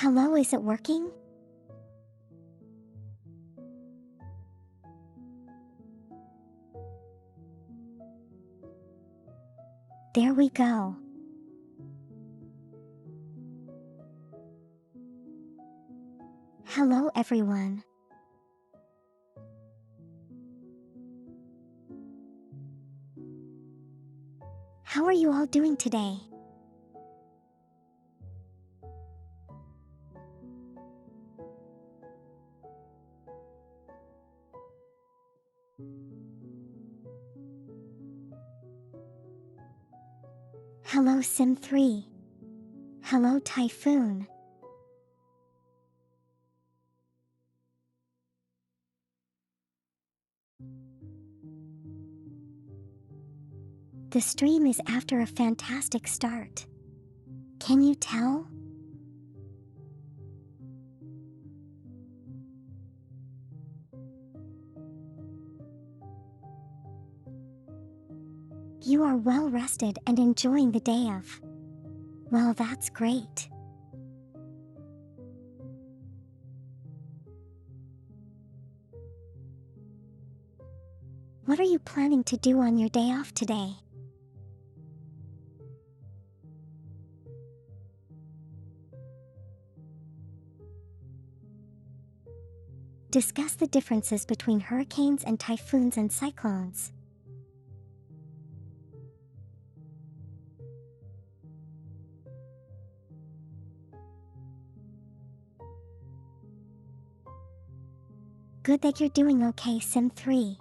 Hello, is it working? There we go. Hello, everyone. How are you all doing today? Hello, Sim3. Hello, Typhoon. The stream is after a fantastic start. Can you tell? You are well rested and enjoying the day of. Well, that's great. What are you planning to do on your day off today? Discuss the differences between hurricanes and typhoons and cyclones. Good that you're doing okay, Sim3.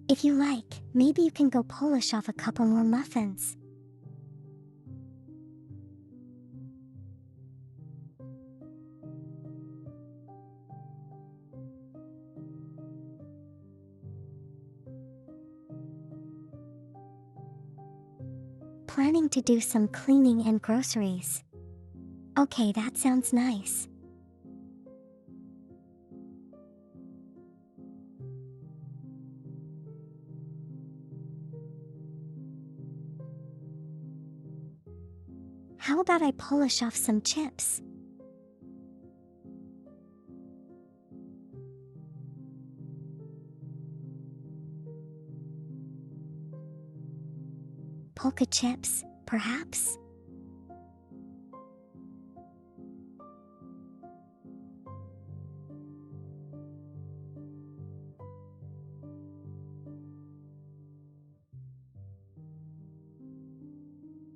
If you like, maybe you can go polish off a couple more muffins. Planning to do some cleaning and groceries. Okay, that sounds nice. How about I polish off some chips? Polka chips, perhaps?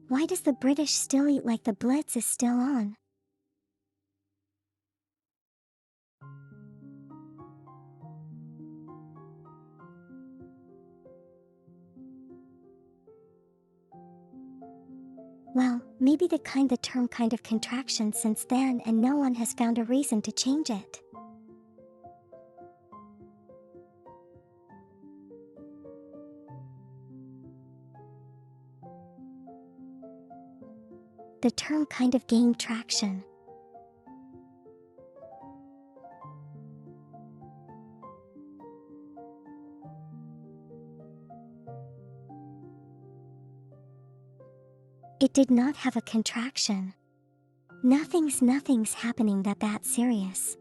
Why does the British still eat like the Blitz is still on? Well, maybe the term kind of contraction since then and no one has found a reason to change it. The term kind of gained traction. It did not have a contraction. Nothing's happening that serious.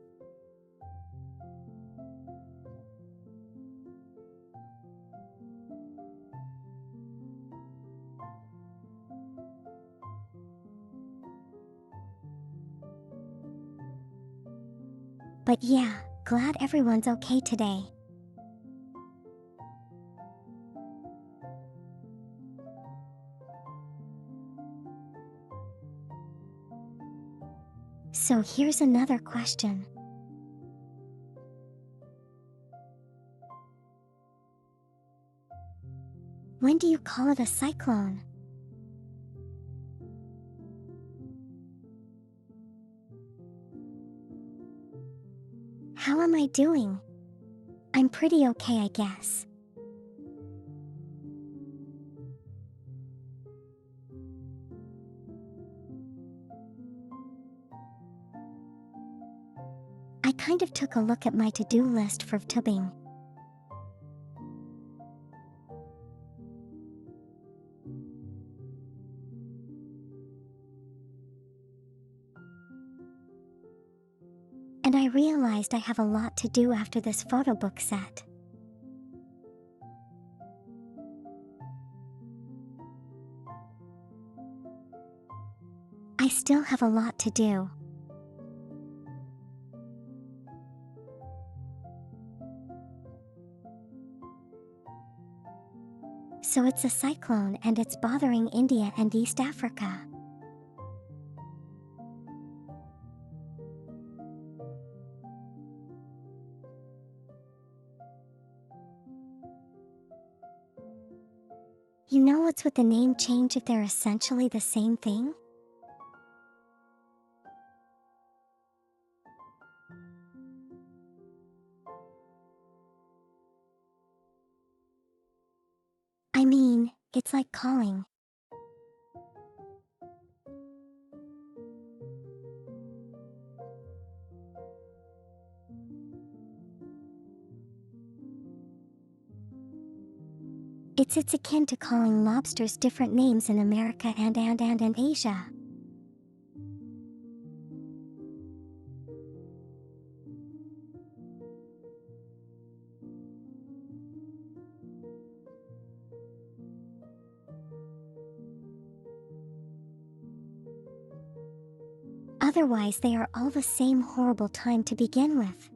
But yeah, glad everyone's okay today. So here's another question. When do you call it a cyclone? How am I doing? I'm pretty okay, I guess. I kind of took a look at my to-do list for tubing. And I realized I have a lot to do after this photo book set. I still have a lot to do. So it's a cyclone and it's bothering India and East Africa. You know what's with the name change if they're essentially the same thing? I mean, it's like calling. It's akin to calling lobsters different names in America and Asia. Otherwise, they are all the same horrible time to begin with.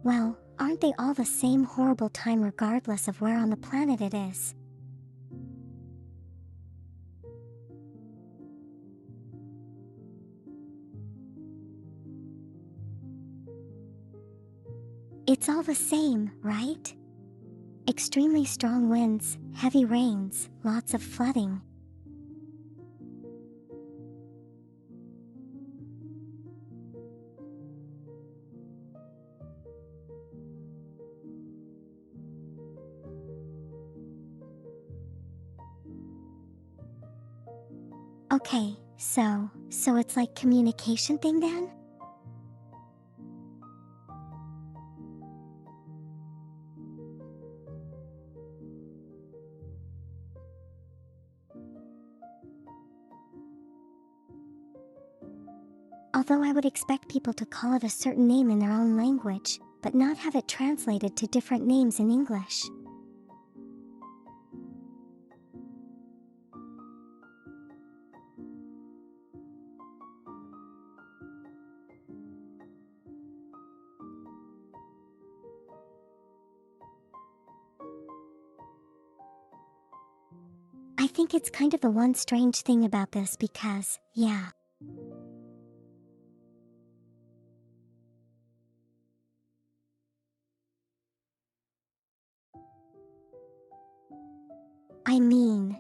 Well, aren't they all the same horrible time regardless of where on the planet it is? It's all the same, right? Extremely strong winds, heavy rains, lots of flooding. Okay, so it's like communication thing then? Although I would expect people to call it a certain name in their own language, but not have it translated to different names in English. I think it's kind of the one strange thing about this because, yeah. I mean,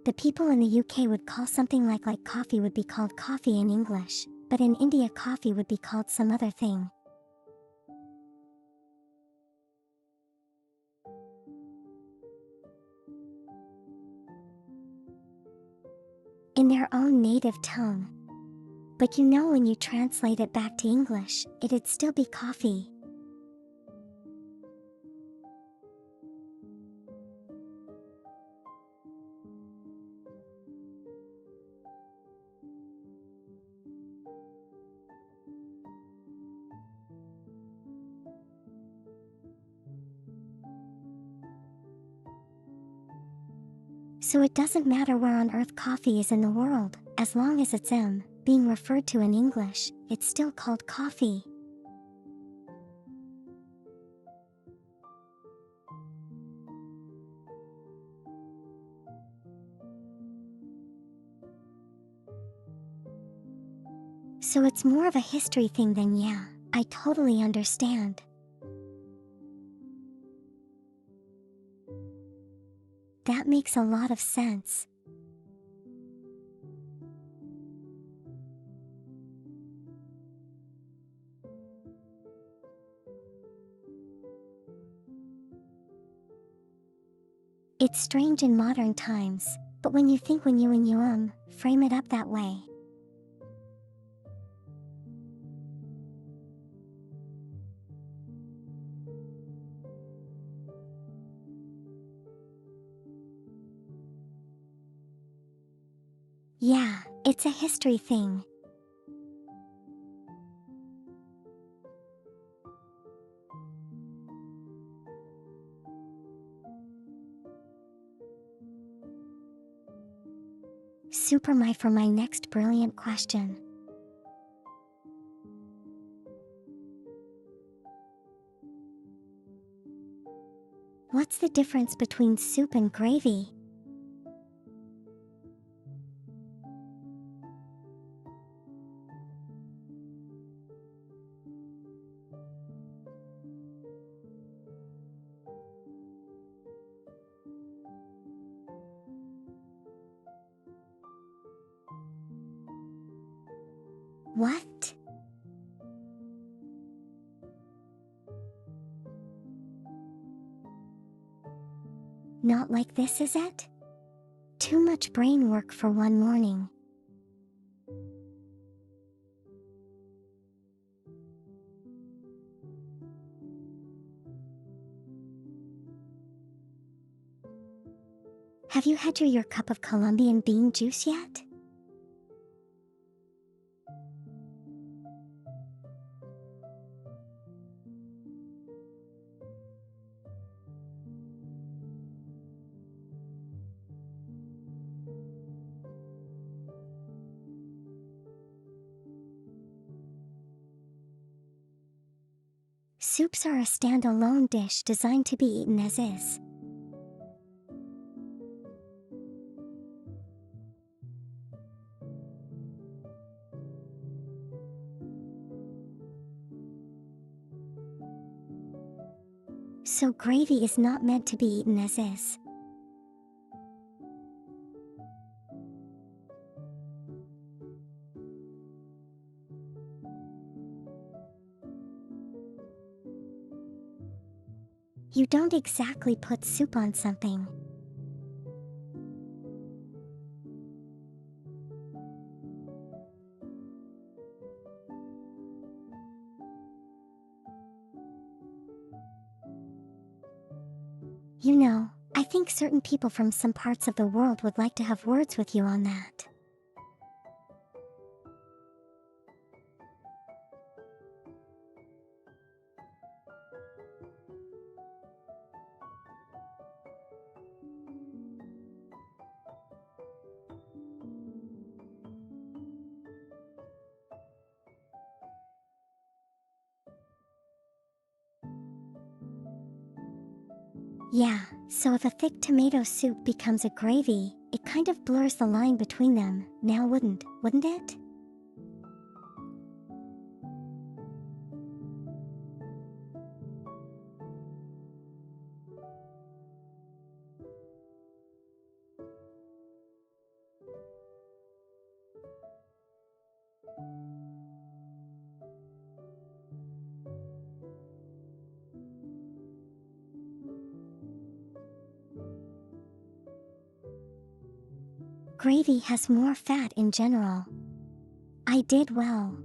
the people in the UK would call something like coffee would be called coffee in English, but in India coffee would be called some other thing. In their own native tone. But you know when you translate it back to English, it'd still be coffee. So it doesn't matter where on earth coffee is in the world, as long as it's being referred to in English, it's still called coffee. So it's more of a history thing than, yeah, I totally understand. That makes a lot of sense. It's strange in modern times, but when you think when you frame it up that way. Yeah, it's a history thing. Super my for my next brilliant question. What's the difference between soup and gravy? What? Not like this, is it? Too much brain work for one morning. Have you had your cup of Colombian bean juice yet? Soups are a standalone dish designed to be eaten as is. So gravy is not meant to be eaten as is. You don't exactly put soup on something. You know, I think certain people from some parts of the world would like to have words with you on that. Yeah, so if a thick tomato soup becomes a gravy, it kind of blurs the line between them, now wouldn't it? Gravy has more fat in general. I did well.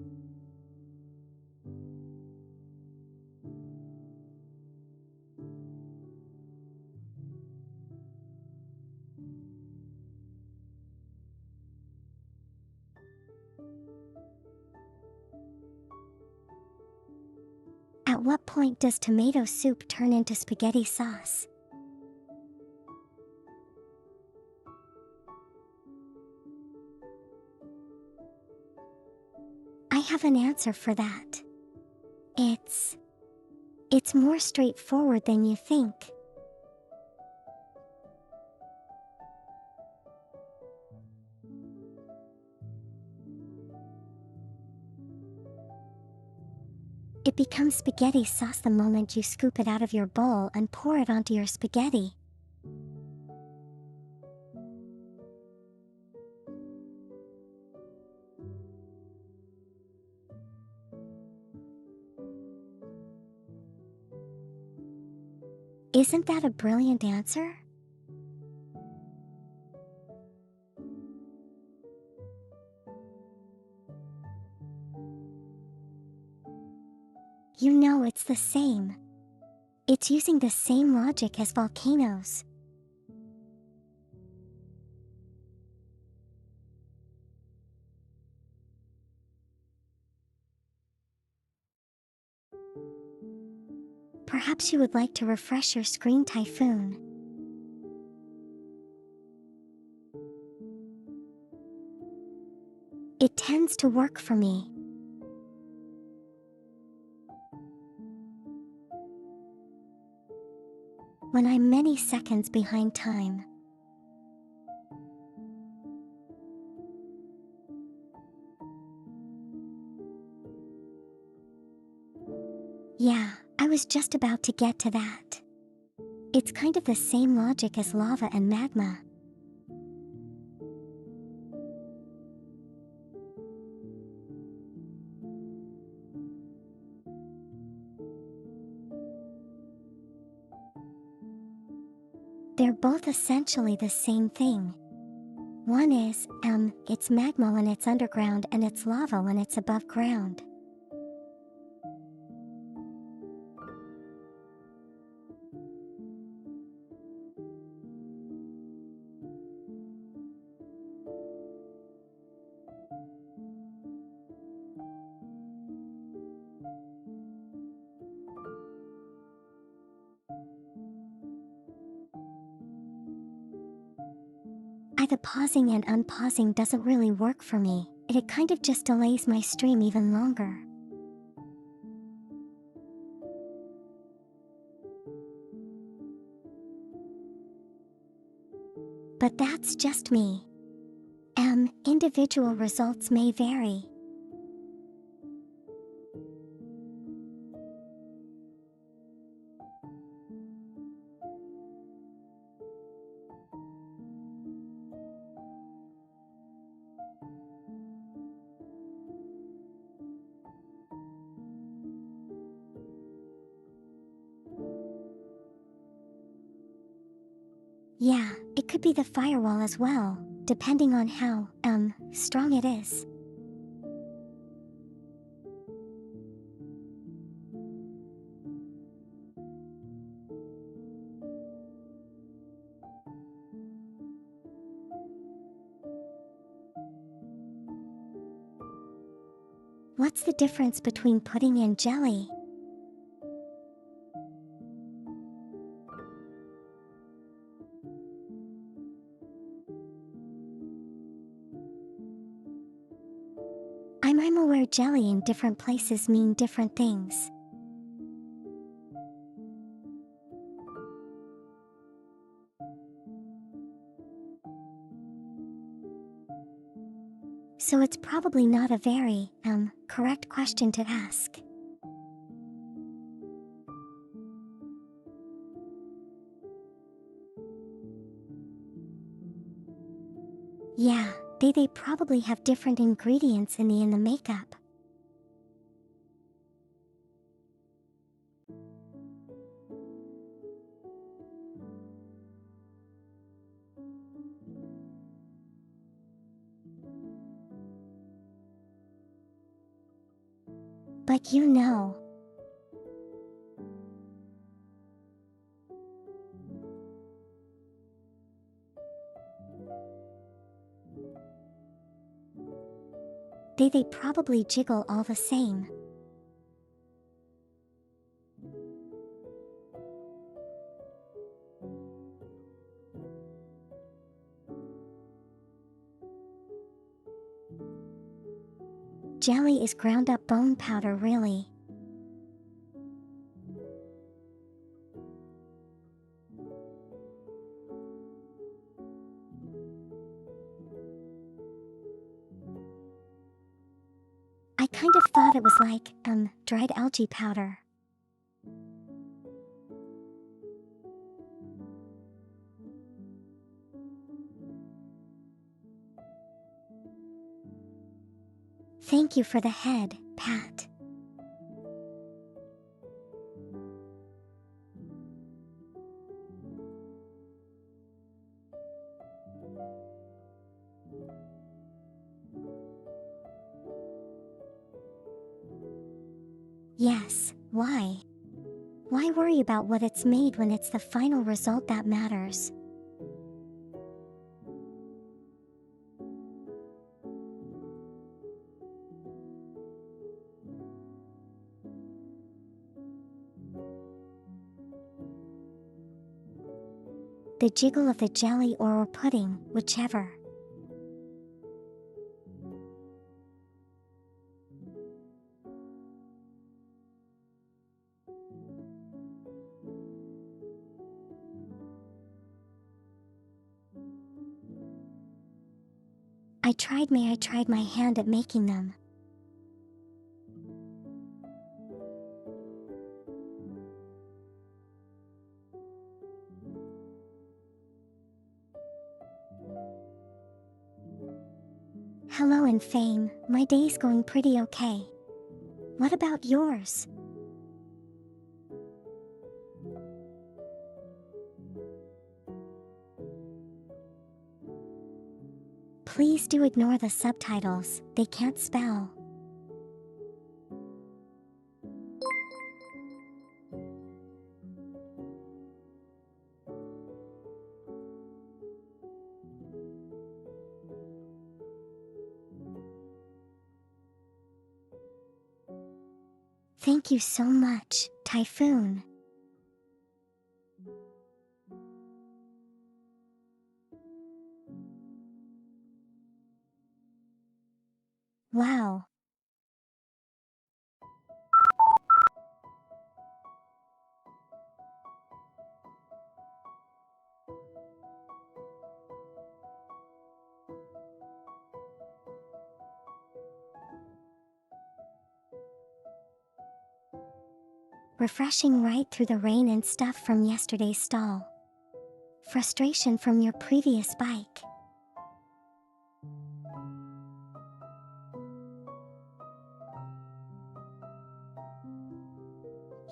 At what point does tomato soup turn into spaghetti sauce? I have an answer for that. It's more straightforward than you think. It It becomes spaghetti sauce the moment you scoop it out of your bowl and pour it onto your spaghetti. Isn't that a brilliant answer? You know it's the same. It's using the same logic as volcanoes. Perhaps you would like to refresh your screen, Typhoon. It tends to work for me. When I'm many seconds behind time. Yeah, I was just about to get to that. It's kind of the same logic as lava and magma. They're both essentially the same thing. One is, it's magma when it's underground and it's lava when it's above ground. The pausing and unpausing doesn't really work for me. It kind of just delays my stream even longer. But that's just me. Individual results may vary. Yeah, it could be the firewall as well, depending on how, strong it is. What's the difference between pudding and jelly? I'm aware jelly in different places mean different things. So it's probably not a very, correct question to ask. Yeah, they probably have different ingredients in the makeup. But you know. They probably jiggle all the same. Jelly is ground up bone powder, really. I kind of thought it was like, dried algae powder. Thank you for the head, Pat. Yes, why? Why worry about what it's made when it's the final result that matters? The jiggle of the jelly or pudding, whichever. I tried my hand at making them. Hello and fame, my day's going pretty okay. What about yours? Please do ignore the subtitles, they can't spell. Thank you so much, Typhoon. Wow. Refreshing right through the rain and stuff from yesterday's stall. Frustration from your previous bike.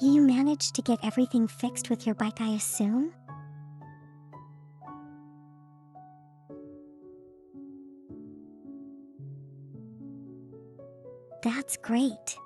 You managed to get everything fixed with your bike, I assume? That's great.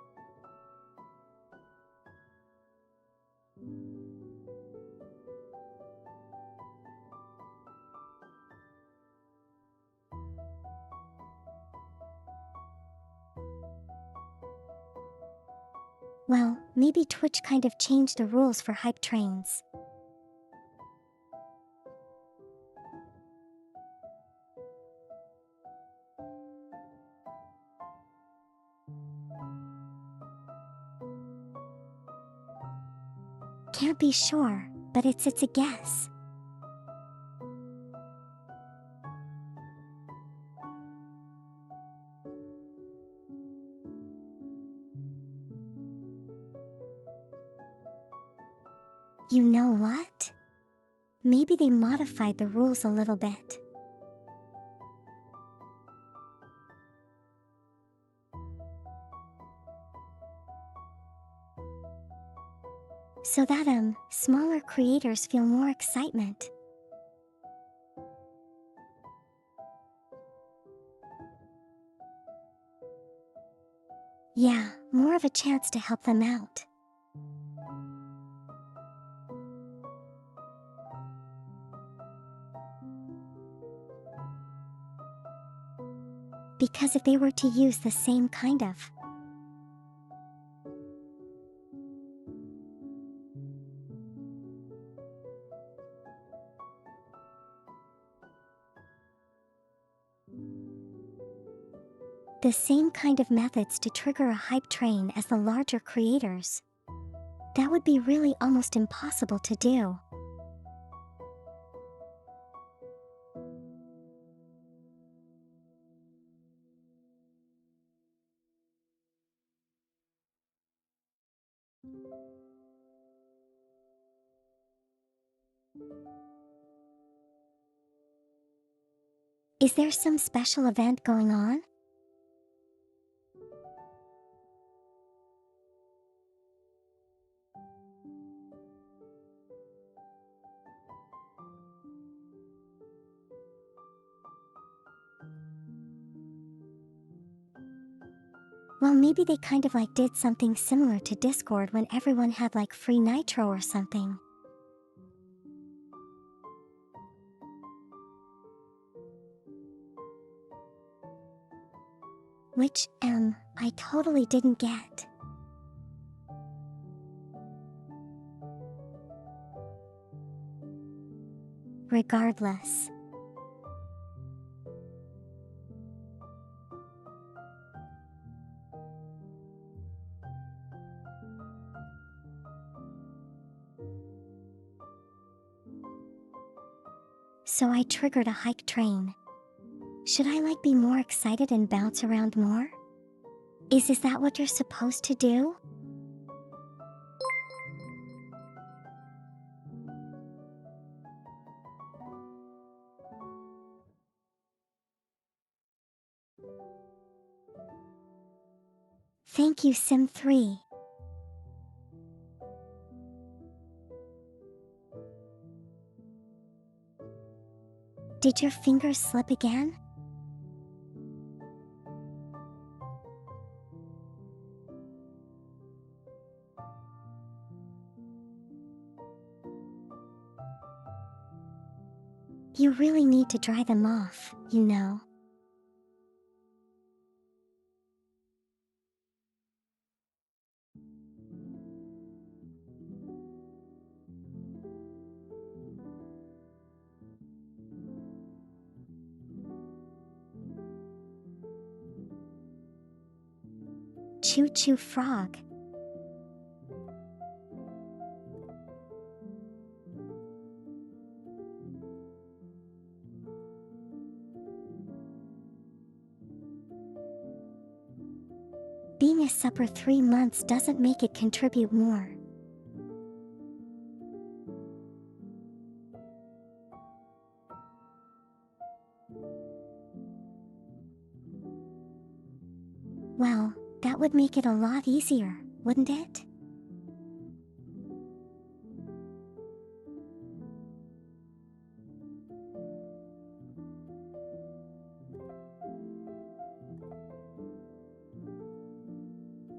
Well, maybe Twitch kind of changed the rules for hype trains. Can't be sure, but it's a guess. You know what? Maybe they modified the rules a little bit. So that smaller creators feel more excitement. Yeah, more of a chance to help them out. Because if they were to use the same kind of methods to trigger a hype train as the larger creators, that would be really almost impossible to do. Is there some special event going on? Well, maybe they kind of like did something similar to Discord when everyone had like free Nitro or something. Which, I totally didn't get. Regardless. So I triggered a hike train. Should I like be more excited and bounce around more? Is that what you're supposed to do? Thank you, Sim 3. Did your fingers slip again? You really need to dry them off, you know. Choo choo frog. Being a supper 3 months doesn't make it contribute more. Well, that would make it a lot easier, wouldn't it?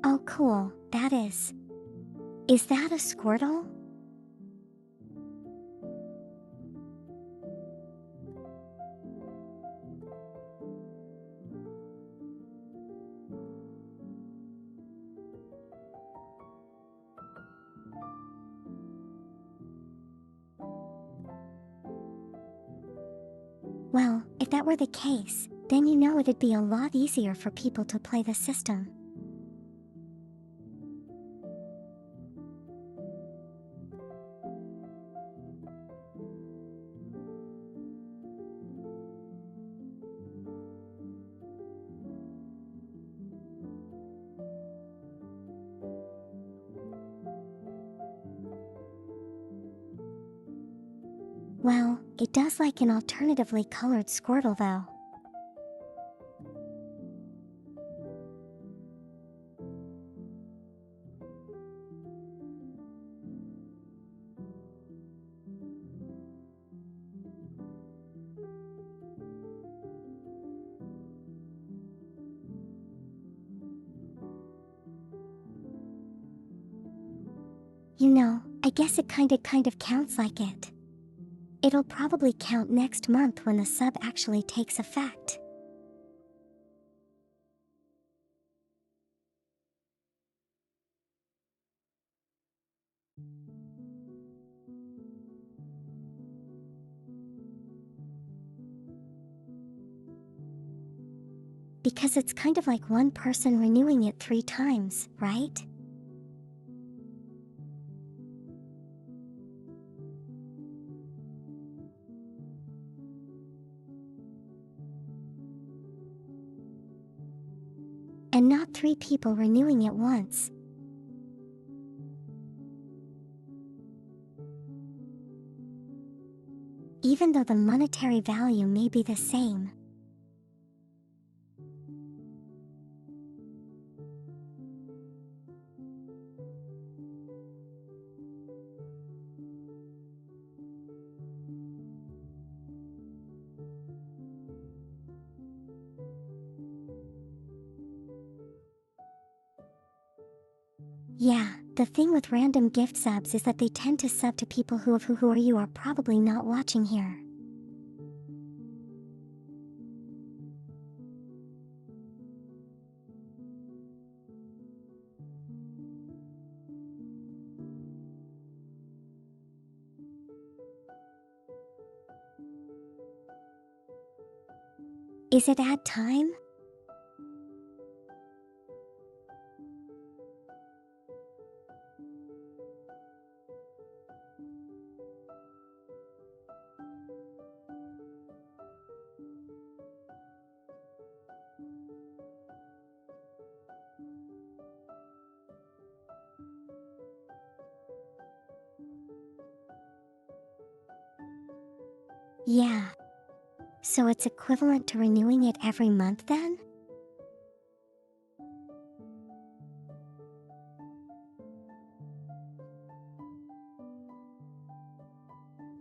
Oh cool, that is. Is that a Squirtle? Well, if that were the case, then you know it'd be a lot easier for people to play the system. Well, it does like an alternatively colored Squirtle though. You know, I guess it kind of counts like it. It'll probably count next month when the sub actually takes effect. Because it's kind of like one person renewing it 3 times, right? And not 3 people renewing it once. even though the monetary value may be the same. Yeah, the thing with random gift subs is that they tend to sub to people who are you are probably not watching here. Is it ad time? Yeah. So it's equivalent to renewing it every month then?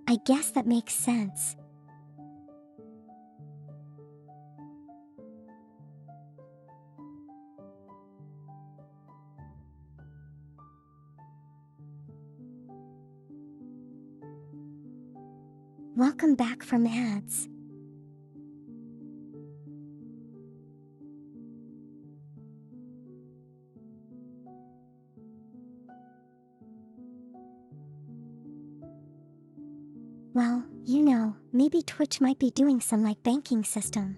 I guess that makes sense. Welcome back from ads. Well, maybe Twitch might be doing some like banking system.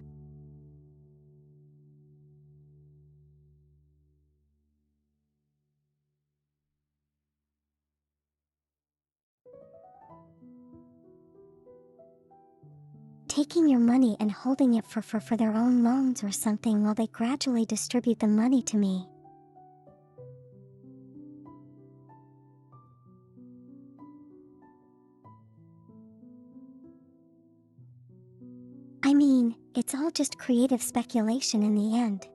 Taking your money and holding it for their own loans or something while they gradually distribute the money to me. I mean, it's all just creative speculation in the end.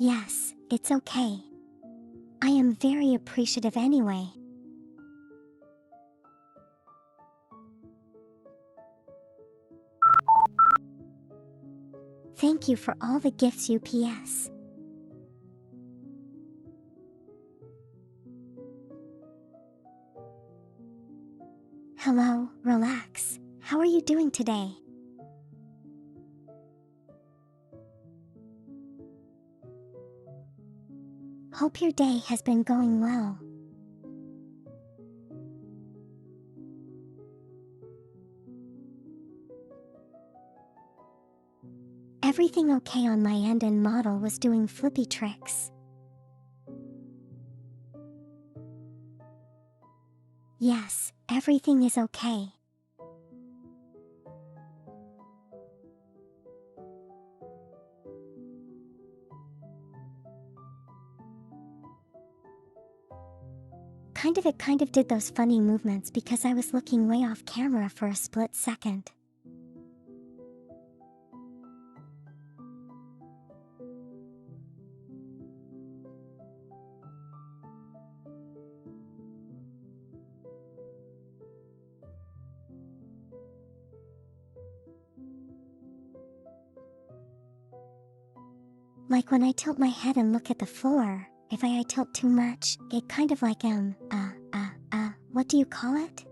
Yes, it's okay. I am very appreciative anyway. Thank you for all the gifts, UPS. Hello, relax. How are you doing today? Hope your day has been going well. Everything okay on my end and model was doing flippy tricks. Yes, everything is okay. It kind of did those funny movements because I was looking way off camera for a split second. Like when I tilt my head and look at the floor, if I tilt too much, it kind of like what do you call it?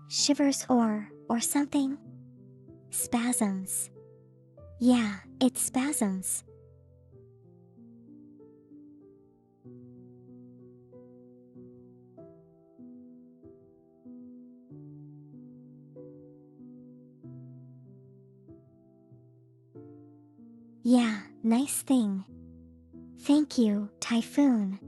Shivers or something? Spasms. Yeah, it's spasms. Yeah, nice thing. Thank you, Typhoon.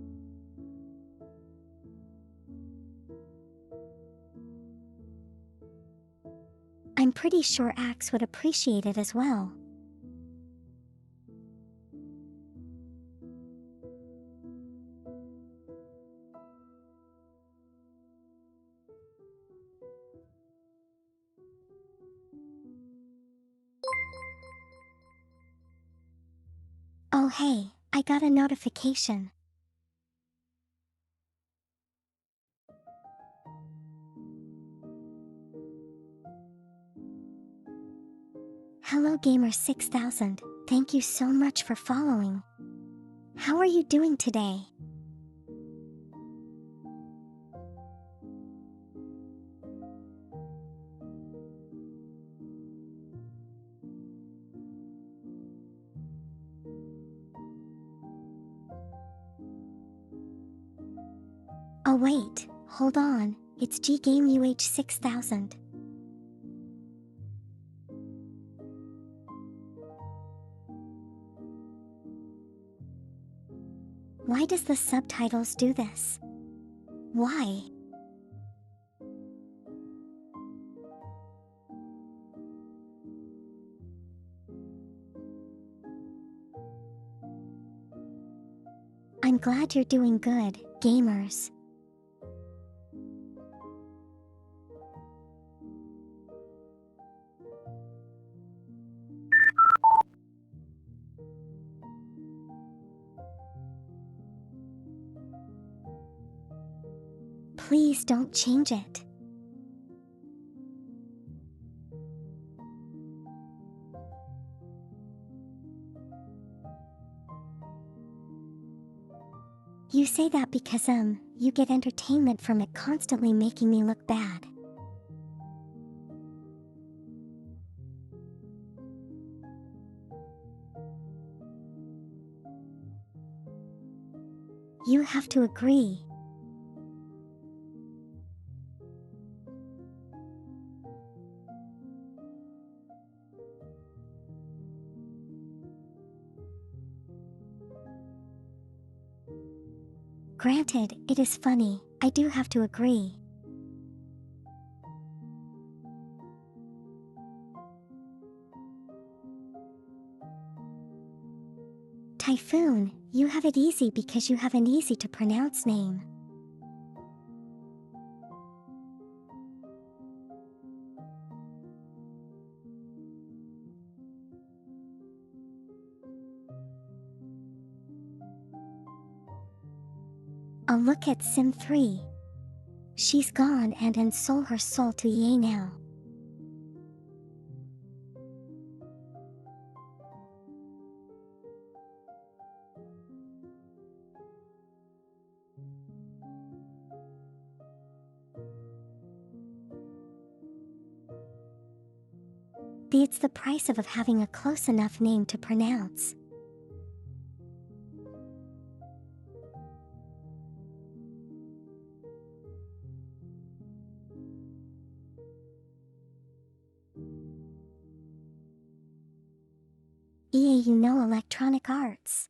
pretty sure Axe would appreciate it as well. Oh hey, I got a notification. Hello Gamer6000, thank you so much for following. How are you doing today? Oh wait, hold on, it's GameUH6000. Why does the subtitles do this? Why? I'm glad you're doing good, gamers. Please don't change it. You say that because you get entertainment from it constantly making me look bad. You have to agree. Granted, it is funny, I do have to agree. Typhoon, you have it easy because you have an easy to pronounce name. A look at Sim 3. She's gone and sold her soul to EA now. It's the price of having a close enough name to pronounce. EA, you know Electronic Arts.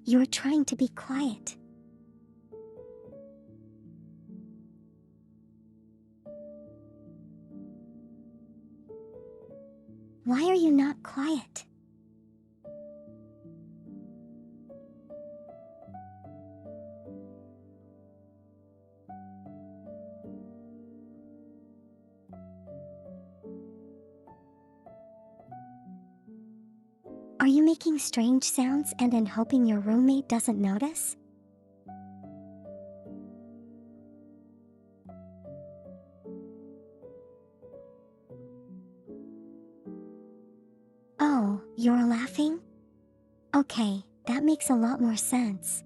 You're trying to be quiet. Why are you not quiet? Are you making strange sounds and hoping your roommate doesn't notice? Oh, you're laughing? Okay, that makes a lot more sense.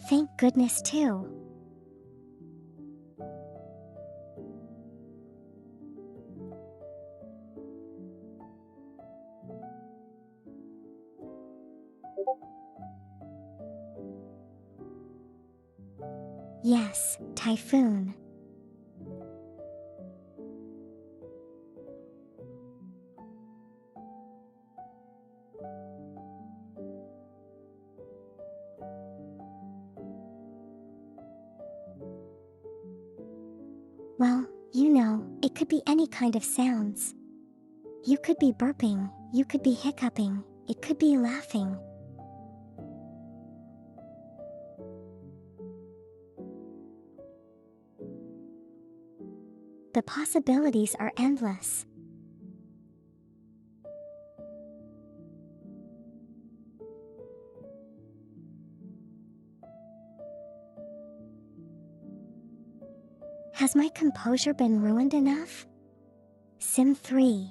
Thank goodness too. Yes, typhoon. Well, it could be any kind of sounds. You could be burping, you could be hiccuping, it could be laughing. The possibilities are endless. Has my composure been ruined enough? Sim 3.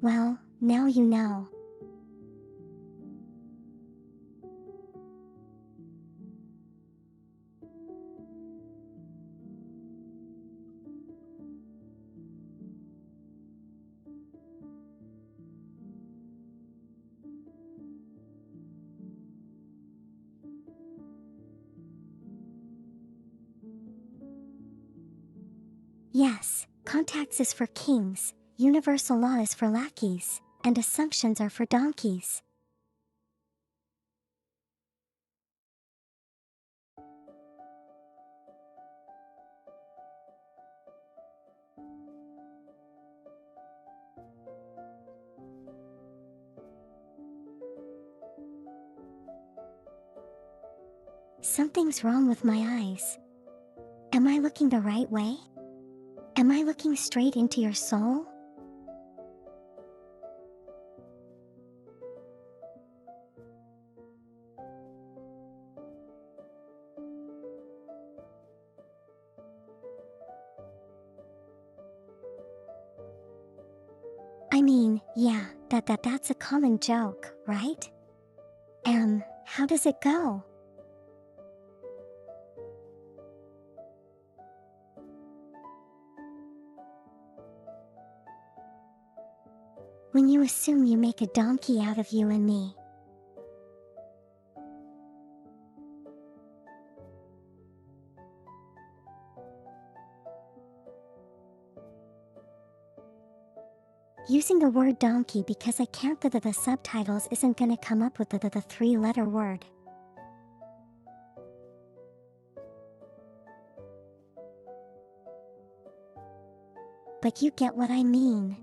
Well, now you know. Yes, context is for kings, universal law is for lackeys, and assumptions are for donkeys. Something's wrong with my eyes. Am I looking the right way? Am I looking straight into your soul? I mean, yeah, that's a common joke, right? How does it go? When you assume you make a donkey out of you and me. Using the word donkey because I can't the subtitles isn't gonna come up with the three-letter word. But you get what I mean.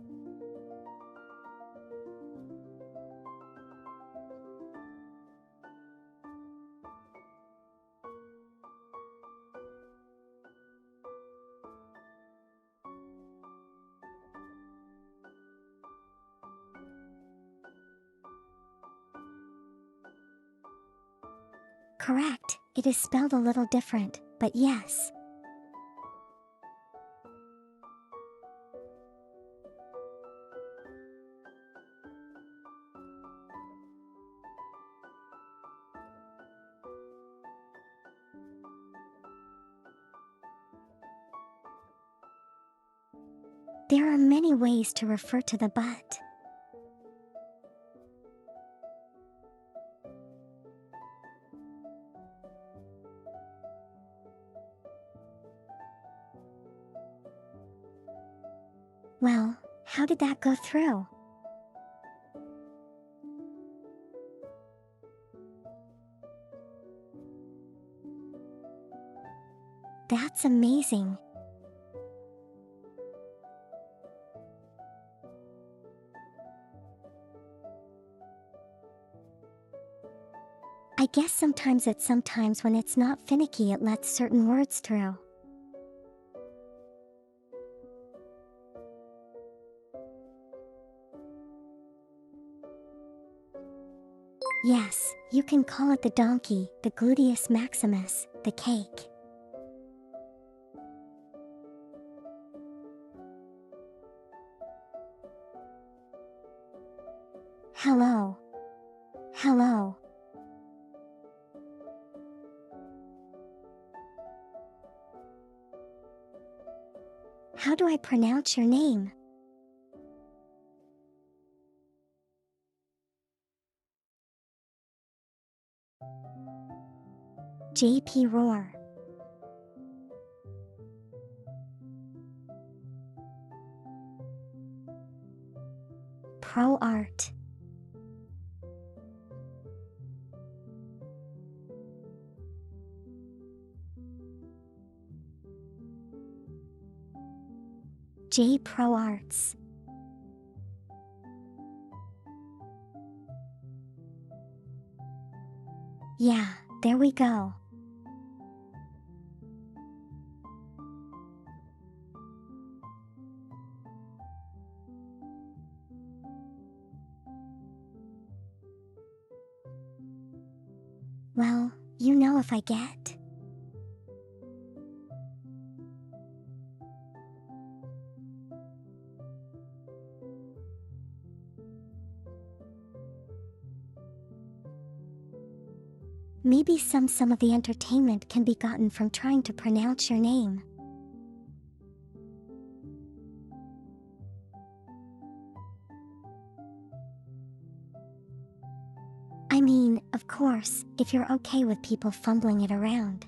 Correct, it is spelled a little different, but yes. There are many ways to refer to the butt. Well, how did that go through? That's amazing. I guess sometimes when it's not finicky it lets certain words through. Yes, you can call it the donkey, the gluteus maximus, the cake. Hello. Hello. How do I pronounce your name? JP Roar. Pro Art. J Pro Arts. Yeah, there we go. Well, you know if I get. Maybe some of the entertainment can be gotten from trying to pronounce your name. I mean, of course, if you're okay with people fumbling it around.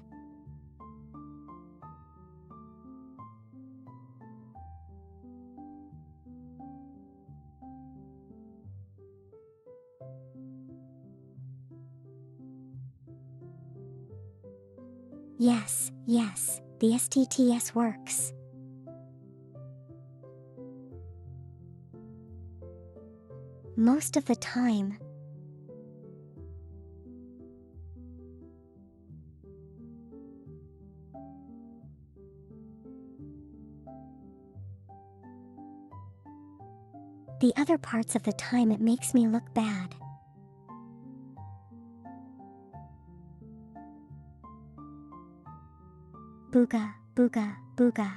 Yes, yes, the STTS works. Most of the time. The other parts of the time it makes me look bad. Booga, booga, booga.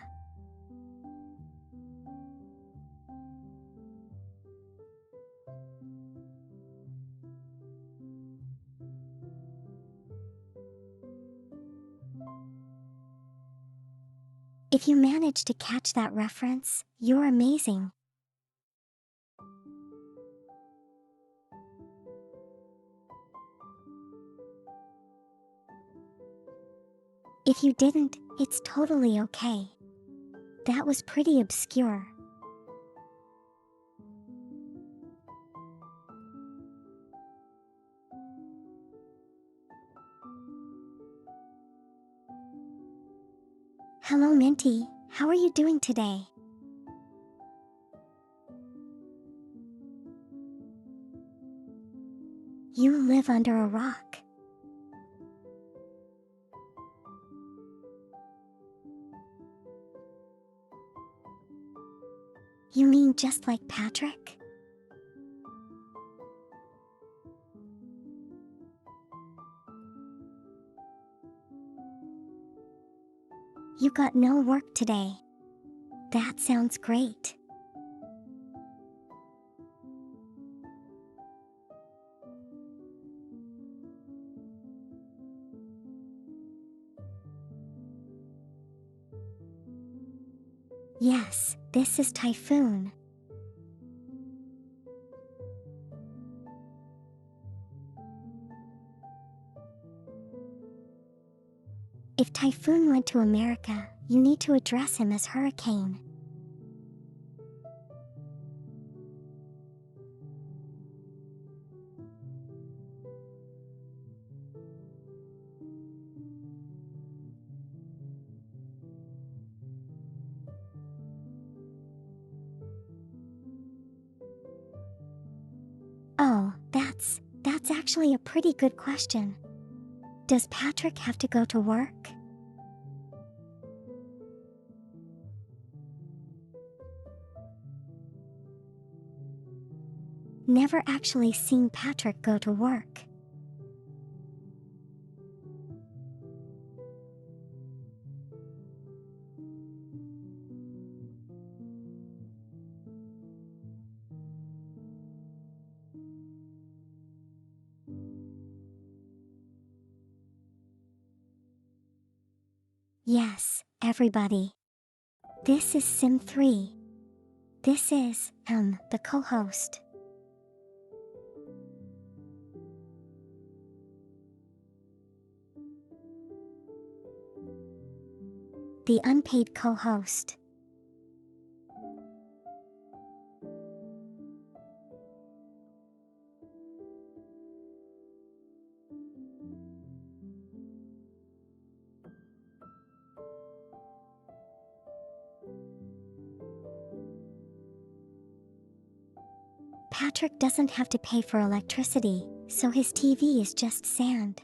If you manage to catch that reference, you're amazing. If you didn't, it's totally okay. That was pretty obscure. Hello Minty, how are you doing today? You live under a rock. You mean just like Patrick? You got no work today. That sounds great. Yes, this is Typhoon. If Typhoon went to America, you need to address him as Hurricane. Oh, that's actually a pretty good question. Does Patrick have to go to work? Never actually seen Patrick go to work. Yes, everybody. This is Sim 3. This is, the co-host. The unpaid co-host. Patrick doesn't have to pay for electricity, so his TV is just sand.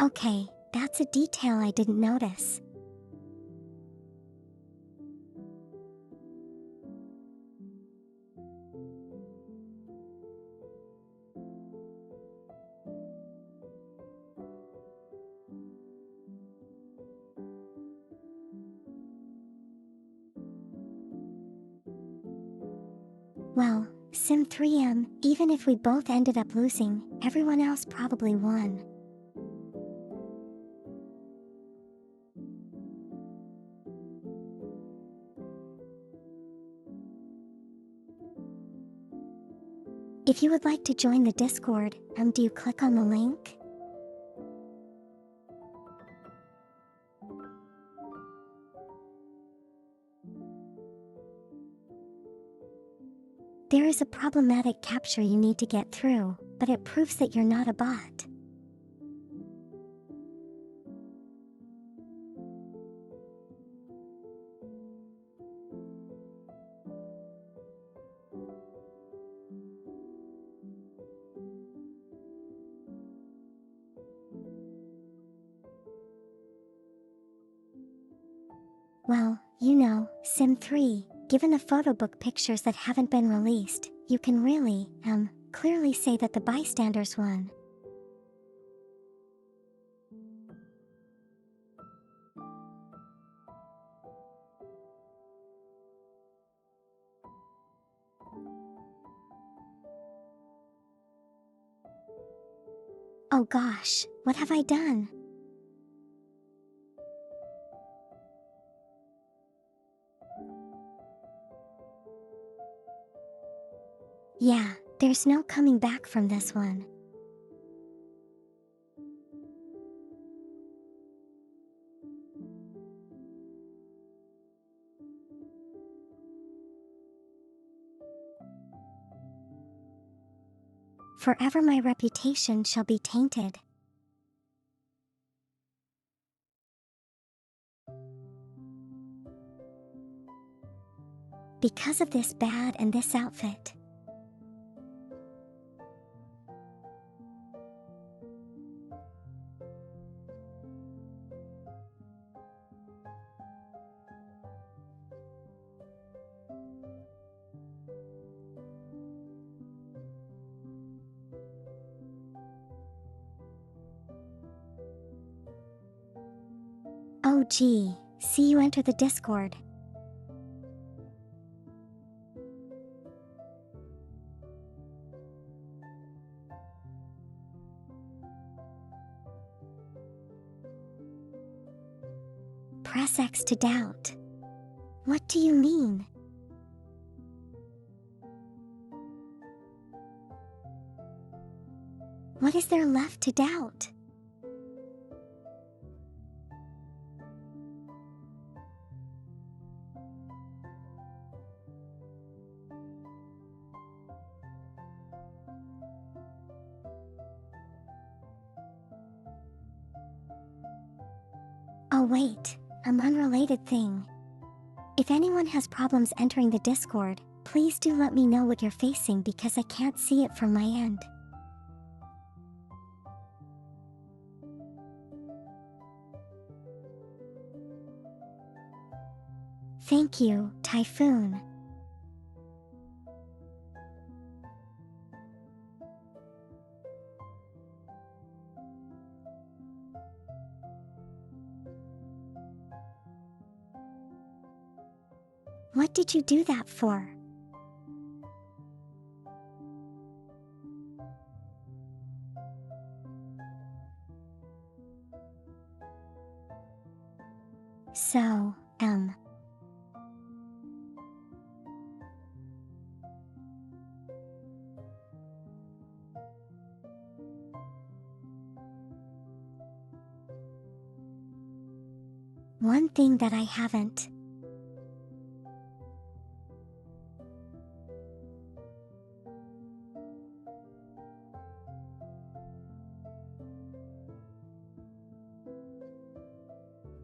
Okay, that's a detail I didn't notice. Well, Sim 3M, even if we both ended up losing, everyone else probably won. If you would like to join the Discord, do you click on the link? There is a problematic capture you need to get through, but it proves that you're not a bot. Well, Sim 3, given the photo book pictures that haven't been released, you can really, clearly say that the bystanders won. Oh gosh, what have I done? Yeah, there's no coming back from this one. Forever my reputation shall be tainted. Because of this bad and this outfit. Oh gee, see you enter the Discord. Press X to doubt. What do you mean? What is there left to doubt? Oh wait, an unrelated thing. If anyone has problems entering the Discord, please do let me know what you're facing because I can't see it from my end. Thank you, Typhoon. What did you do that for? So, one thing that I haven't.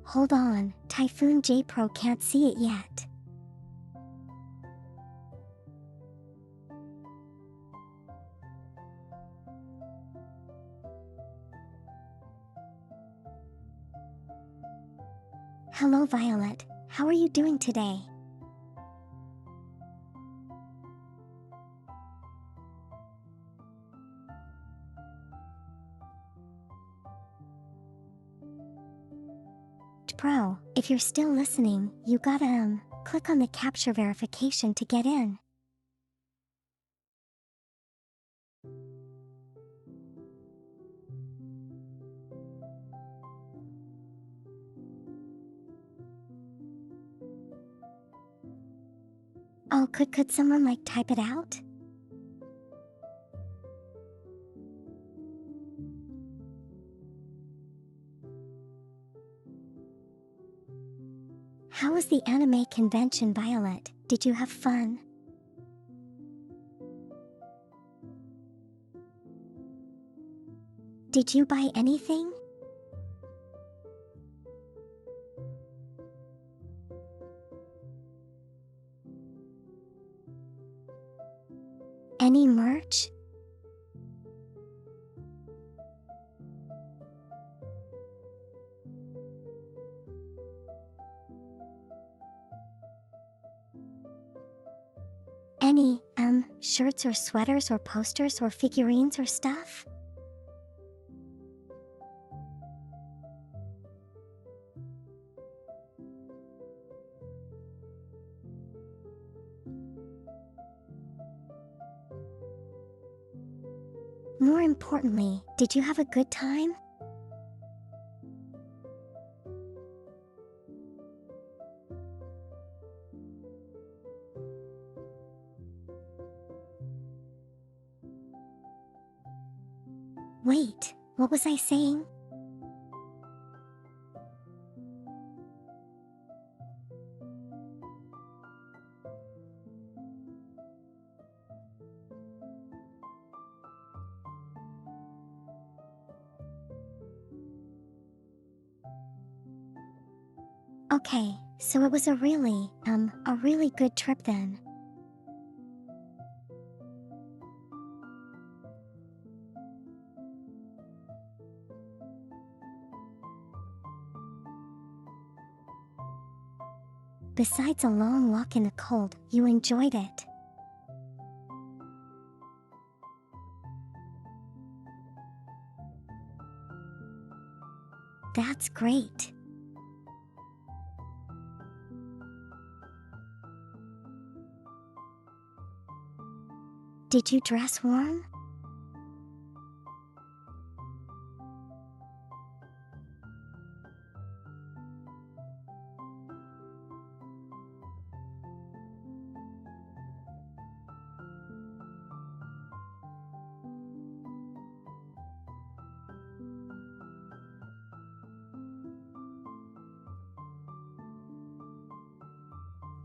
Hold on, Typhoon J Pro can't see it yet. Hello Violet, how are you doing today? Pro, if you're still listening, you gotta click on the capture verification to get in. Oh, could someone type it out? How was the anime convention, Violet? Did you have fun? Did you buy anything? Any merch? Any, shirts or sweaters or posters or figurines or stuff? More importantly, did you have a good time? Wait, what was I saying? Okay, so it was a really good trip then. Besides a long walk in the cold, you enjoyed it. That's great. Did you dress warm?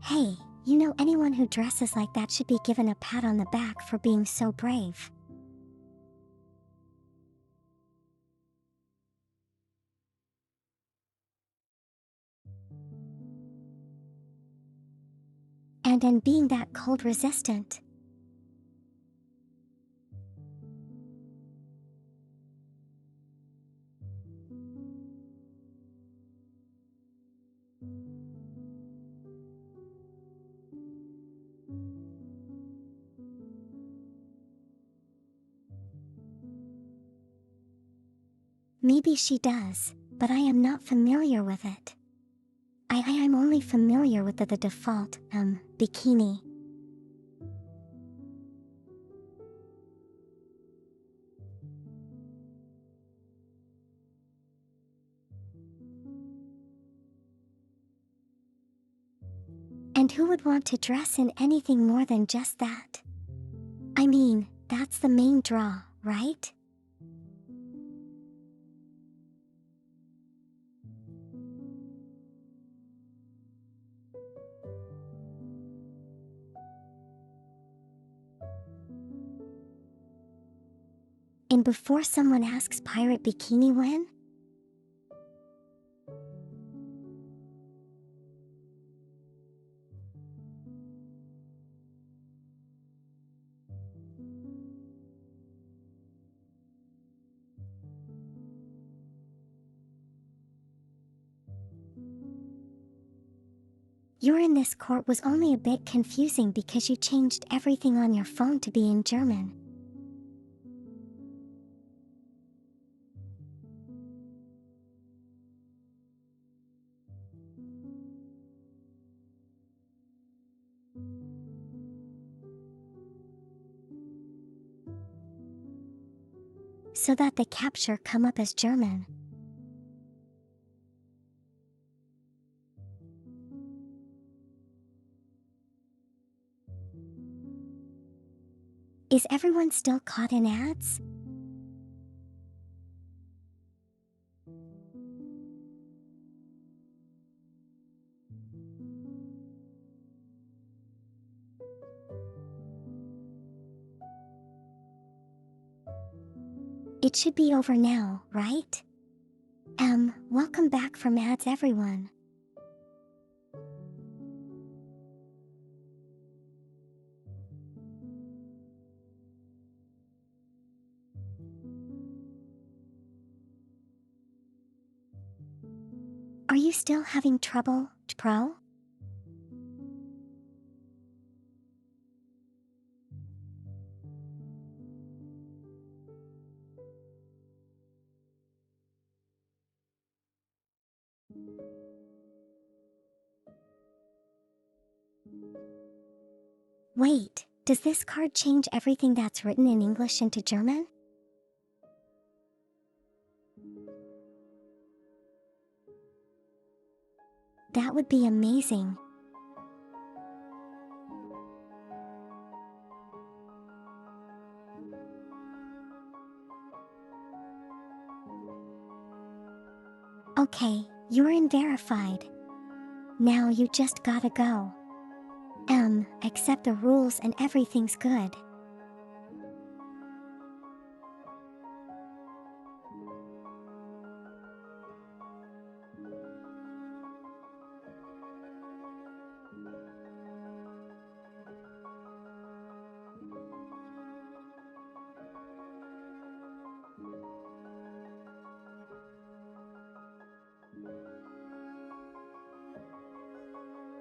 Hey, you know anyone who dresses like that should be given a pat on the back for being so brave. And being that cold resistant. Maybe she does, but I am not familiar with it. I I'm only familiar with the default, bikini. And who would want to dress in anything more than just that? I mean, that's the main draw, right? And before someone asks pirate bikini when? You're in this court was only a bit confusing because you changed everything on your phone to be in German. So that the capture come up as German. Is everyone still caught in ads? It should be over now, right? Welcome back from ads, everyone. Are you still having trouble, Pro? Wait, does this card change everything that's written in English into German? That would be amazing. Okay, you're in verified. Now you just gotta go. Accept the rules and everything's good.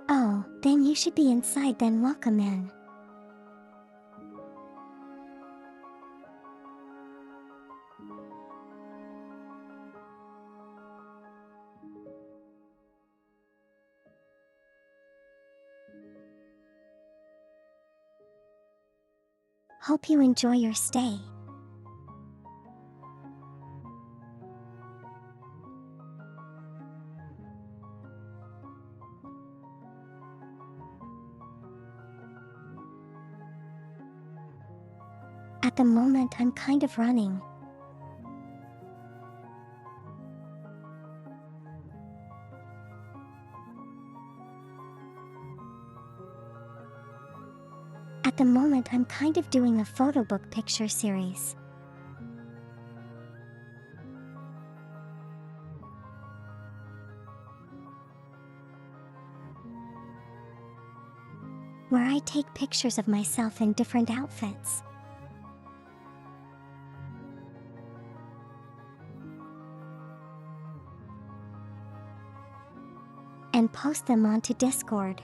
Oh, then you should be inside then, welcome in. Hope you enjoy your stay. At the moment I'm kind of running. At the moment I'm kind of doing a photo book picture series. Where I take pictures of myself in different outfits. And post them onto Discord.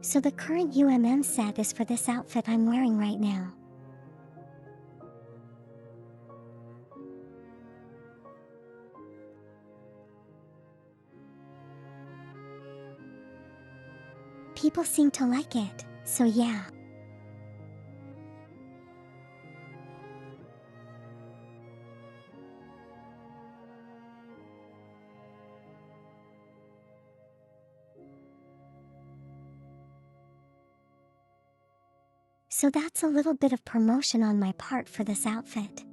So the current set is for this outfit I'm wearing right now. People seem to like it, so yeah. So that's a little bit of promotion on my part for this outfit.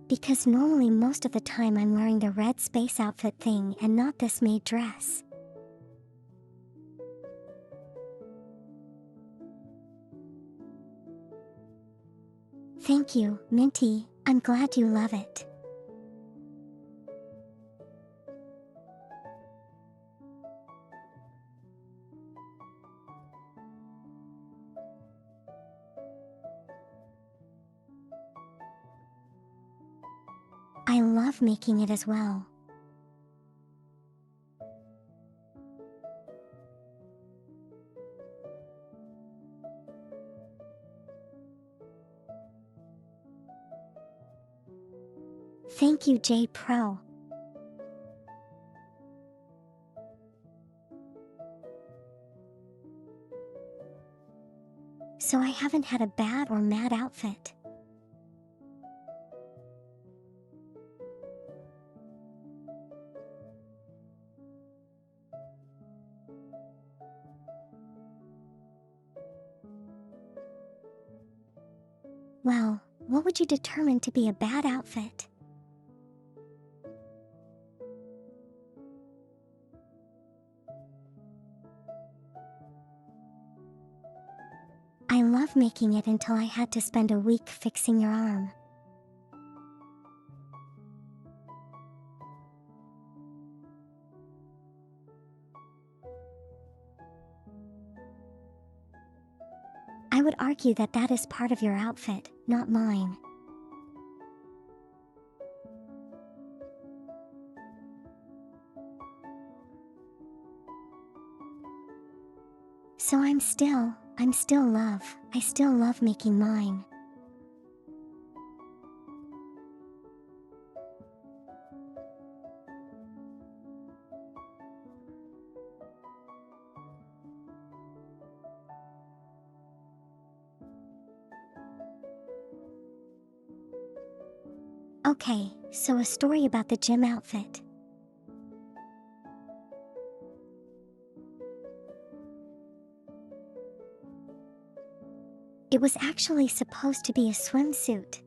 Because normally most of the time I'm wearing the red space outfit thing and not this maid dress. Thank you, Minty, I'm glad you love it. I love making it as well. Thank you, J Pro. So I haven't had a bad or mad outfit. Well, what would you determine to be a bad outfit? I love making it until I had to spend a week fixing your arm. I would argue that that is part of your outfit, not mine. So I'm still love. I still love making mine. Okay, so a story about the gym outfit. It was actually supposed to be a swimsuit.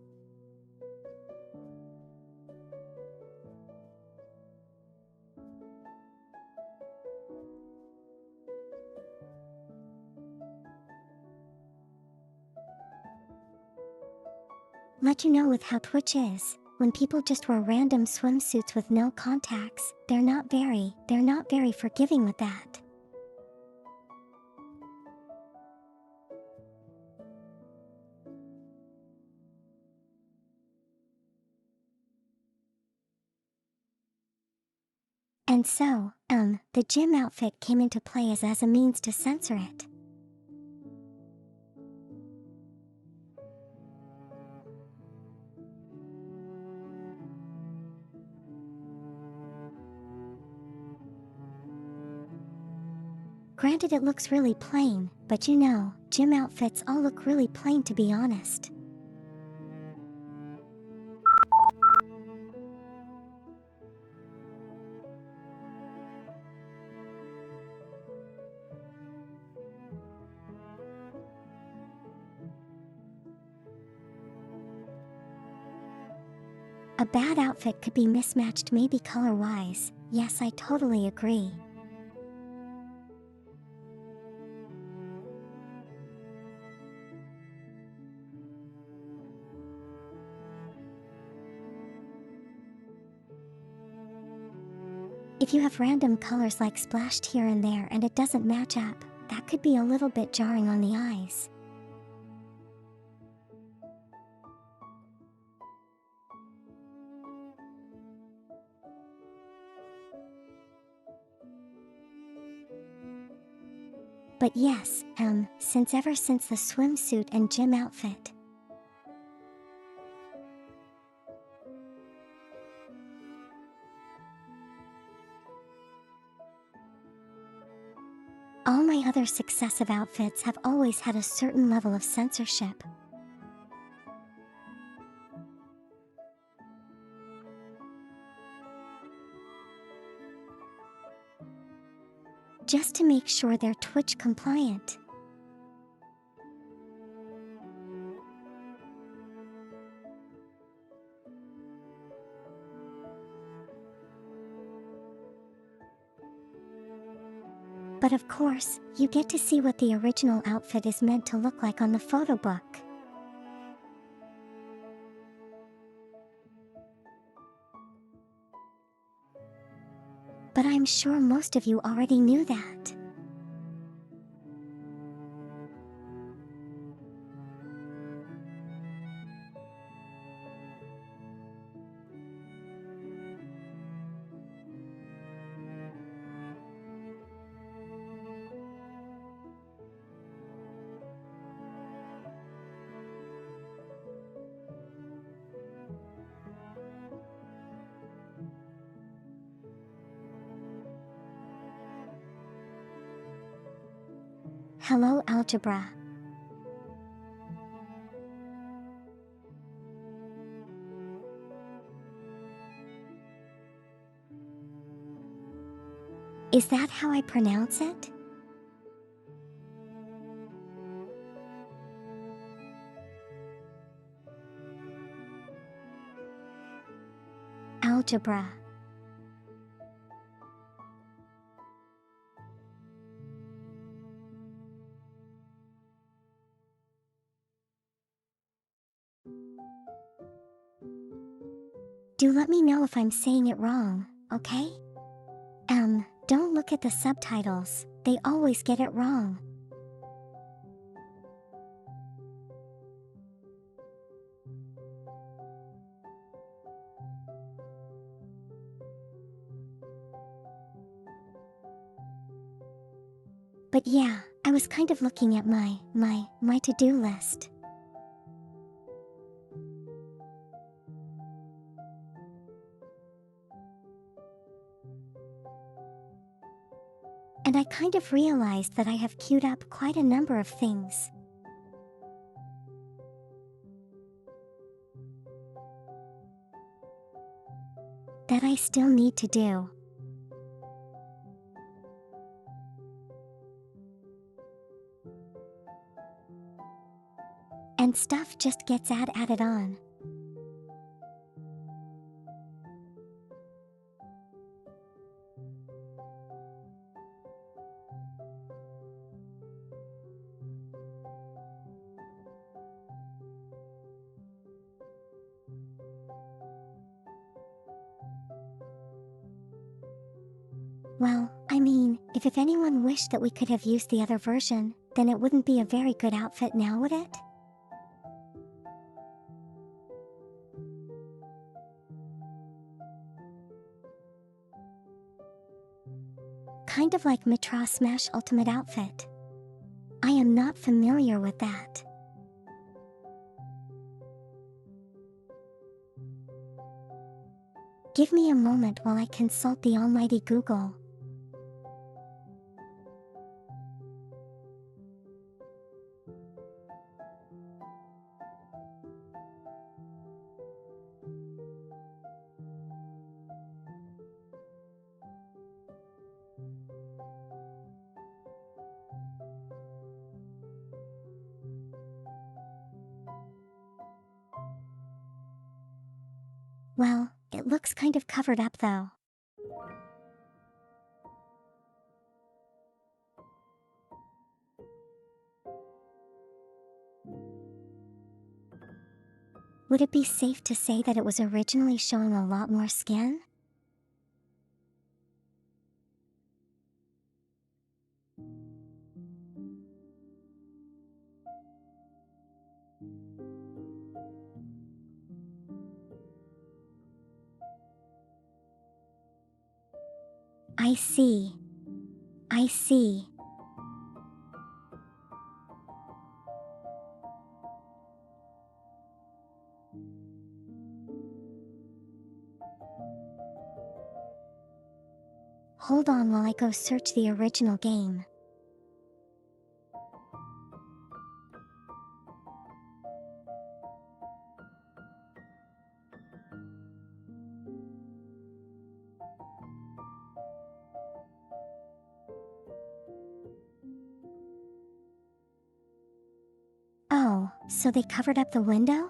Let you know with how Twitch is, when people just wear random swimsuits with no contacts, they're not very forgiving with that. And so, the gym outfit came into play as a means to censor it. Granted, it looks really plain, but you know, gym outfits all look really plain, to be honest. A bad outfit could be mismatched, maybe color-wise. Yes, I totally agree. If you have random colors like splashed here and there and it doesn't match up, that could be a little bit jarring on the eyes. But yes, ever since the swimsuit and gym outfit. All my other successive outfits have always had a certain level of censorship. Just to make sure they're Twitch compliant. But of course, you get to see what the original outfit is meant to look like on the photo book. But I'm sure most of you already knew that. Hello, algebra. Is that how I pronounce it? Algebra. Do let me know if I'm saying it wrong, okay? Don't look at the subtitles, they always get it wrong. But yeah, I was kind of looking at my to-do list. And I kind of realized that I have queued up quite a number of things. That I still need to do. And stuff just gets added on. Well, I mean, if anyone wished that we could have used the other version, then it wouldn't be a very good outfit now, would it? Kind of like Mitra Smash Ultimate Outfit. I am not familiar with that. Give me a moment while I consult the almighty Google. Well, it looks kind of covered up though. Would it be safe to say that it was originally showing a lot more skin? I see. I see. Hold on while I go search the original game. Oh, so they covered up the window?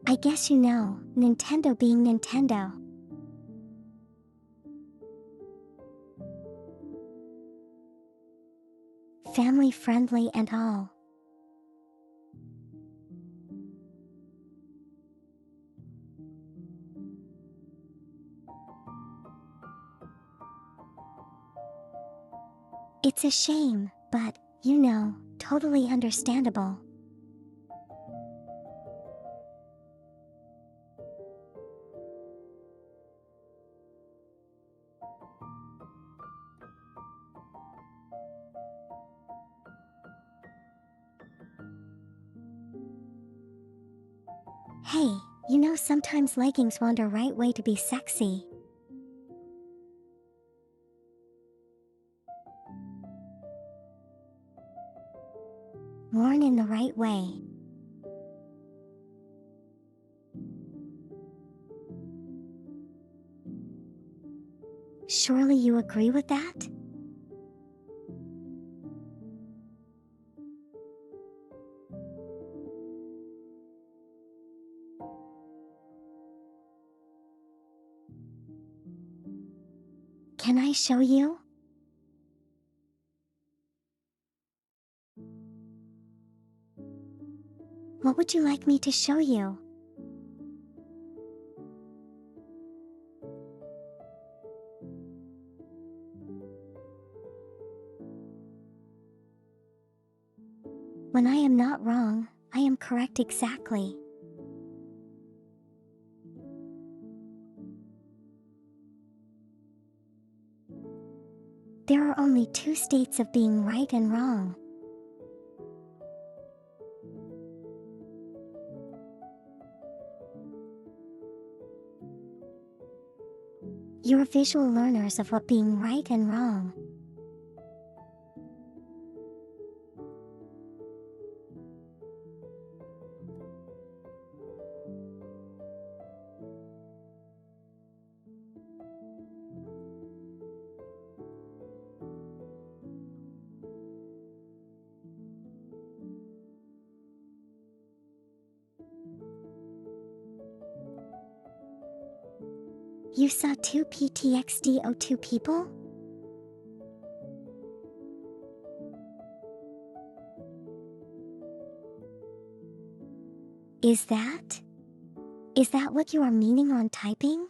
I guess you know, Nintendo being Nintendo. Family friendly and all. It's a shame, but, you know, totally understandable. Hey, you know sometimes leggings wander right way to be sexy. Worn in the right way. Surely you agree with that? Can I show you? What would you like me to show you? When I am not wrong, I am correct exactly. There are only two states of being right and wrong. You're visual learners of what being right and wrong. You saw two PTXD02 people? Is that? Is that what you are meaning on typing?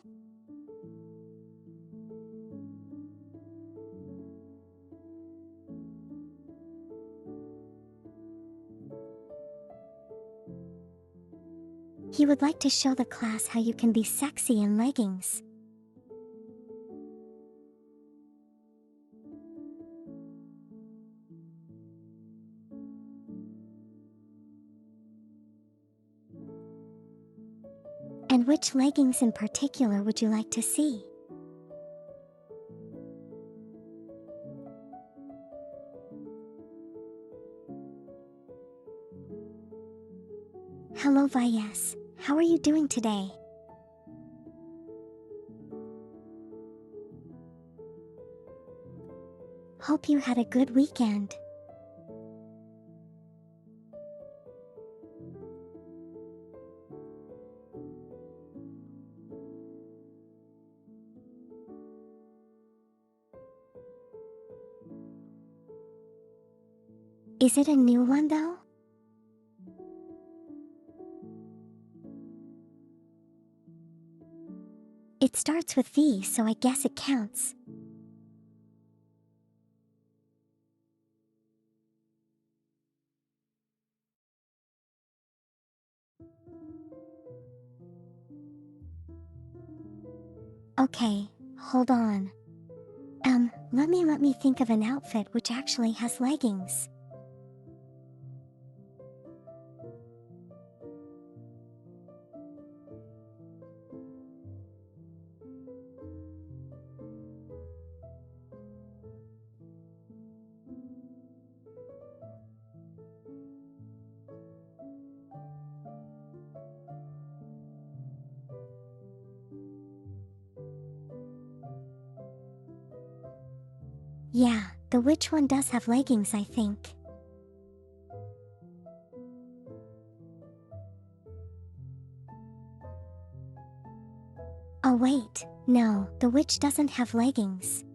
He would like to show the class how you can be sexy in leggings. And which leggings in particular would you like to see? Hello Vyes, how are you doing today? Hope you had a good weekend. Is it a new one though? It starts with V, so I guess it counts. Okay, hold on. Let me think of an outfit which actually has leggings. Yeah, the which one does have leggings, I think. Oh wait, no, the witch doesn't have leggings.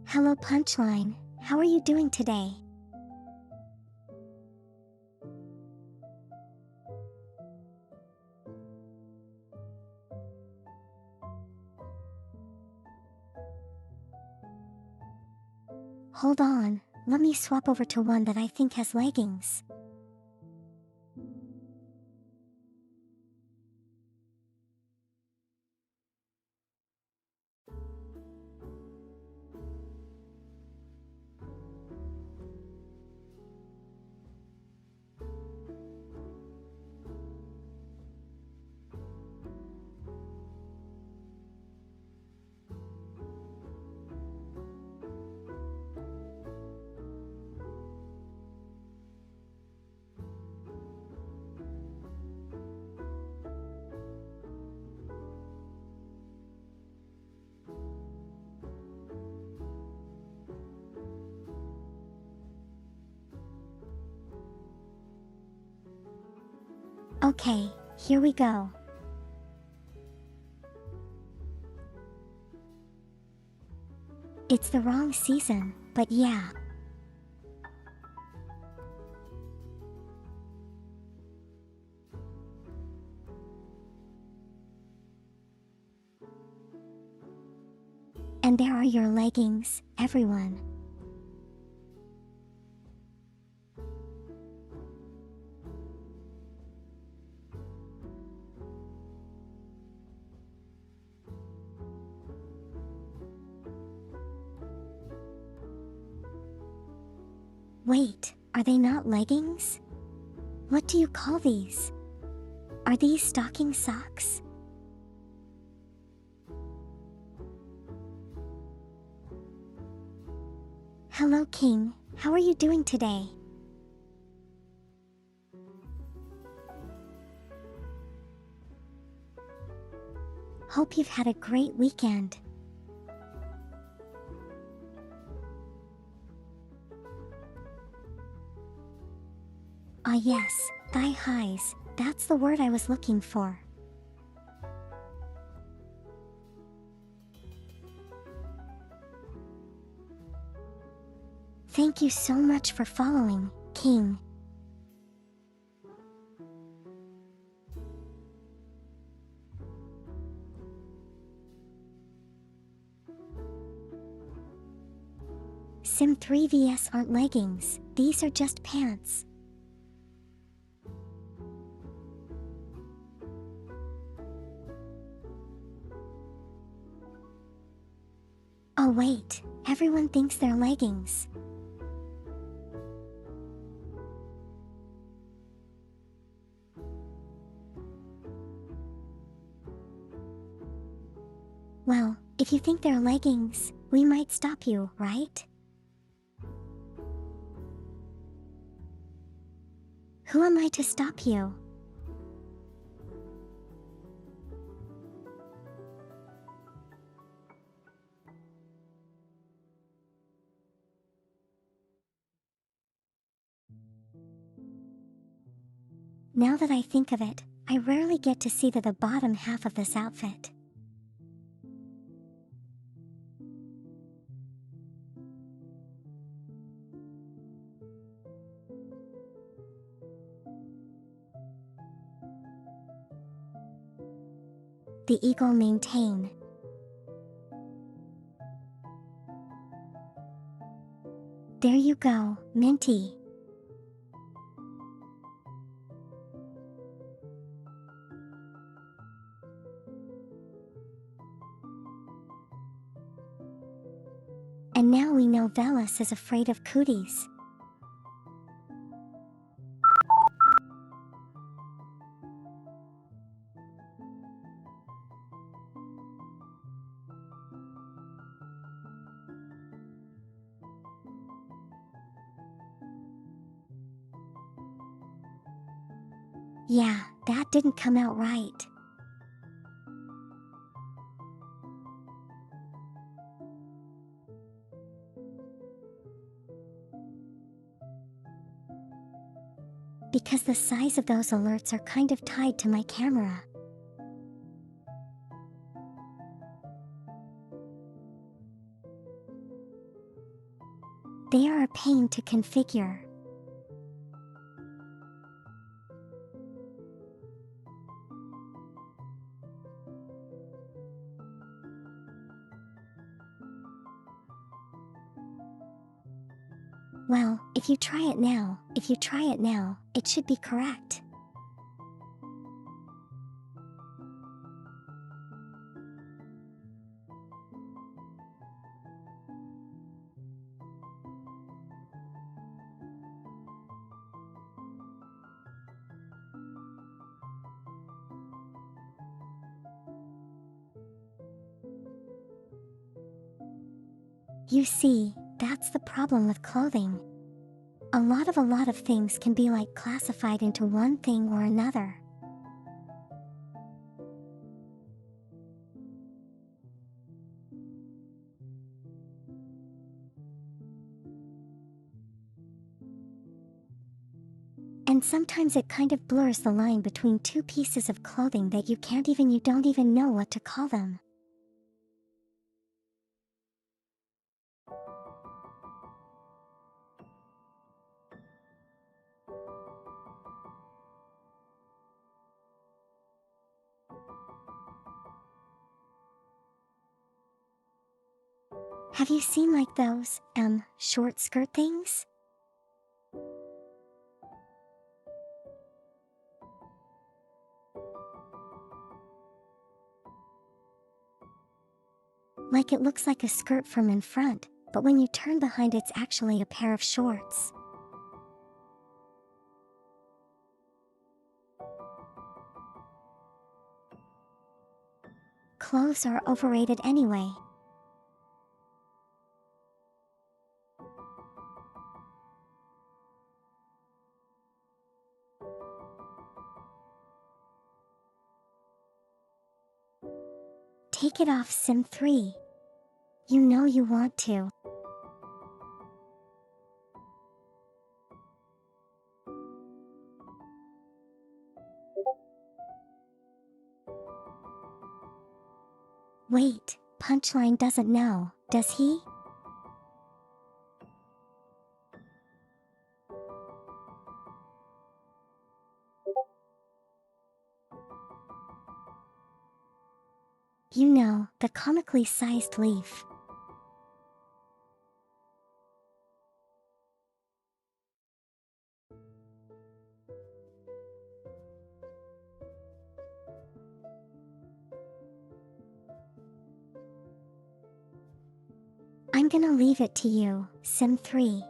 Hello Punchline, how are you doing today? Hold on, let me swap over to one that I think has leggings. Okay, here we go. It's the wrong season, but yeah. And there are your leggings, everyone. Wait, are they not leggings? What do you call these? Are these stocking socks? Hello King, how are you doing today? Hope you've had a great weekend. Ah yes, thigh highs, that's the word I was looking for. Thank you so much for following, King. Sim 3 vs aren't leggings, these are just pants. Oh wait, everyone thinks they're leggings. Well, if you think they're leggings, we might stop you, right? Who am I to stop you? Now that I think of it, I rarely get to see the bottom half of this outfit. The eagle maintain. There you go, Minty. And now we know Velas is afraid of cooties. of cooties. Yeah, that didn't come out right. Because the size of those alerts are kind of tied to my camera. They are a pain to configure. Well, if you try it now, it should be correct. You see, that's the problem with clothing. A lot of things can be like classified into one thing or another. And sometimes it kind of blurs the line between two pieces of clothing that you don't even know what to call them. Have you seen like those, short skirt things? Like it looks like a skirt from in front, but when you turn behind it's actually a pair of shorts. Clothes are overrated anyway. Take it off, Sim 3. You know you want to. Wait, Punchline doesn't know, does he? You know, the comically sized leaf. I'm gonna leave it to you, Sim 3.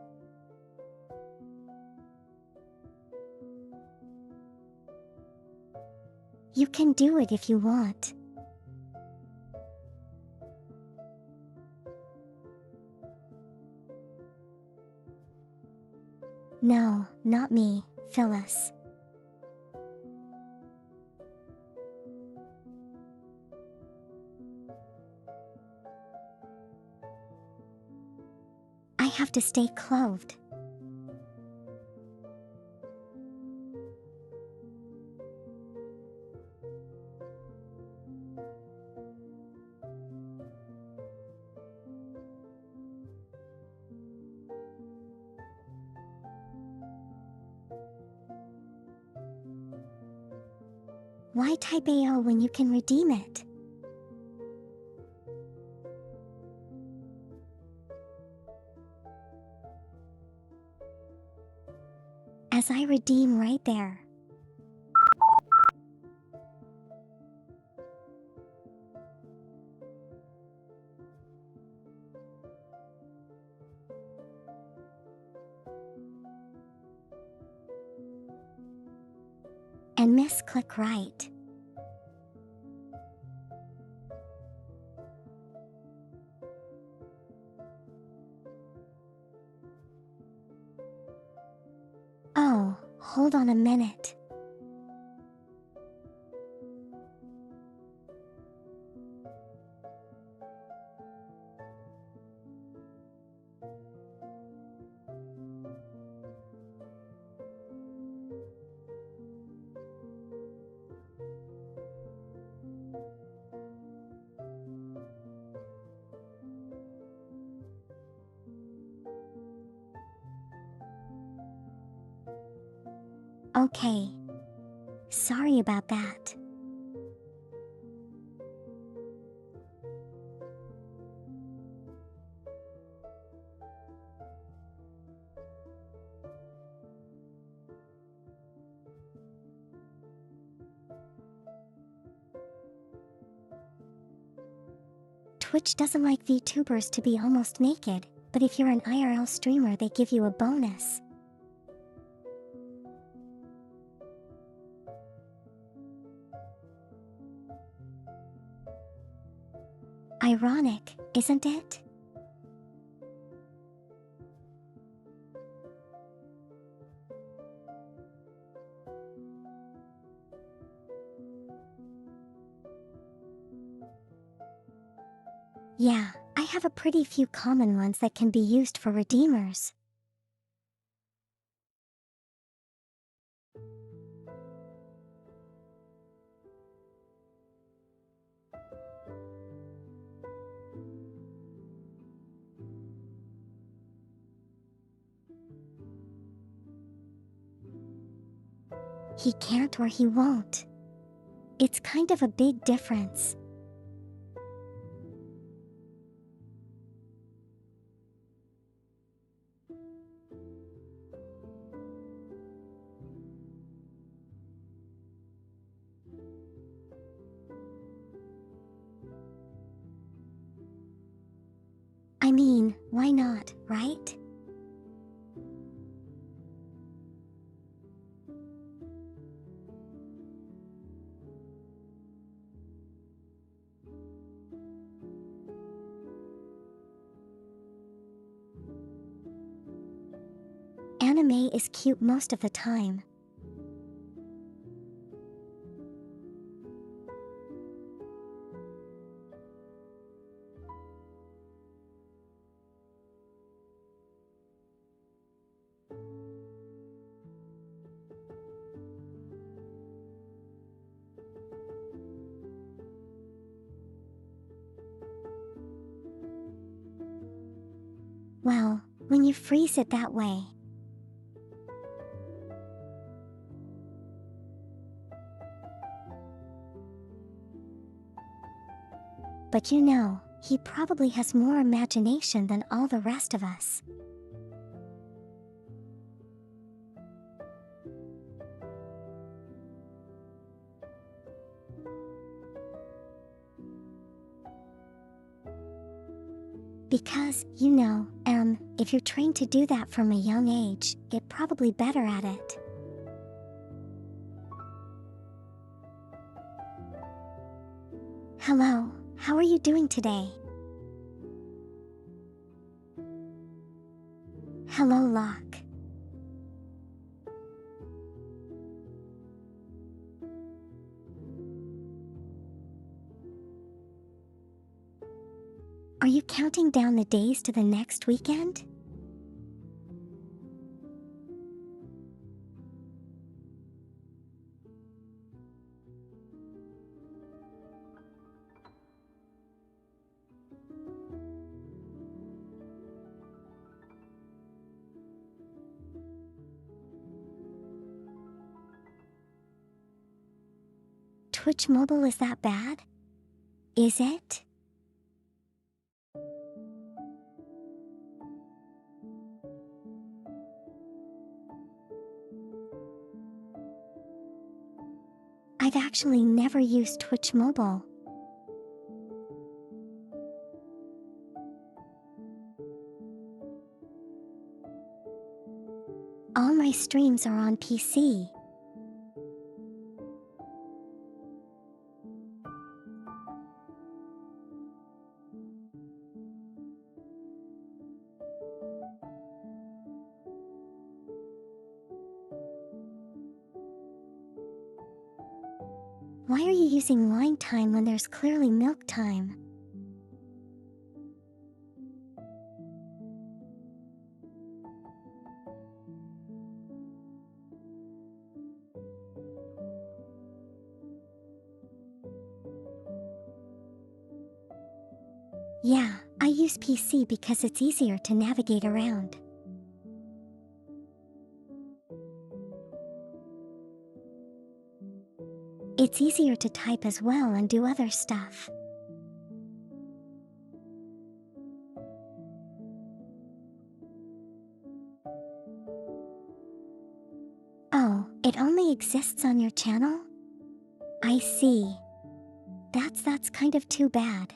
You can do it if you want. No, not me, Phyllis. I have to stay clothed. Why type AO when you can redeem it? As I redeem right there. And misclick right. Oh, hold on a minute. okay. Sorry about that. Twitch doesn't like VTubers to be almost naked, but if you're an IRL streamer, they give you a bonus. Ironic, isn't it? Yeah, I have a pretty few common ones that can be used for redeemers. He can't or he won't. It's kind of a big difference. I mean, why not, right? Anime is cute most of the time. Well, when you freeze it that way. But you know, he probably has more imagination than all the rest of us. Because, you know, if you're trained to do that from a young age, get probably better at it. Hello, how are you doing today? Hello, Locke. Are you counting down the days to the next weekend? Twitch Mobile is that bad? Is it? I've actually never used Twitch Mobile. All my streams are on PC. Why are you using wine time when there's clearly milk time? Yeah, I use PC because it's easier to navigate around. It's easier to type as well and do other stuff. Oh, it only exists on your channel? I see. That's kind of too bad.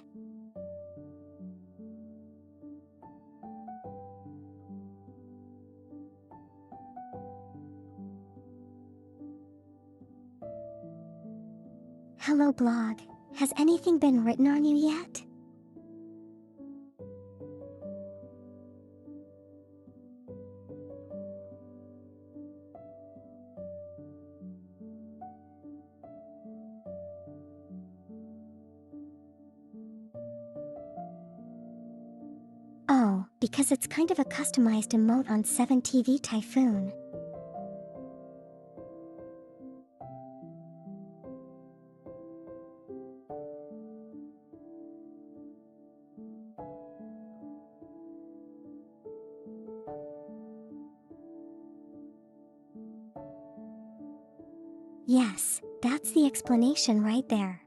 Hello blog. Has anything been written on you yet? Oh, because it's kind of a customized emote on 7TV Typhoon. Yes, that's the explanation right there.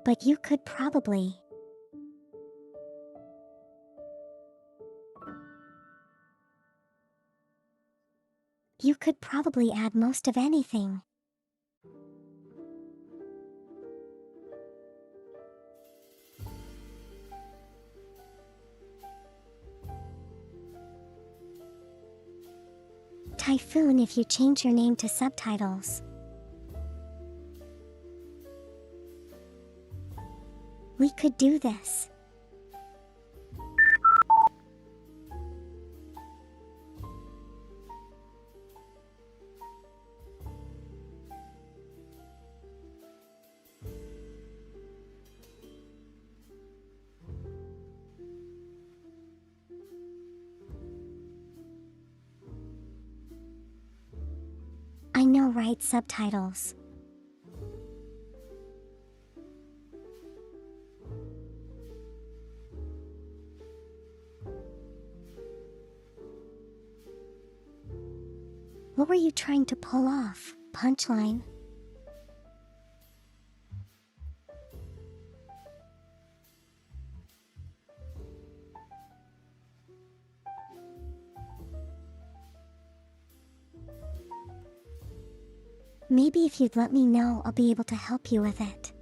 But you could probably. You could probably add most of anything. Typhoon if you change your name to subtitles. We could do this. I know, right? Subtitles. What were you trying to pull off? Punchline? Maybe if you'd let me know, I'll be able to help you with it.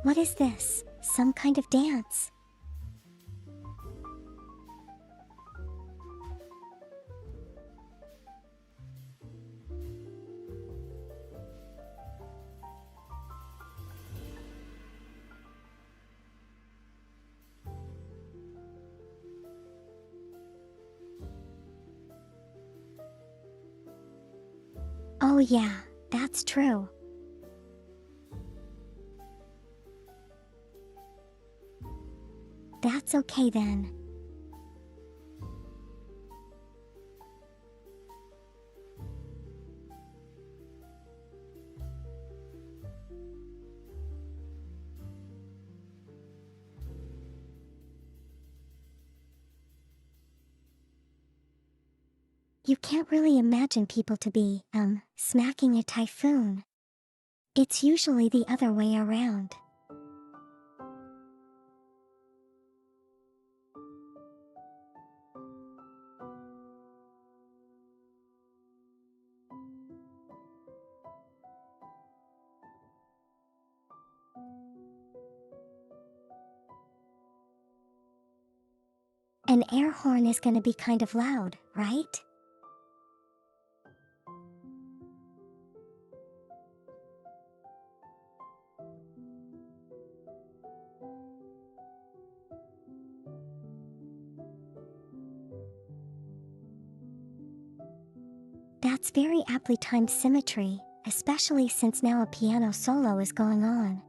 What is this? Some kind of dance? Oh yeah, that's true. That's okay then. You can't really imagine people to be, smacking a typhoon. It's usually the other way around. An air horn is gonna be kind of loud, right? That's very aptly timed symmetry, especially since now a piano solo is going on.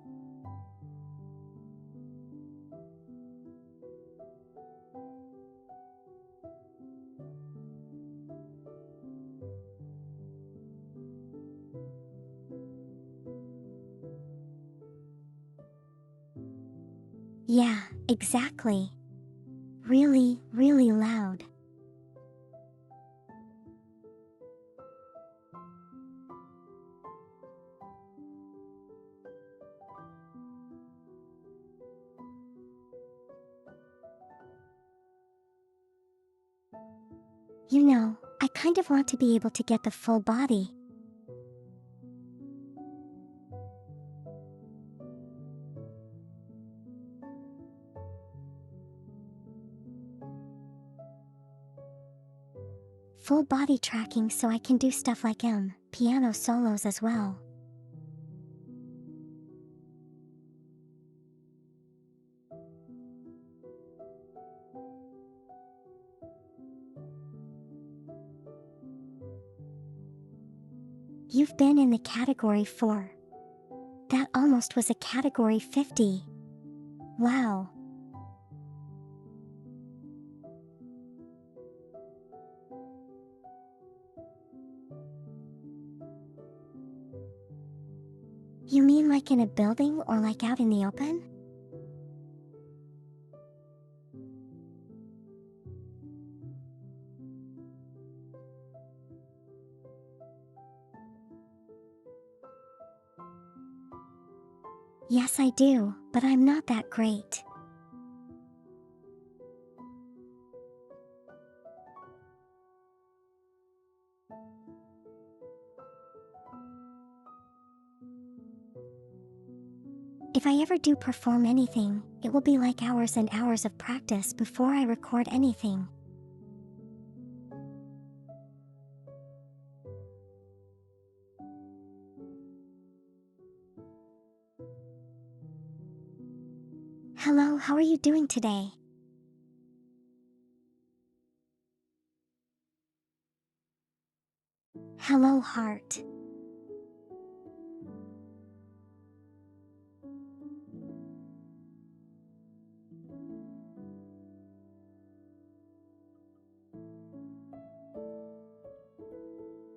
Yeah, exactly. Really, really loud. You know, I kind of want to be able to get the full body. Full body tracking so I can do stuff like piano solos as well. You've been in the category 4. That almost was a category 50. Wow. You mean like in a building or like out in the open? Yes, I do, but I'm not that great. If I ever do perform anything, it will be like hours and hours of practice before I record anything. Hello, how are you doing today? Hello, heart.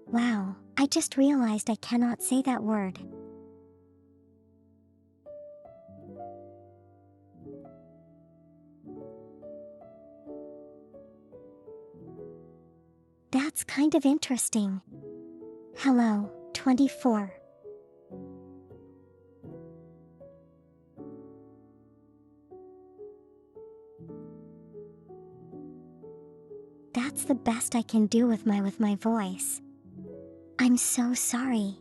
Wow, I just realized I cannot say that word. That's kind of interesting. Hello, 24. That's the best I can do with my voice. I'm so sorry.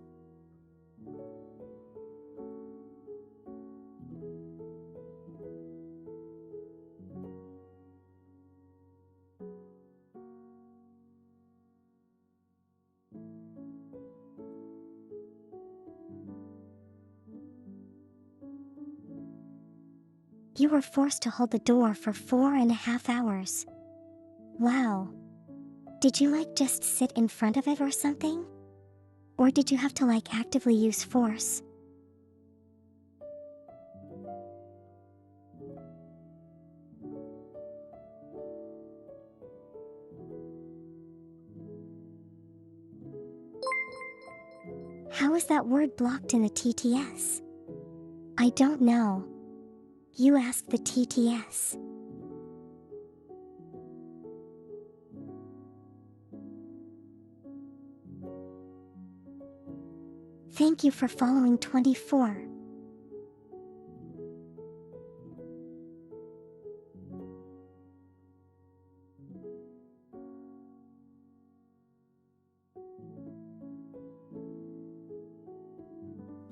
You were forced to hold the door for 4.5 hours. Wow. Did you like just sit in front of it or something? Or did you have to like actively use force? How is that word blocked in the TTS? I don't know. You ask the TTS. Thank you for following 24.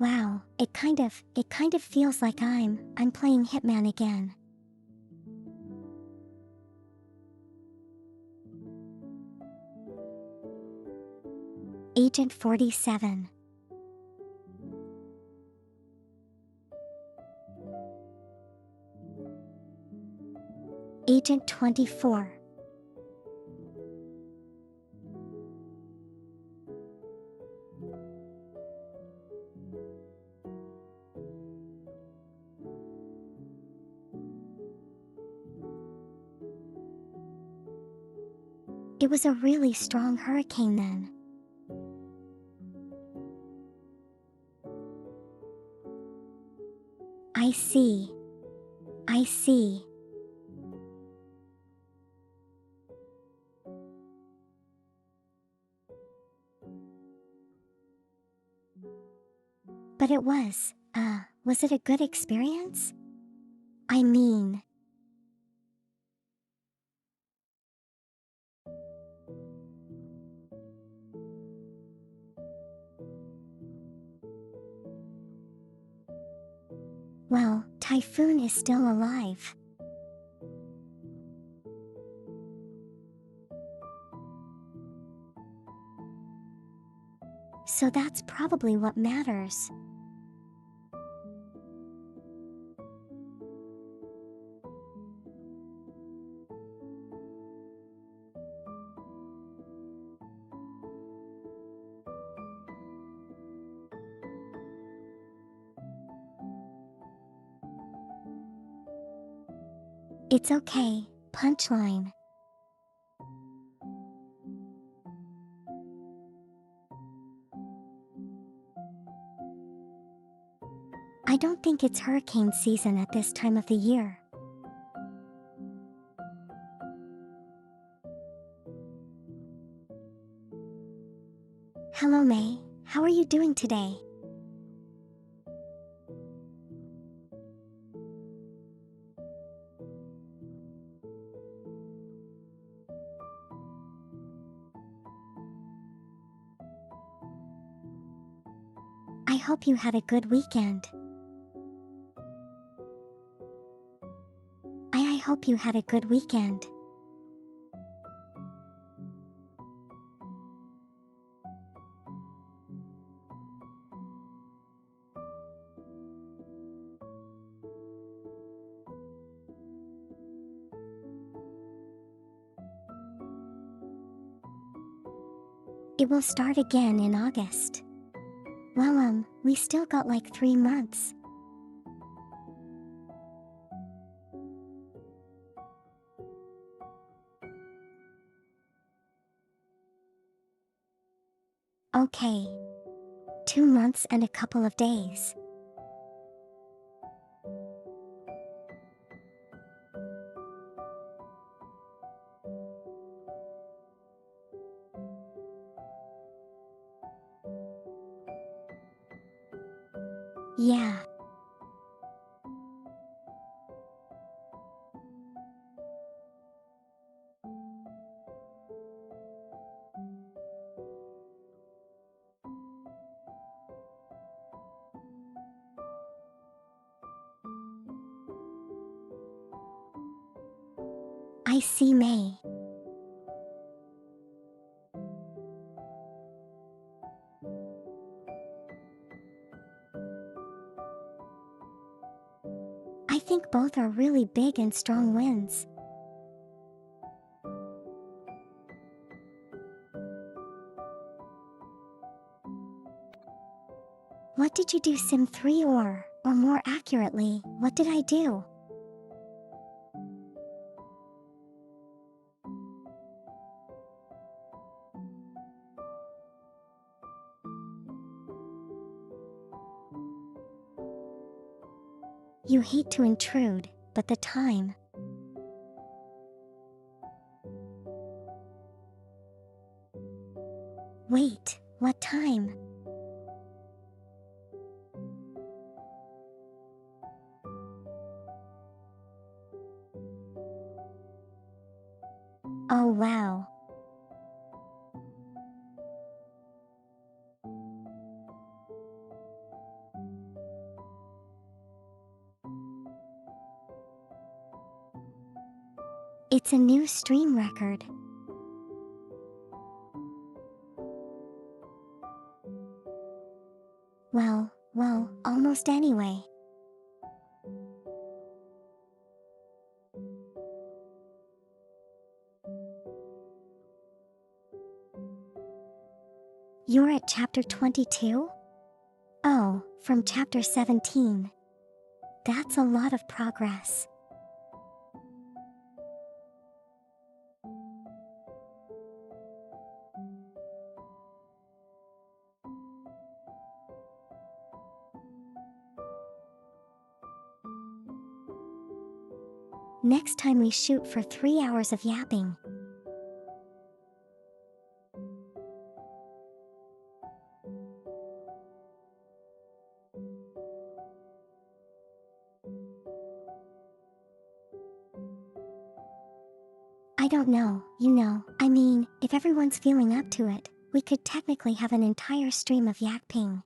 Wow, it kind of feels like I'm playing Hitman again. Agent 47. Agent 24. It was a really strong hurricane then. I see. I see. But was it a good experience? I mean, well, Typhoon is still alive. So that's probably what matters. It's okay, punchline. I don't think it's hurricane season at this time of the year. Hello, May. How are you doing today? I hope you had a good weekend. I hope you had a good weekend. It will start again in August. Well, we still got like 3 months. Okay. 2 months and a couple of days. Yeah. I see, May. I think both are really big and strong winds. What did you do, Sim 3, or more accurately, what did I do? You hate to intrude, but the time. Wait, what time? Oh wow. It's a new stream record. Well, almost anyway. You're at chapter 22? Oh, from chapter 17. That's a lot of progress. Next time we shoot for 3 hours of yapping. I don't know, I mean, if everyone's feeling up to it, we could technically have an entire stream of yakping.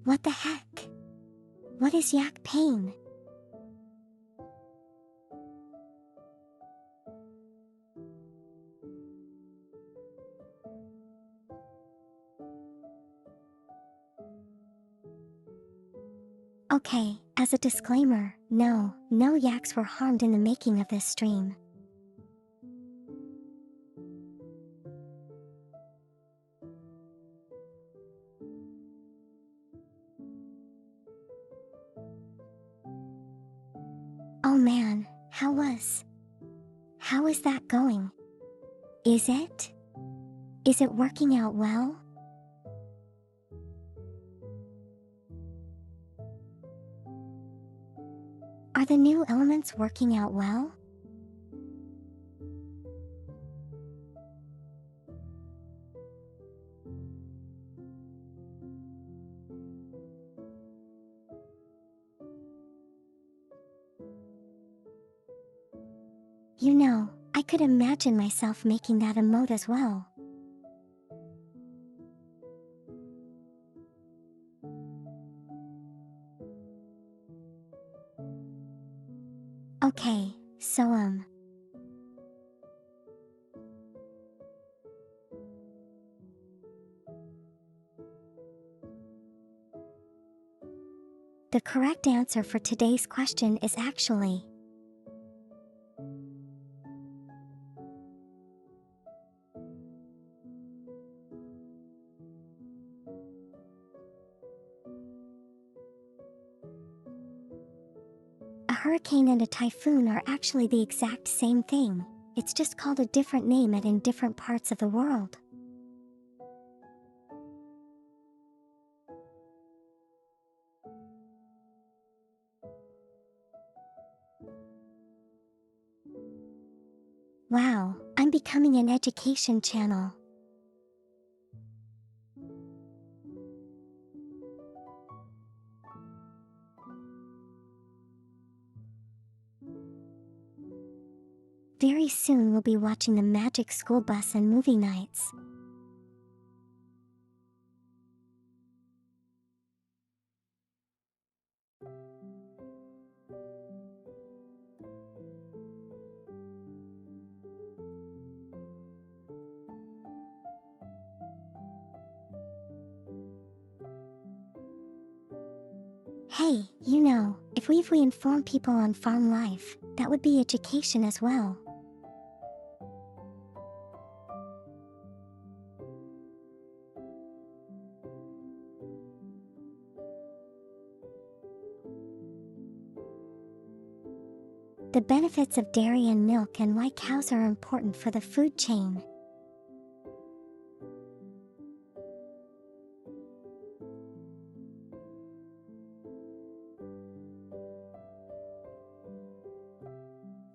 What the heck? What is yakping? Okay, as a disclaimer, no yaks were harmed in the making of this stream. Oh man, how is that going? Is it working out well? Are the new elements working out well? I could imagine myself making that emote as well. Okay, so the correct answer for today's question is actually a hurricane and a typhoon are actually the exact same thing. It's just called a different name in different parts of the world. Wow, I'm becoming an education channel. Very soon we'll be watching the Magic School Bus and movie nights. Hey, if we inform people on farm life, that would be education as well. The benefits of dairy and milk and why cows are important for the food chain.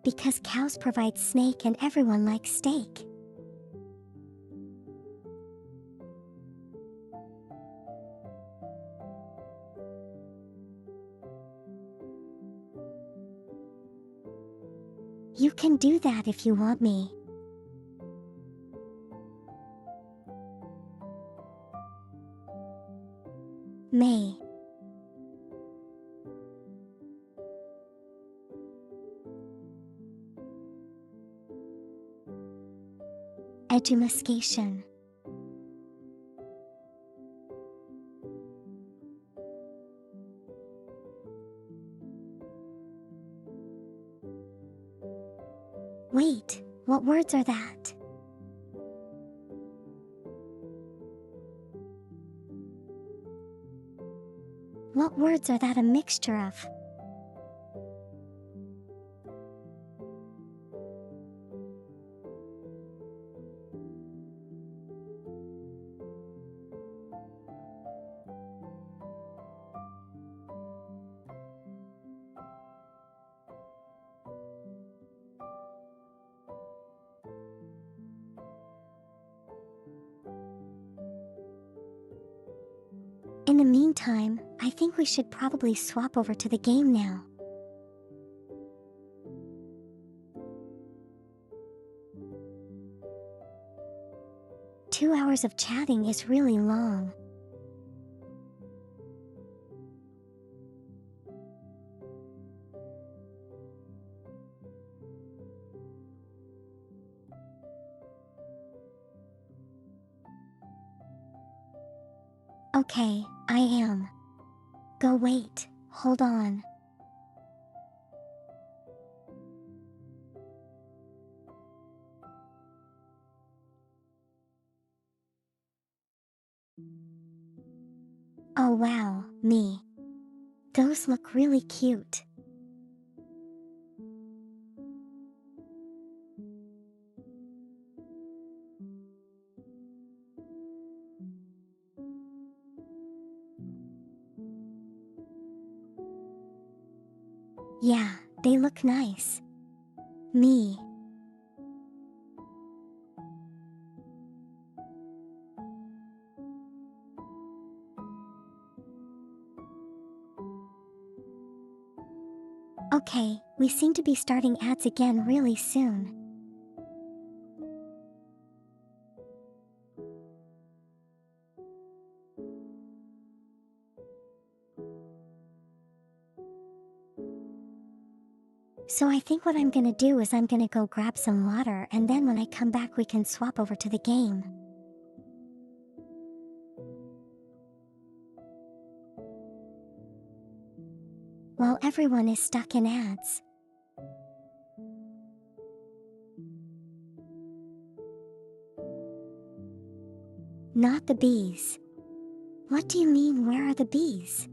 Because cows provide snake and everyone likes steak. You can do that if you want me. May. Edumascation. Wait, what words are that? What words are that a mixture of? In the meantime, I think we should probably swap over to the game now. Two hours of chatting is really long. Okay, I am. Go wait, hold on. Oh wow, me. Those look really cute. Yeah, they look nice. Me. Okay, we seem to be starting ads again really soon. So I think what I'm gonna do is I'm gonna go grab some water, and then when I come back we can swap over to the game. While everyone is stuck in ads. Not the bees. What do you mean, where are the bees?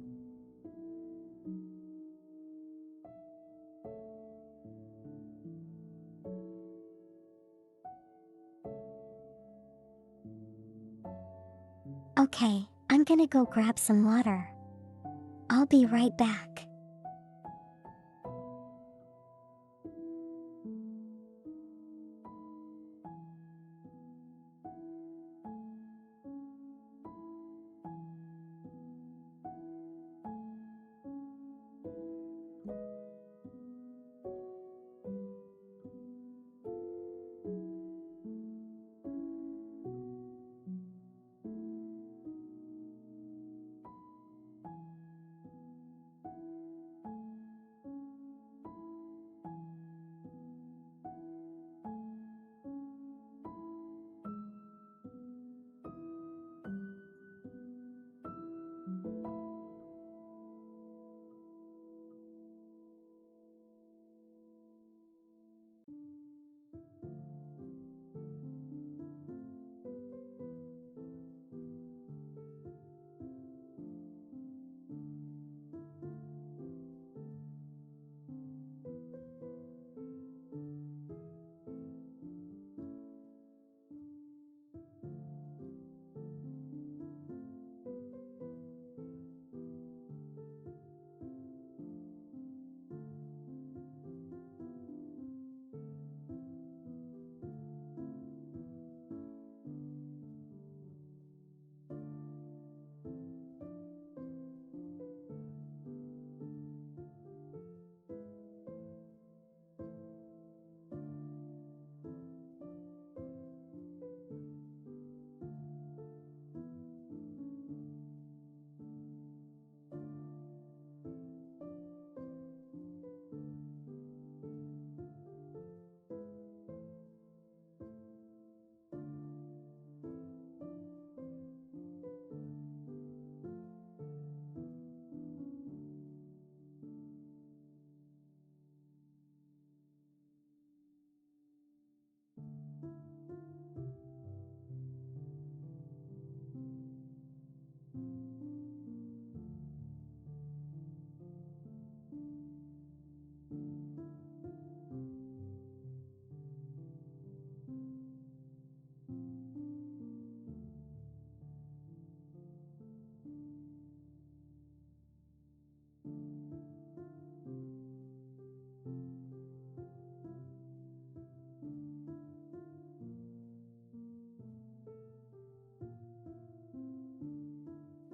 Okay, I'm gonna go grab some water. I'll be right back.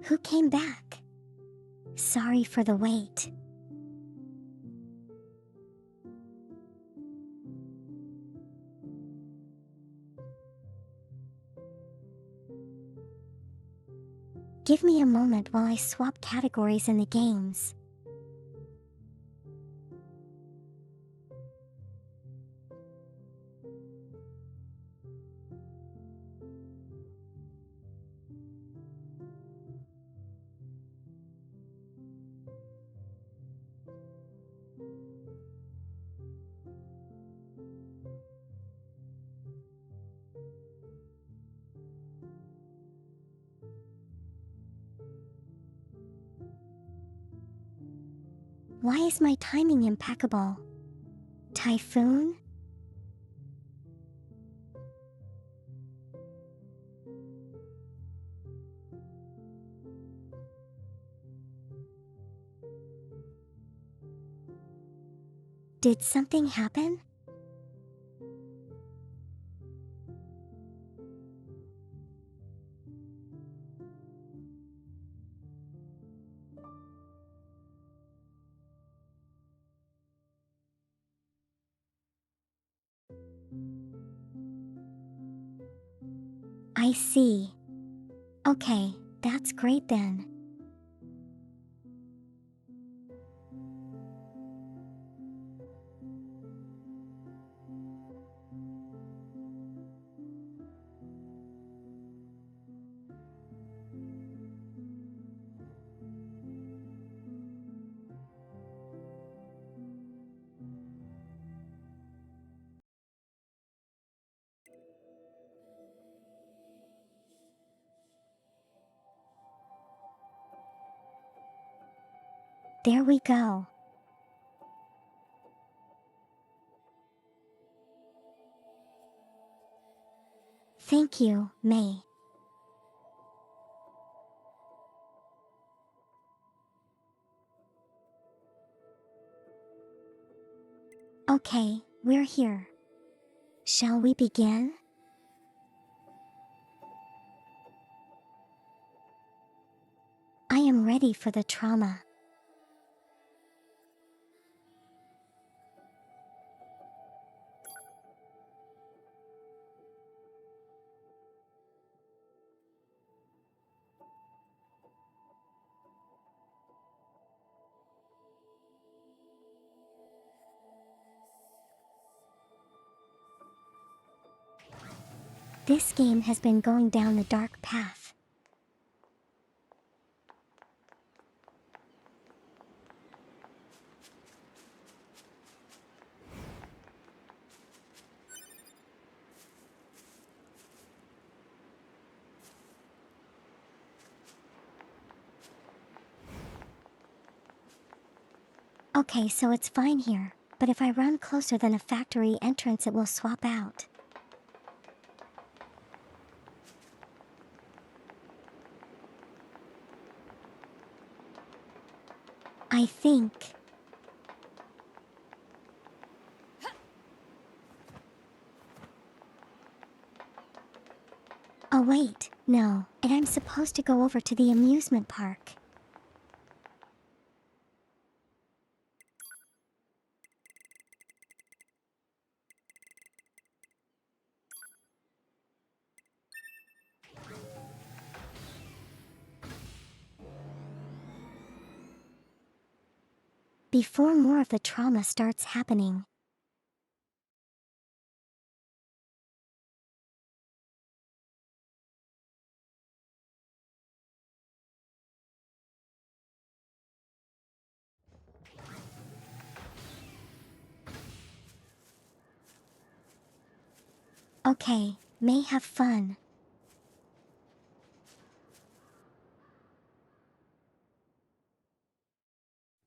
Who came back? Sorry for the wait. Give me a moment while I swap categories in the games. Why is my timing impeccable? Typhoon? Did something happen? I see. Okay, that's great then. There we go. Thank you, May. Okay, we're here. Shall we begin? I am ready for the trauma. This game has been going down the dark path. Okay, so it's fine here, but if I run closer than a factory entrance it will swap out. I think... Oh wait, no, and I'm supposed to go over to the amusement park. Before more of the trauma starts happening. Okay, May, have fun.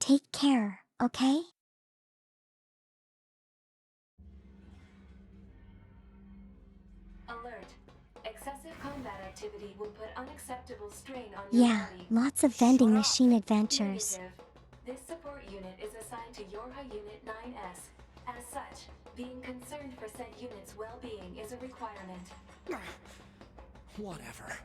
Take care, okay? Alert. Excessive combat activity will put unacceptable strain on your Yeah, body. lots of vending Shut up. machine adventures. Negative. This support unit is assigned to Yorha Unit 9S. As such, being concerned for said unit's well-being is a requirement. Whatever.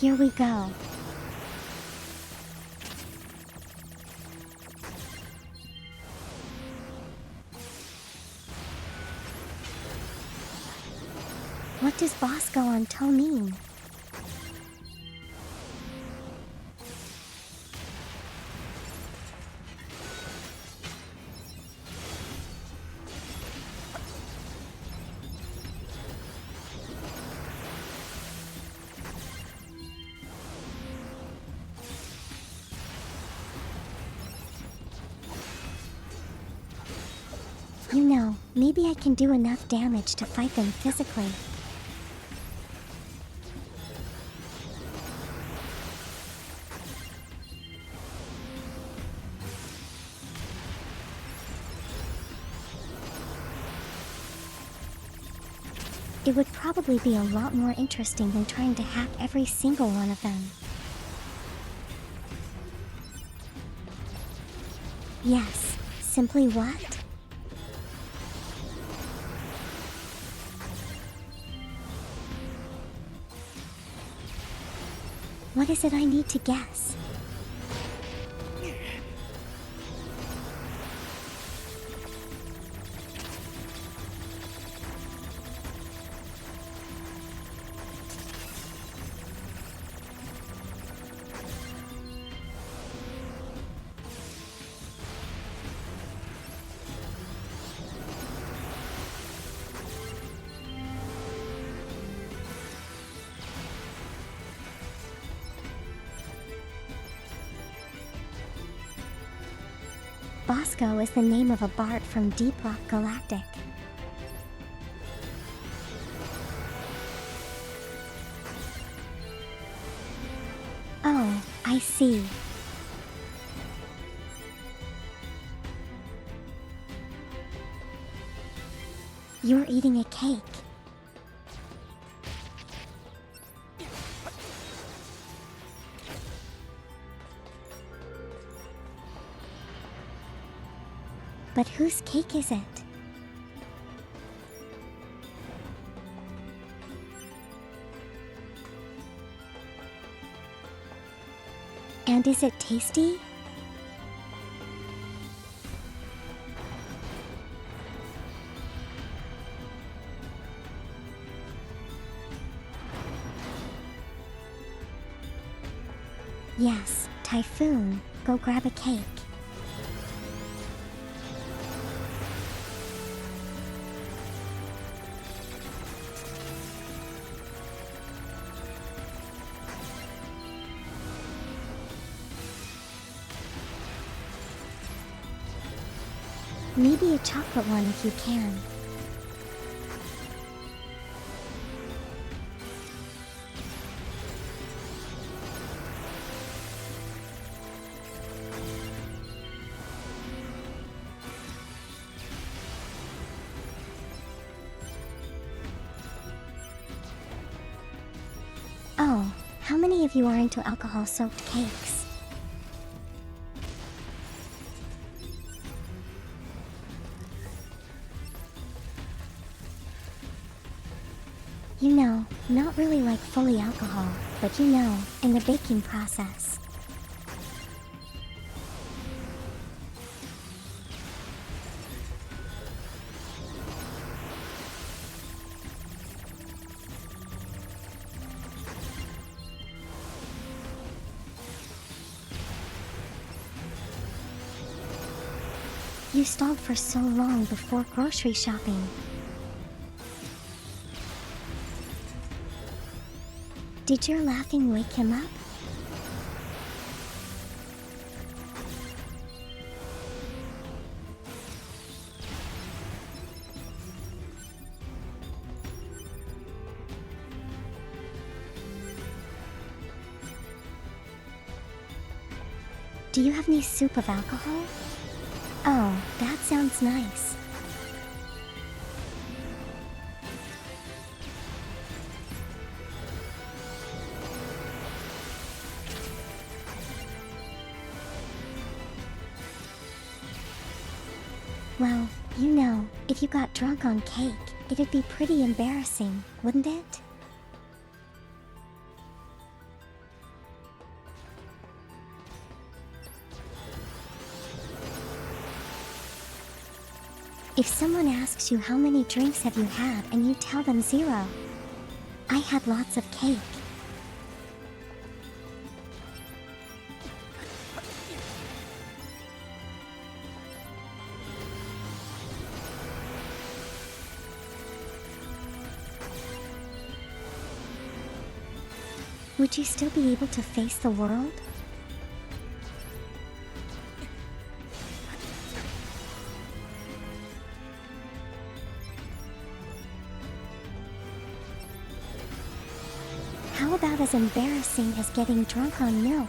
Here we go. What does Bosco on toe mean? You know, maybe I can do enough damage to fight them physically. It would probably be a lot more interesting than trying to hack every single one of them. Yes, simply what? What is it I need to guess? Bosco is the name of a Bart from Deep Rock Galactic. Oh, I see. You're eating a cake. But whose cake is it? And is it tasty? Yes, Typhoon, go grab a cake. Maybe a chocolate one if you can. Oh, how many of you are into alcohol-soaked cakes? You know, not really like fully alcohol, but you know, in the baking process. You stalled for so long before grocery shopping. Did your laughing wake him up? Do you have any soup of alcohol? Oh, that sounds nice. Well, you know, if you got drunk on cake, it'd be pretty embarrassing, wouldn't it? If someone asks you how many drinks have you had and you tell them 0, I had lots of cake. Would you still be able to face the world? How about as embarrassing as getting drunk on milk?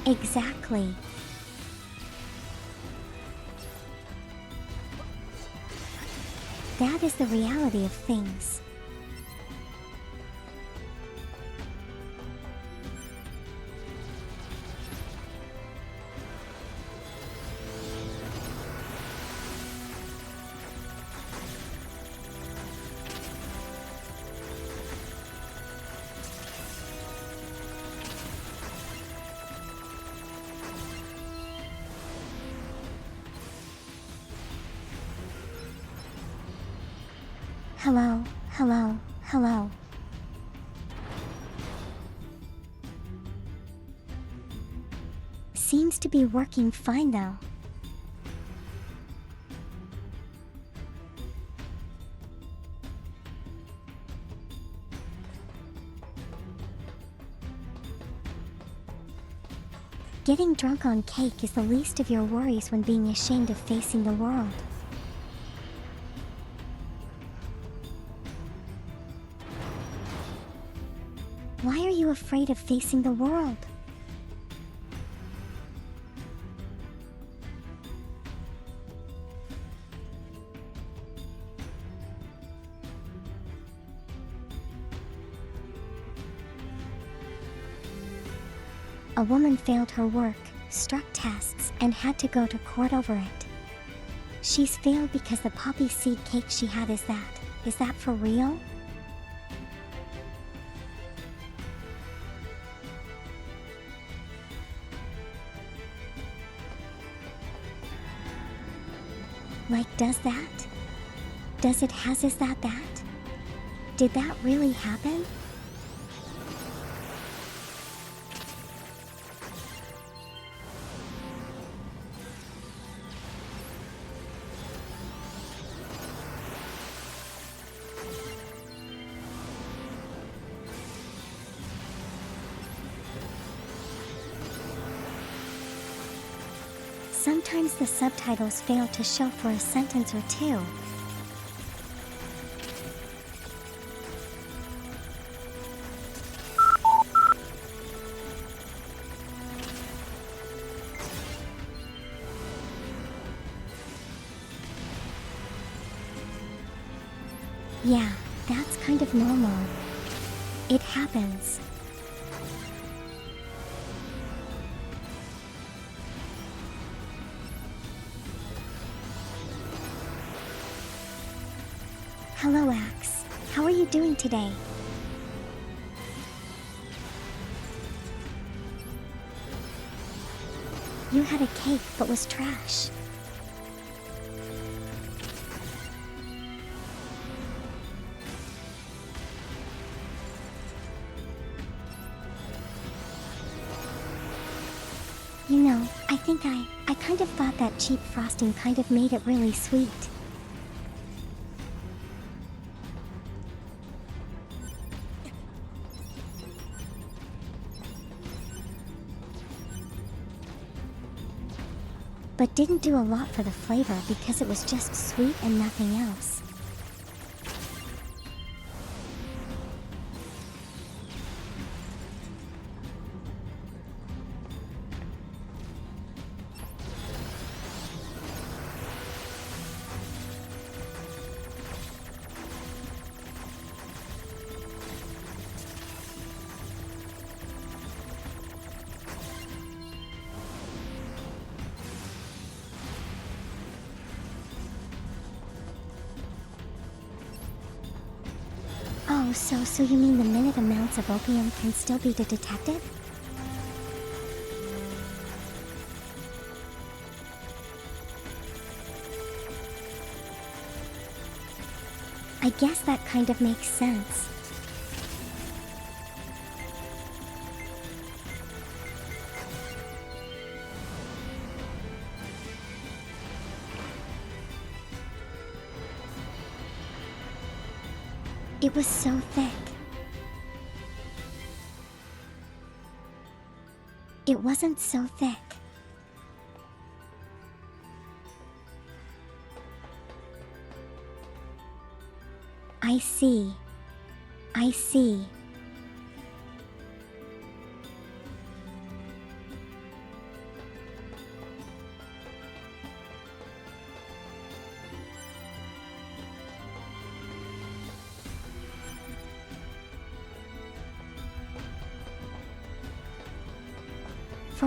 Exactly. That is the reality of things. Hello, hello, hello. Seems to be working fine though. Getting drunk on cake is the least of your worries when being ashamed of facing the world. Why are you afraid of facing the world? A woman failed her work, struck tests, and had to go to court over it. She's failed because the poppy seed cake she had is that. Is that for real? Like, does that? Does it has is that that? Did that really happen? Sometimes the subtitles fail to show for a sentence or two. Yeah, that's kind of normal. It happens. Hello, Axe. How are you doing today? You had a cake but was trash. You know, I think I kind of thought that cheap frosting kind of made it really sweet. But didn't do a lot for the flavor because it was just sweet and nothing else. Oh, so you mean the minute amounts of opium can still be detected? I guess that kind of makes sense. It was so thick. It wasn't so thick. I see. I see.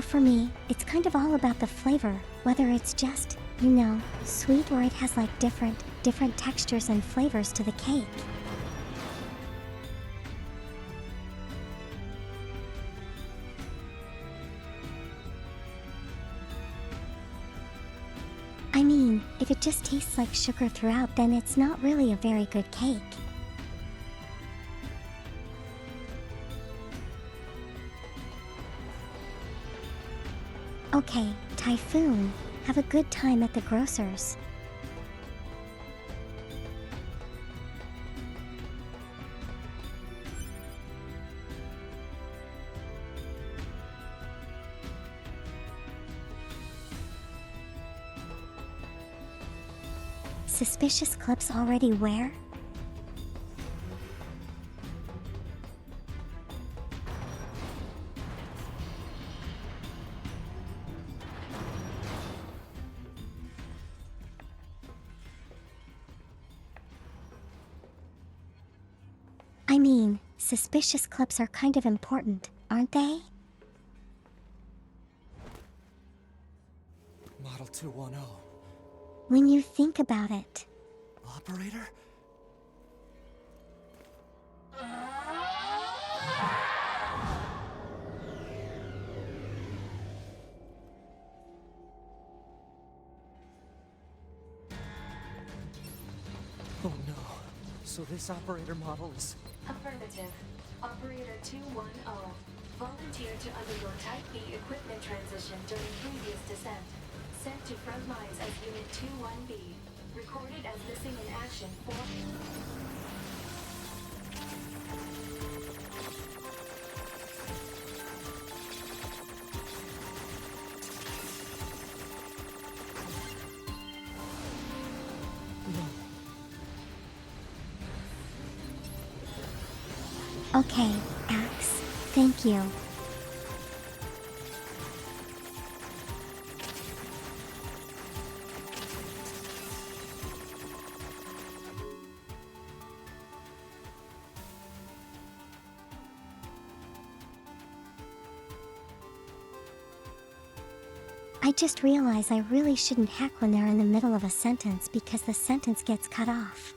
For me, it's kind of all about the flavor, whether it's just, sweet or it has like different textures and flavors to the cake. I mean, if it just tastes like sugar throughout, then it's not really a very good cake. Okay, Typhoon, have a good time at the grocer's. Suspicious clips already where? I mean, suspicious clips are kind of important, aren't they? Model 210. When you think about it. Operator? Oh no. So this operator model is... Affirmative. Operator 210. Volunteer to undergo Type B equipment transition during previous descent. Sent to front lines as Unit 21B. Recorded as missing in action for... Okay, Axe, thank you. I just realized I really shouldn't hack when they're in the middle of a sentence because the sentence gets cut off.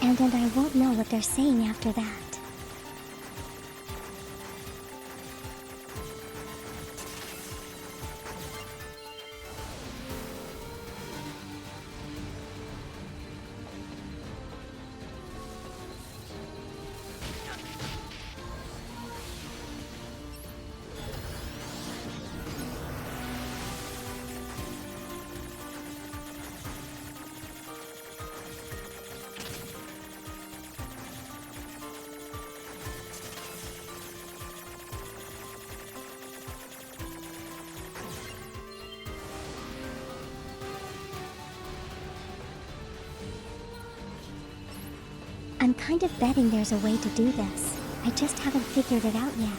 And then I won't know what they're saying after that. I'm kind of betting there's a way to do this. I just haven't figured it out yet.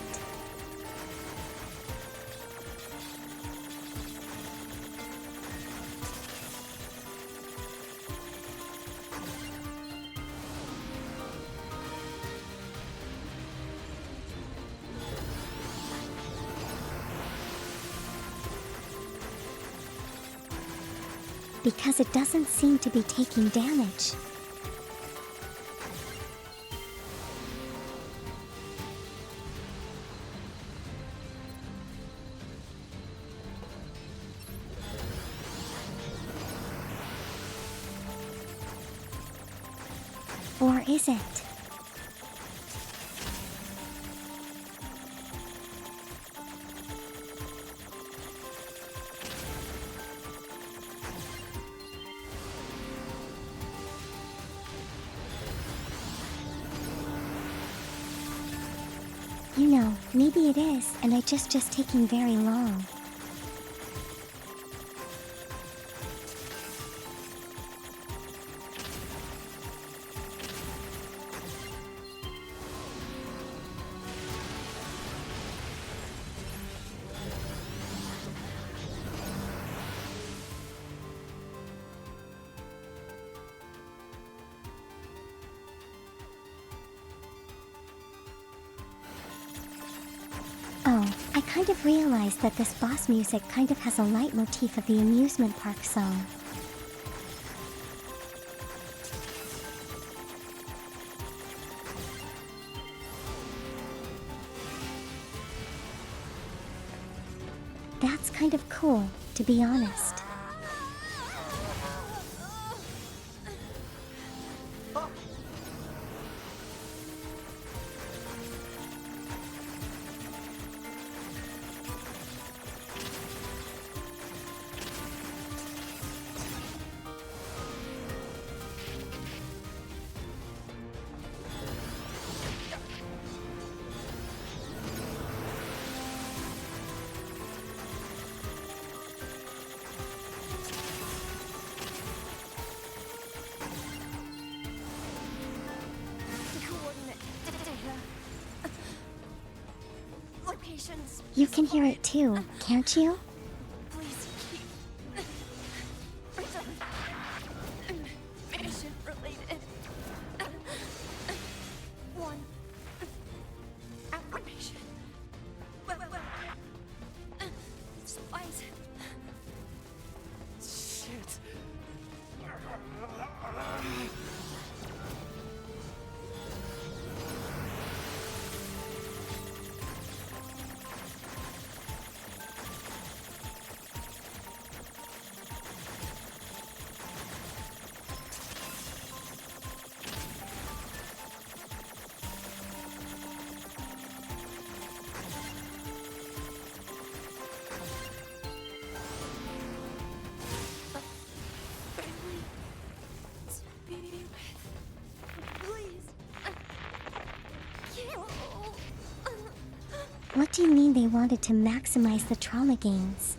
Because it doesn't seem to be taking damage. Or is it? You know, maybe it is, and it's just taking very long. Oh, I kind of realized that this boss music kind of has a leitmotif of the amusement park song. That's kind of cool, to be honest. Locations. You can hear it too, can't you? Please keep. Mission related. One. Affirmation. Supplies. Shit. Family. To be with. Please. Kill. What do you mean they wanted to maximize the trauma gains?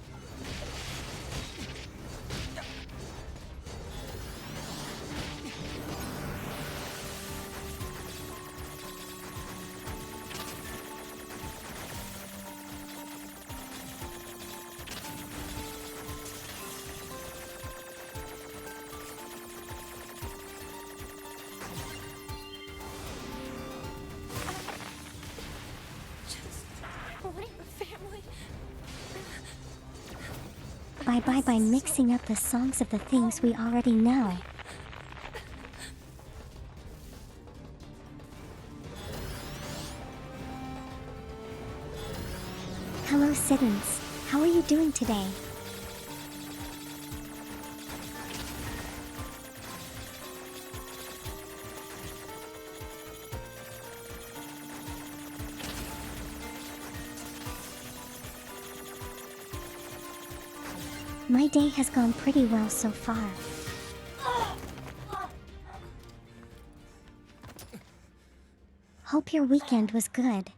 Just wanting a family. By mixing up the songs of the things we already know. Hello, Siddons. How are you doing today? My day has gone pretty well so far. Hope your weekend was good.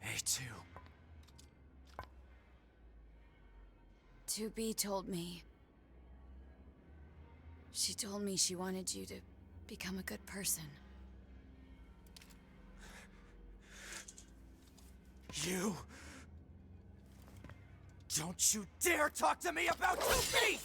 A2. 2B told me. She told me she wanted you to become a good person. You? Don't you dare talk to me about 2B!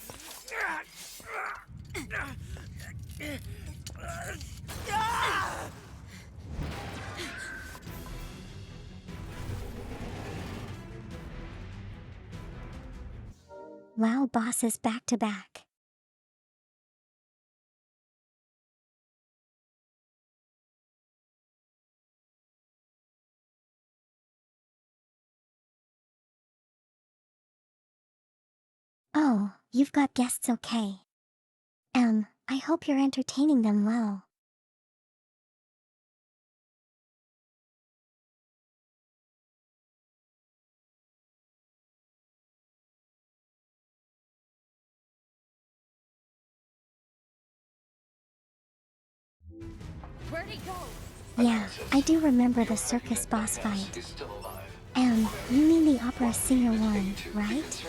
Wow, bosses back to back. Oh, you've got guests, okay. I hope you're entertaining them well. Where'd he go? Yeah, I do remember the circus boss fight. You mean the opera singer one, right?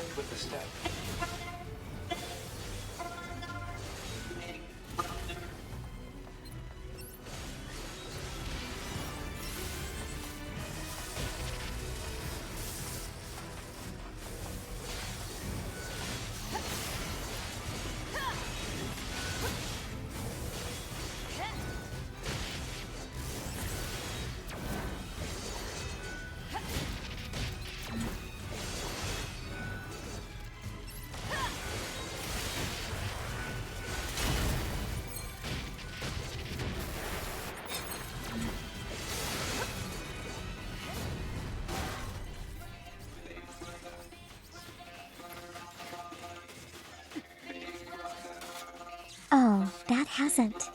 Oh, that hasn't.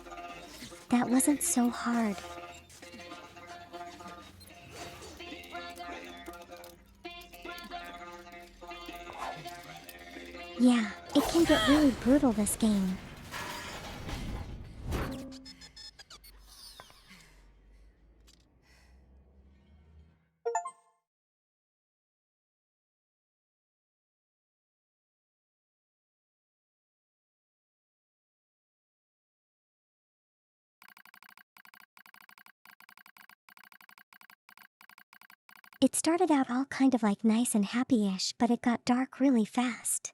That wasn't so hard. Yeah, it can get really brutal this game. It started out all kind of like nice and happy-ish, but it got dark really fast.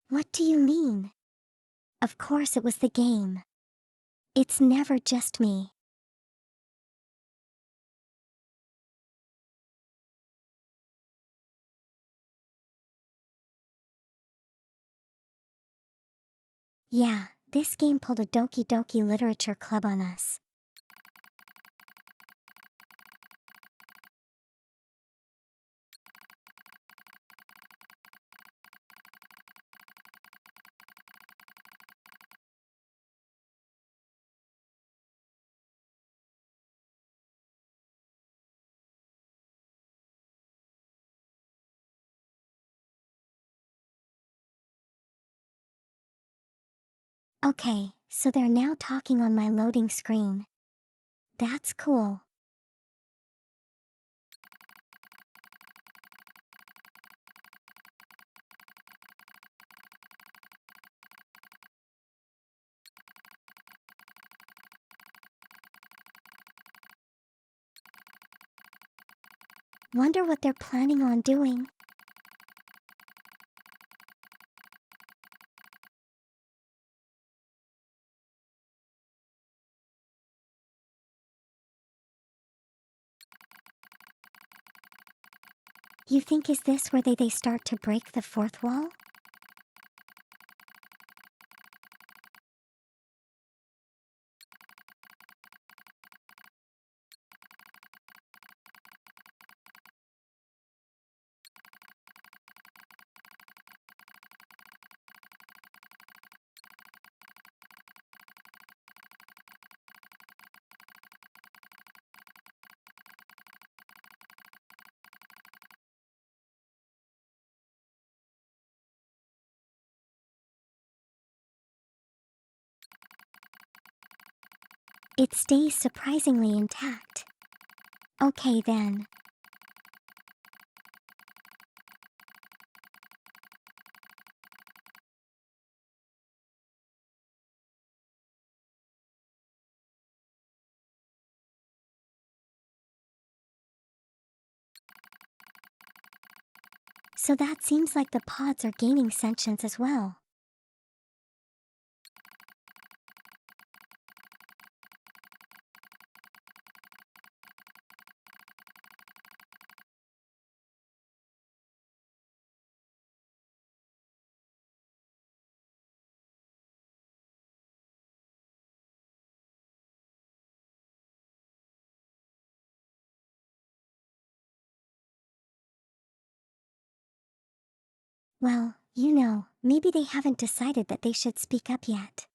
What do you mean? Of course it was the game. It's never just me. Yeah, this game pulled a Doki Doki Literature Club on us. Okay, so they're now talking on my loading screen. That's cool. Wonder what they're planning on doing. You think is this where they start to break the fourth wall? It stays surprisingly intact. Okay then. So that seems like the pods are gaining sentience as well. Well, maybe they haven't decided that they should speak up yet.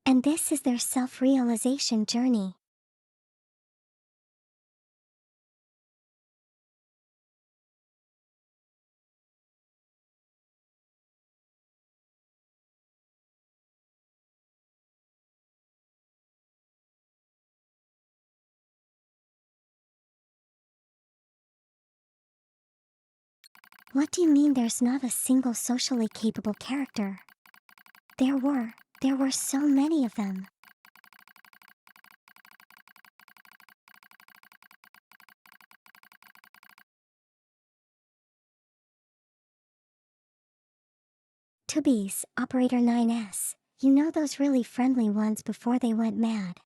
And this is their self-realization journey. What do you mean there's not a single socially capable character? There were so many of them. Tubies, Operator 9S, you know those really friendly ones before they went mad.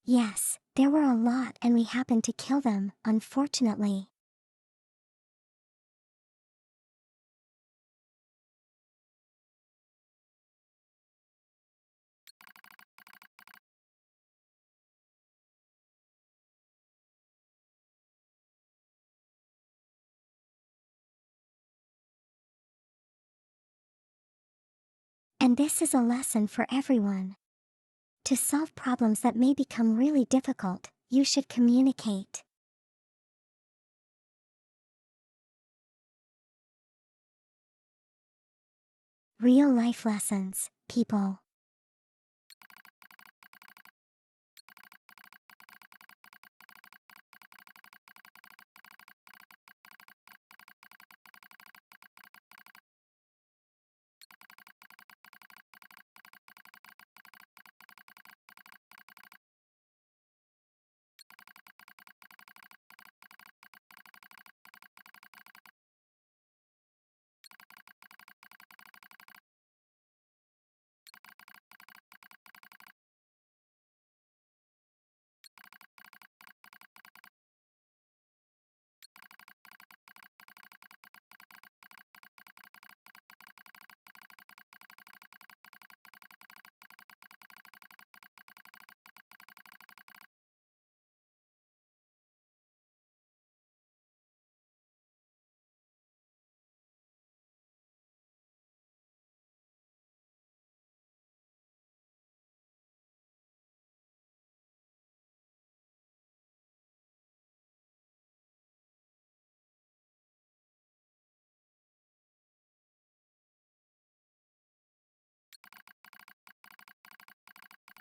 Yes, there were a lot and we happened to kill them, unfortunately. And this is a lesson for everyone. To solve problems that may become really difficult, you should communicate. Real life lessons, people.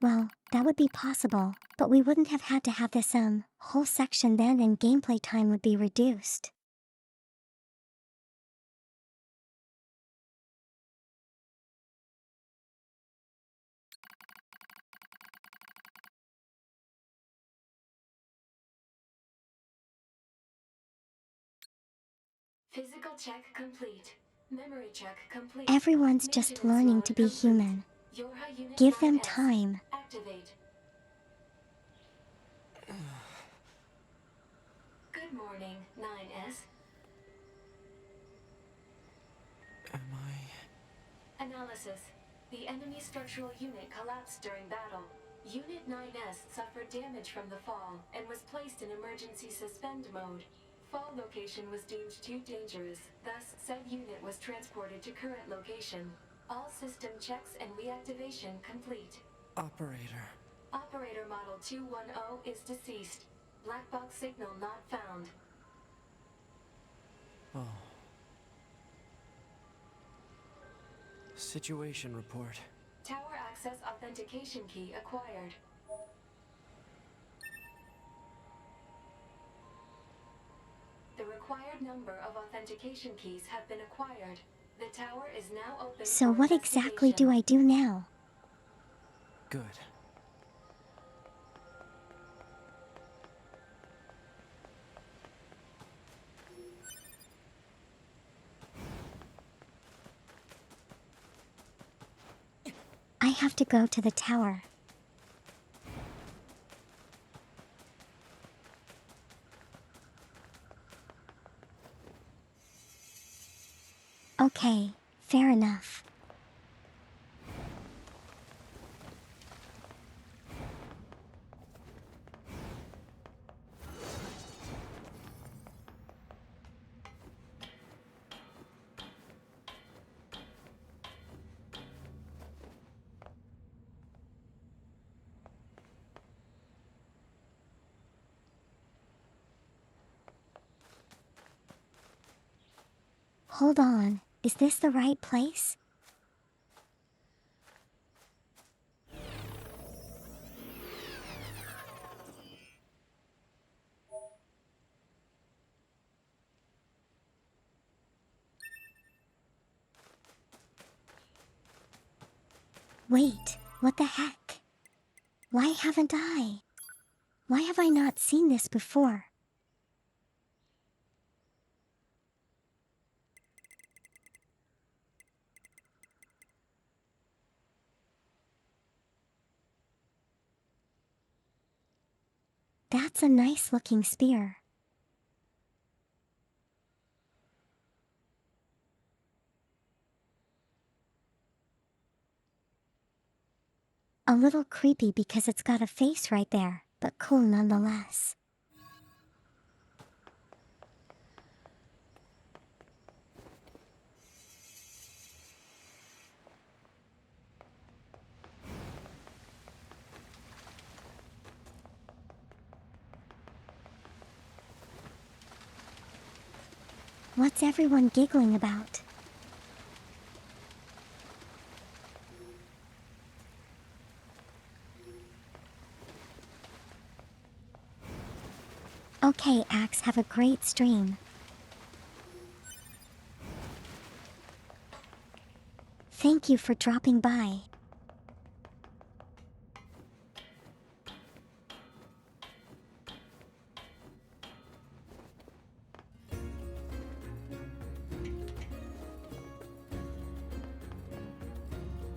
Well, that would be possible, but we wouldn't have had to have this whole section then and gameplay time would be reduced. Physical check complete. Memory check complete. Everyone's just Maintenance learning log to be complete. human. Yorha Unit Give them 9S. time. Activate. Good morning, 9S. Am I... Analysis. The enemy structural unit collapsed during battle. Unit 9S suffered damage from the fall and was placed in emergency suspend mode. Fall location was deemed too dangerous, thus said unit was transported to current location. All system checks and reactivation complete. Operator. Operator Model 210 is deceased. Black box signal not found. Oh. Situation report. Tower access authentication key acquired. The required number of authentication keys have been acquired. The tower is now open So for what exactly do investigation. I do now? Good. I have to go to the tower. Okay, fair enough. Hold on, is this the right place? Wait, what the heck? Why haven't I? Why have I not seen this before? That's a nice looking spear. A little creepy because it's got a face right there, but cool nonetheless. What's everyone giggling about? Okay, Axe, have a great stream. Thank you for dropping by.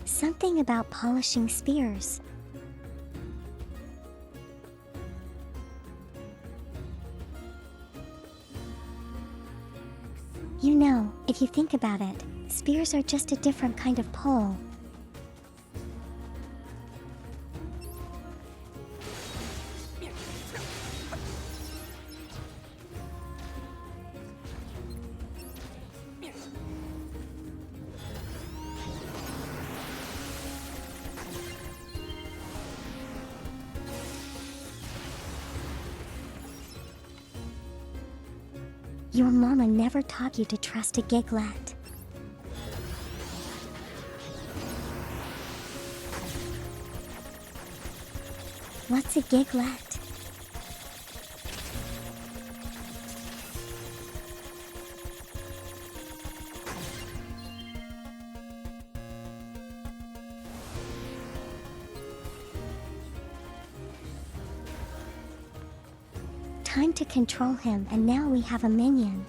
Something about polishing spears. You know, if you think about it, spears are just a different kind of pole. Your mama never taught you to trust a giglet. What's a giglet? Time to control him, and now we have a minion.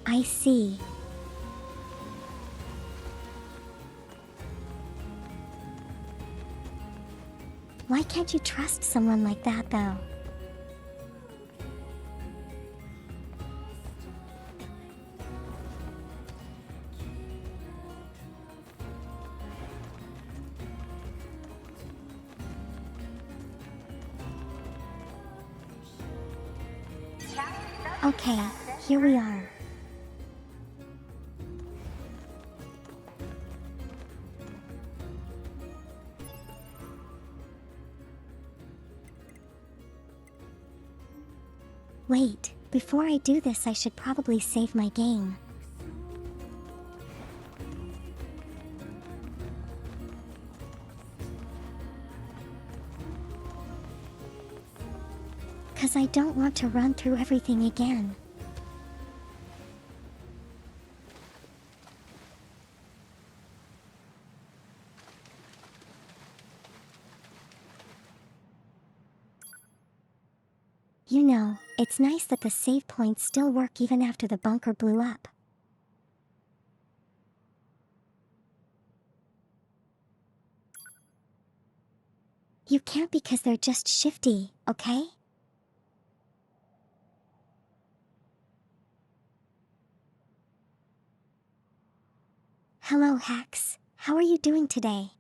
I see. Why can't you trust someone like that, though? Okay, here we are. Wait, before I do this I should probably save my game. Cause I don't want to run through everything again. You know, it's nice that the save points still work even after the bunker blew up. You can't because they're just shifty, okay? Hello, Hex. How are you doing today?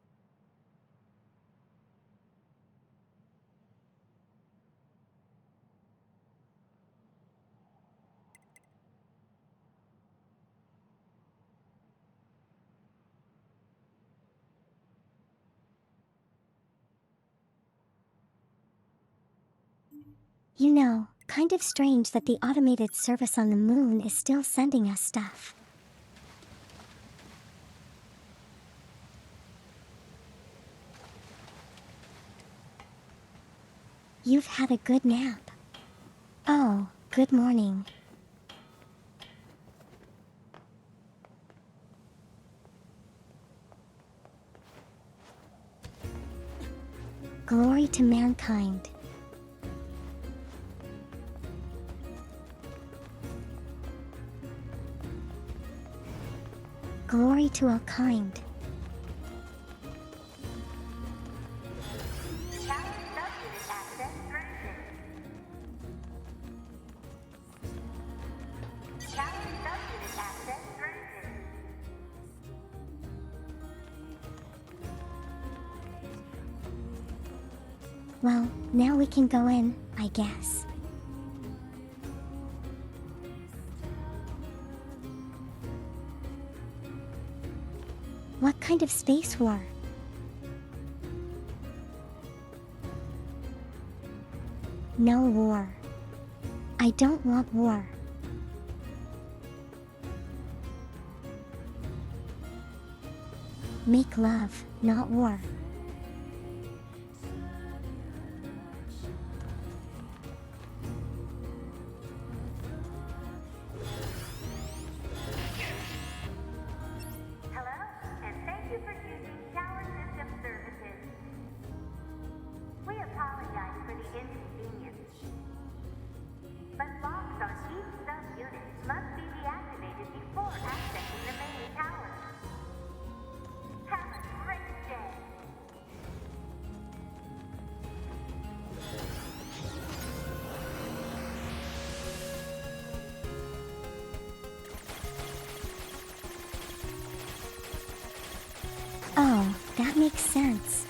You know, kind of strange that the automated service on the moon is still sending us stuff. You've had a good nap. Oh, good morning. Glory to mankind. Glory to all kind. Well, now we can go in, I guess. What kind of space war? No war. I don't want war. Make love, not war. Oh, that makes sense.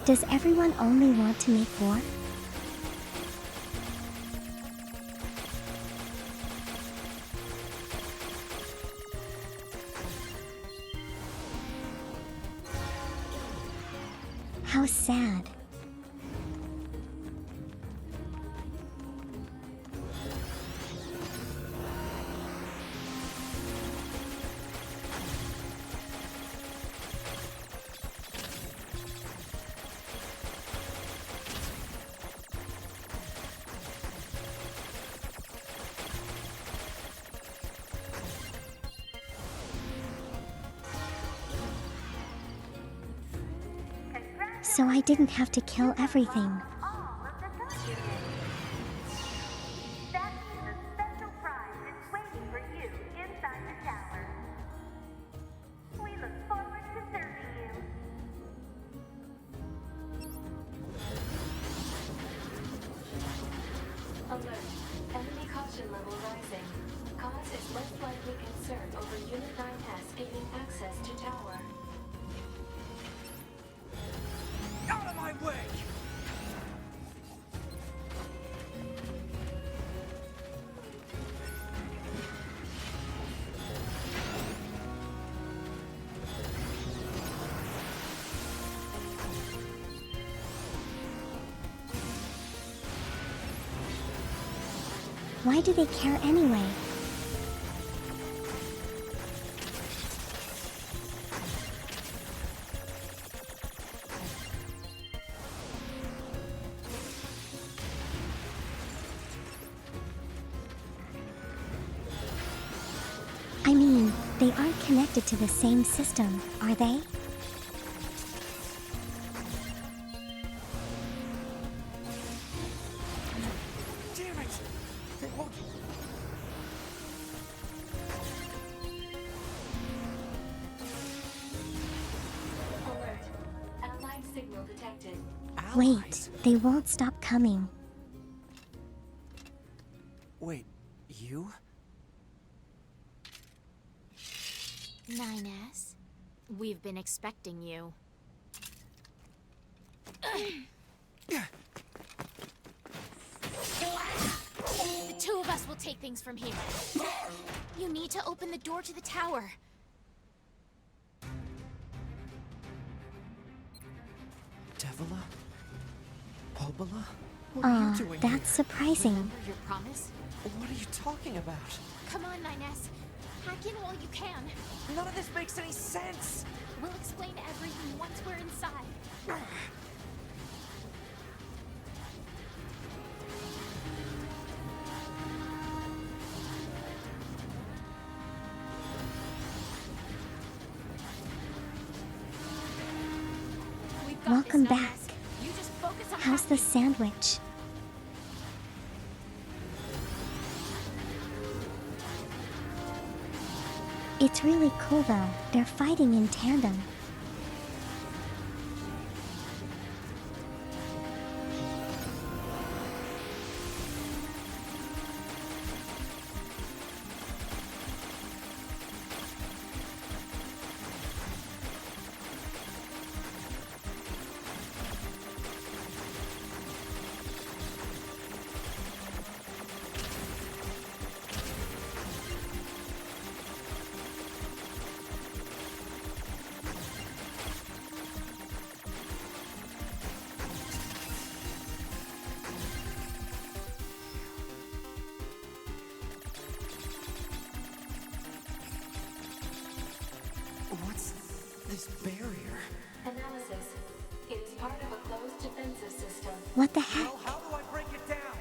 Does everyone only want to make war? How sad. So I didn't have to kill everything. That means a special prize is waiting for you inside the tower. We look forward to serving you. Alert. Enemy caution level rising. Cause is most likely concern over Unit 9S gaining access to tower. Out of my way! Why do they care anyway? I mean, they aren't connected to the same system, are they? Damn it! They won't... Alert. Allied signal detected. Wait, Allies? they won't stop coming. Wait, you? 9S, we've been expecting you. The two of us will take things from here. You need to open the door to the tower. Devila? Pobola? What are you doing That's surprising. Remember your promise? here? What are you talking about? Come on, 9S. Hack in while you can. None of this makes any sense! We'll explain everything once we're inside. We've got Welcome this, 9S. back. You just focus on How's the hacking. sandwich? It's really cool though, they're fighting in tandem. What's this barrier? Analysis. It is part of a closed defensive system. What the heck? Well, how do I break it down?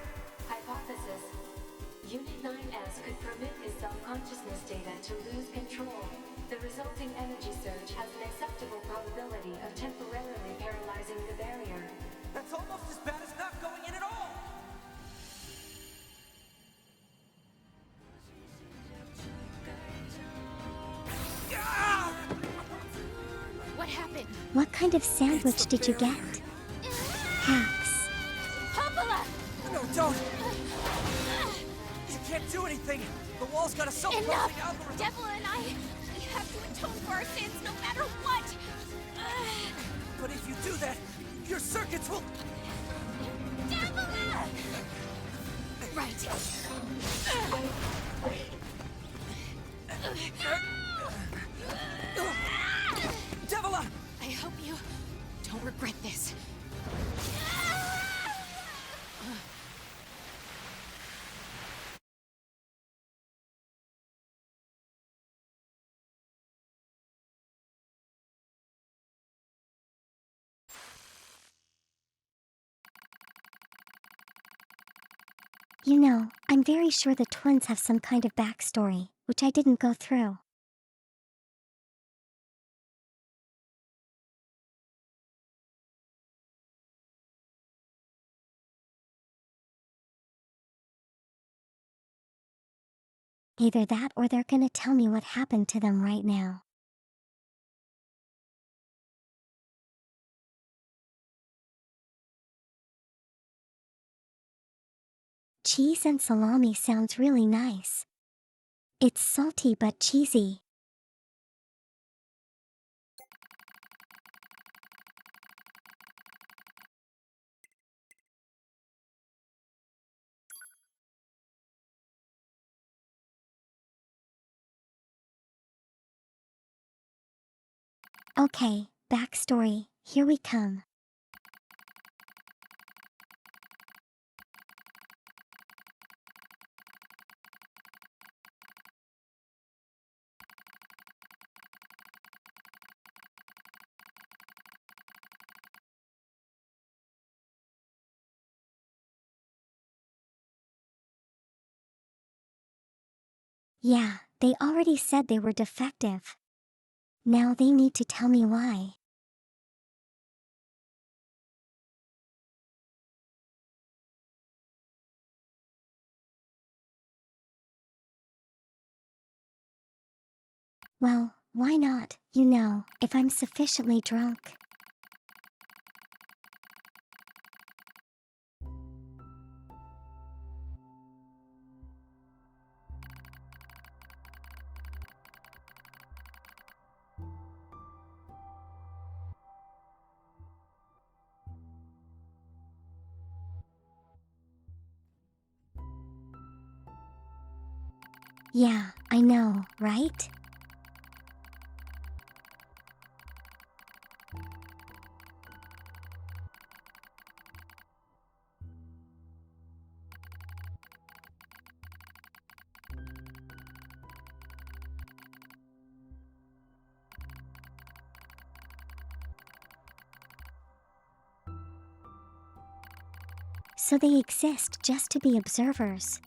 Hypothesis. Unit 9S could permit his self-consciousness data to lose control. The resulting energy surge has an acceptable probability of temporarily paralyzing the barrier. That's almost as bad as not going in at all! Ah! What happened? What kind of sandwich It's the did you get? barrier. Hacks. Popola! No, don't! You can't do anything! The wall's got a self-closing Enough! algorithm! Devil and I, we have to atone for our sins no matter what! But if you do that, your circuits will... Devil! Right. Devila! I hope you don't regret this. You know, I'm very sure the twins have some kind of backstory, which I didn't go through. Either that or they're gonna tell me what happened to them right now. Cheese and salami sounds really nice. It's salty but cheesy. Okay, backstory, here we come. Yeah, they already said they were defective. Now they need to tell me why. Well, why not, if I'm sufficiently drunk. Yeah, I know, right? So they exist just to be observers.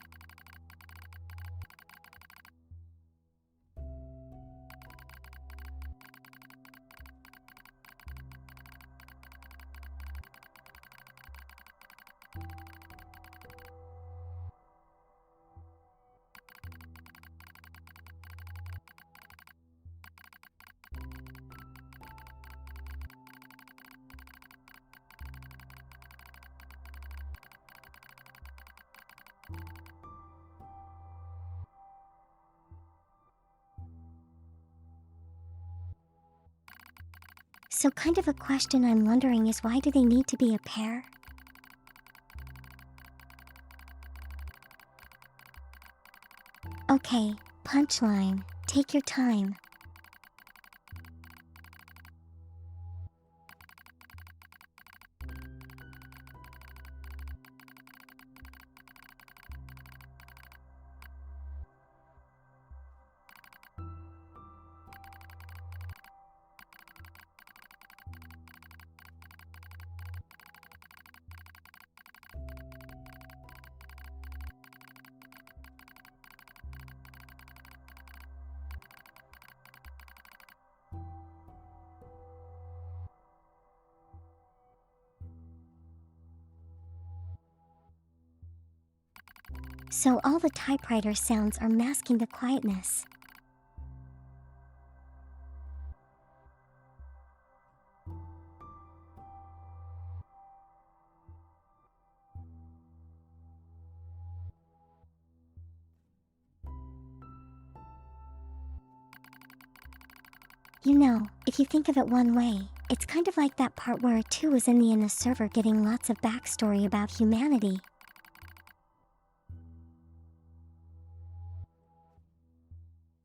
So kind of a question I'm wondering is why do they need to be a pair? Okay, punchline, take your time. So all the typewriter sounds are masking the quietness. If you think of it one way, it's kind of like that part where 2 was in the server getting lots of backstory about humanity.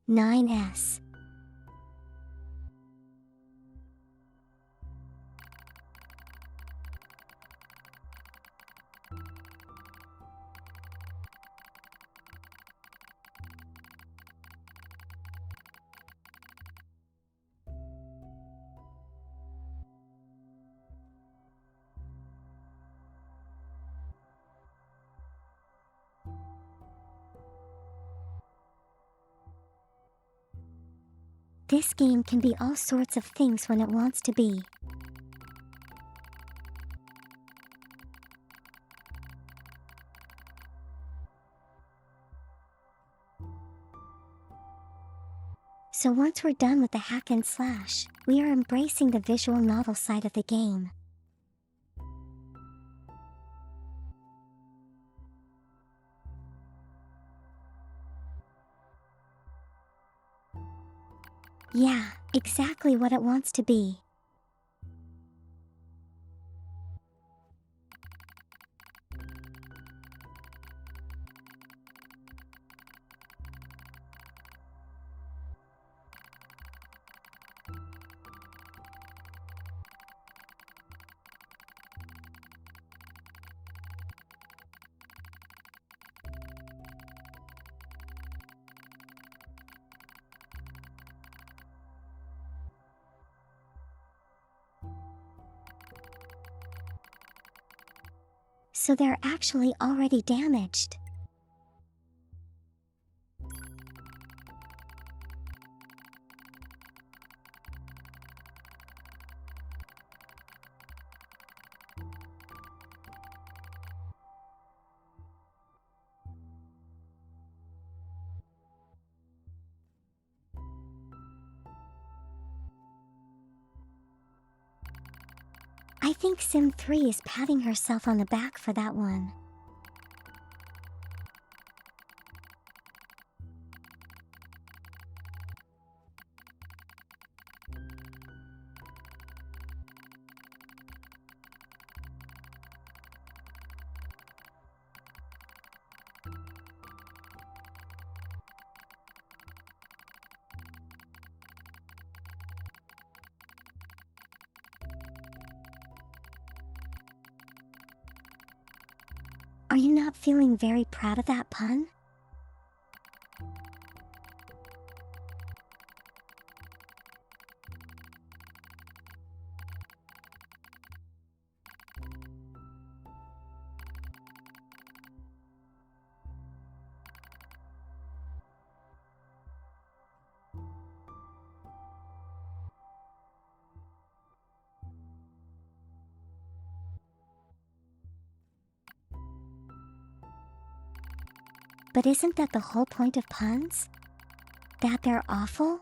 "9S. This game can be all sorts of things when it wants to be. So once we're done with the hack and slash, we are embracing the visual novel side of the game. Yeah, exactly what it wants to be. So they're actually already damaged. I think Sim 3 is patting herself on the back for that one. Are you not feeling very proud of that pun? But isn't that the whole point of puns? That they're awful?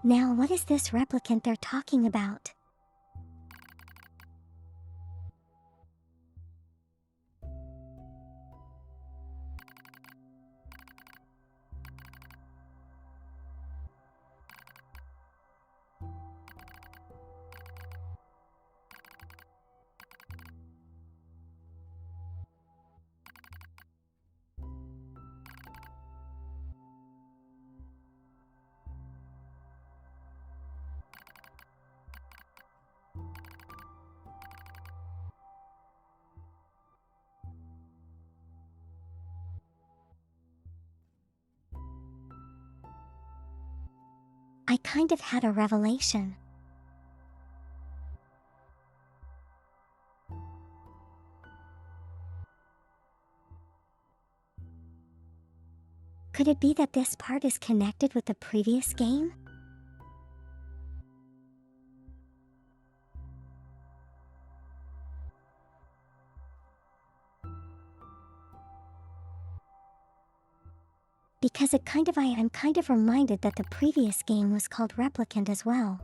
Now what is this replicant they're talking about? I kind of had a revelation. Could it be that this part is connected with the previous game? Because I'm kind of reminded that the previous game was called Replicant as well.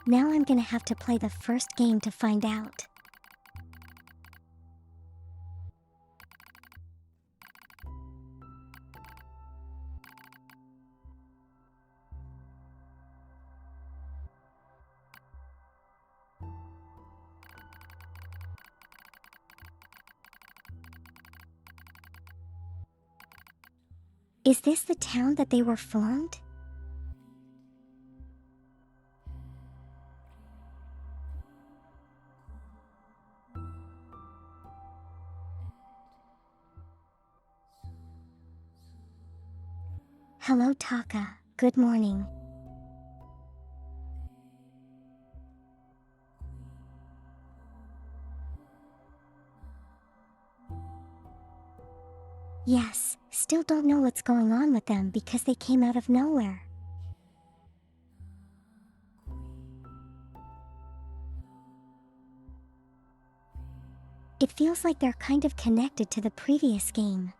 Now I'm gonna have to play the first game to find out. Is this the town that they were formed? Hello Taka, good morning. Yes, still don't know what's going on with them because they came out of nowhere. It feels like they're kind of connected to the previous game.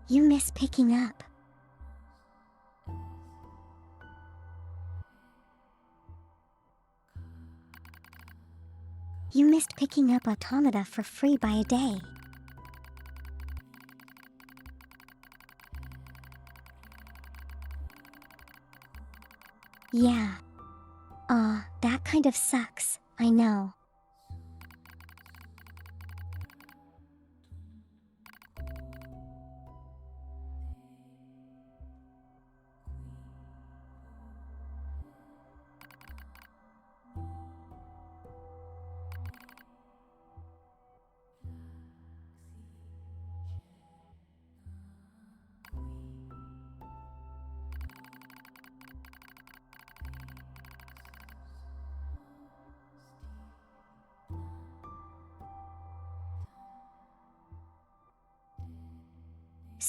You miss picking up. You missed picking up Automata for free by a day. Yeah. Aw, that kind of sucks, I know.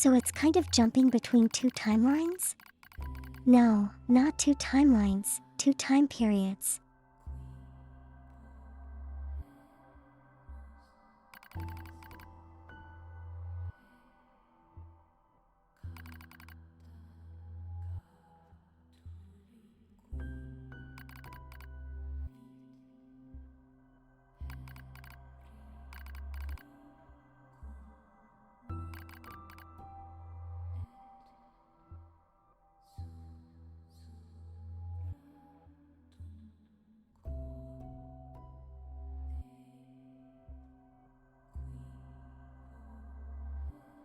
So it's kind of jumping between two timelines? No, not two timelines, two time periods.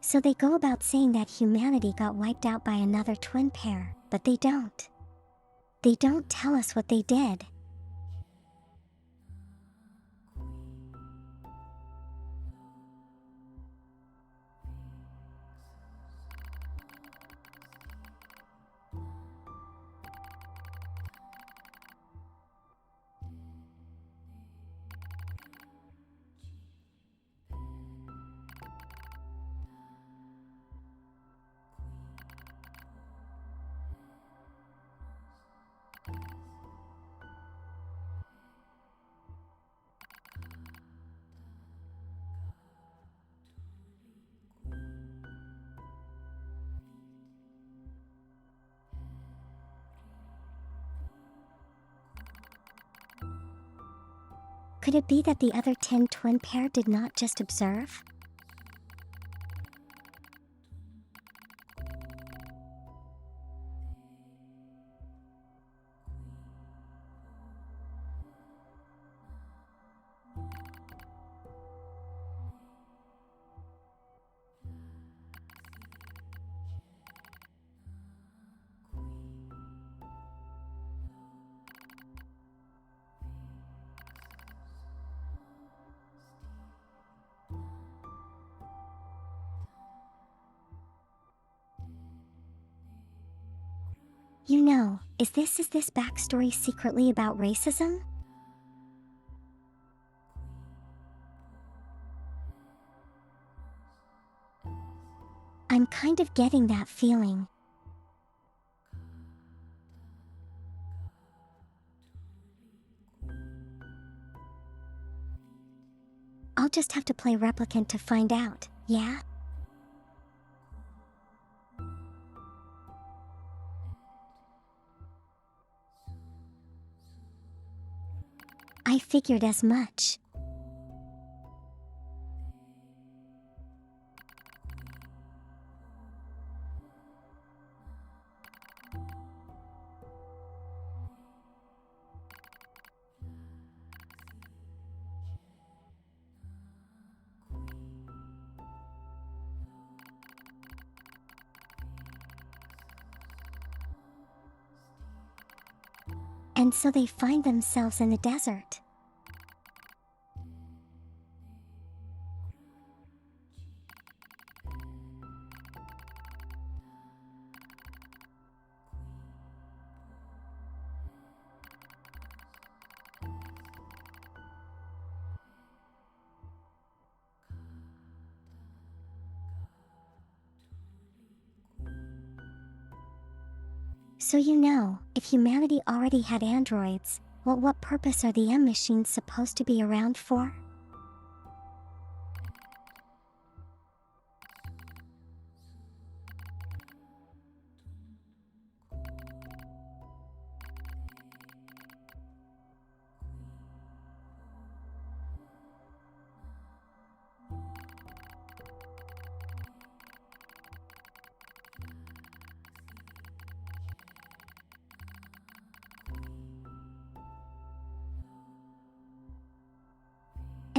So they go about saying that humanity got wiped out by another twin pair, but they don't. They don't tell us what they did. Could it be that the other 10 twin pair did not just observe? You know, is this backstory secretly about racism? I'm kind of getting that feeling. I'll just have to play Replicant to find out, yeah? I figured as much. And so they find themselves in the desert. So you know, if humanity already had androids, what purpose are the M-machines supposed to be around for?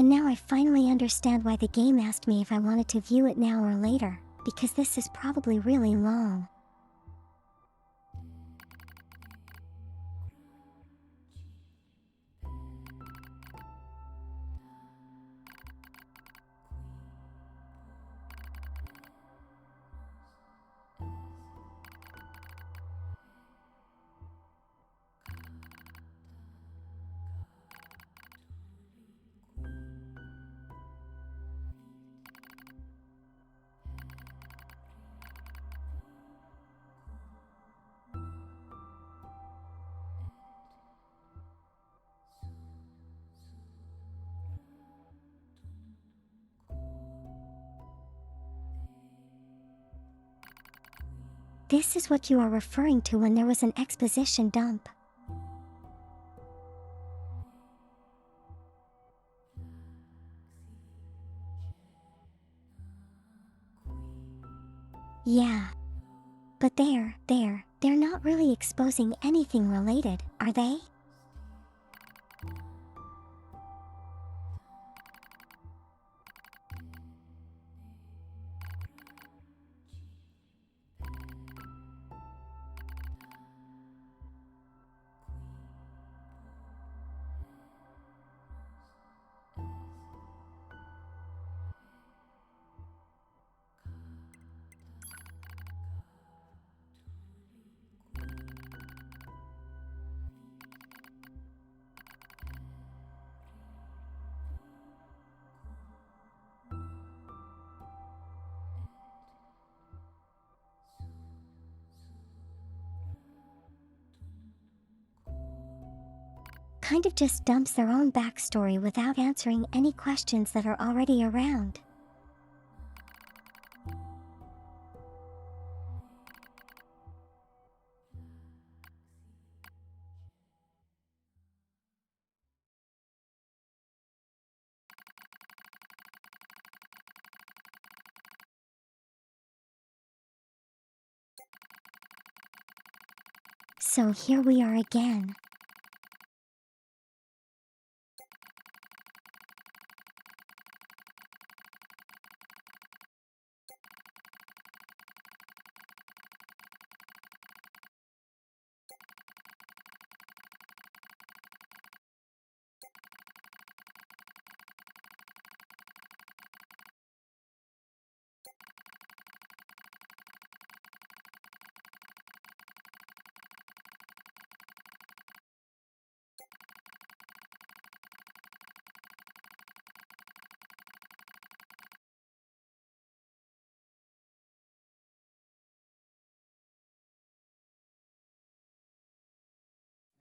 And now I finally understand why the game asked me if I wanted to view it now or later, because this is probably really long. This is what you are referring to when there was an exposition dump. Yeah. But they're not really exposing anything related, are they? Kind of just dumps their own backstory without answering any questions that are already around. So here we are again.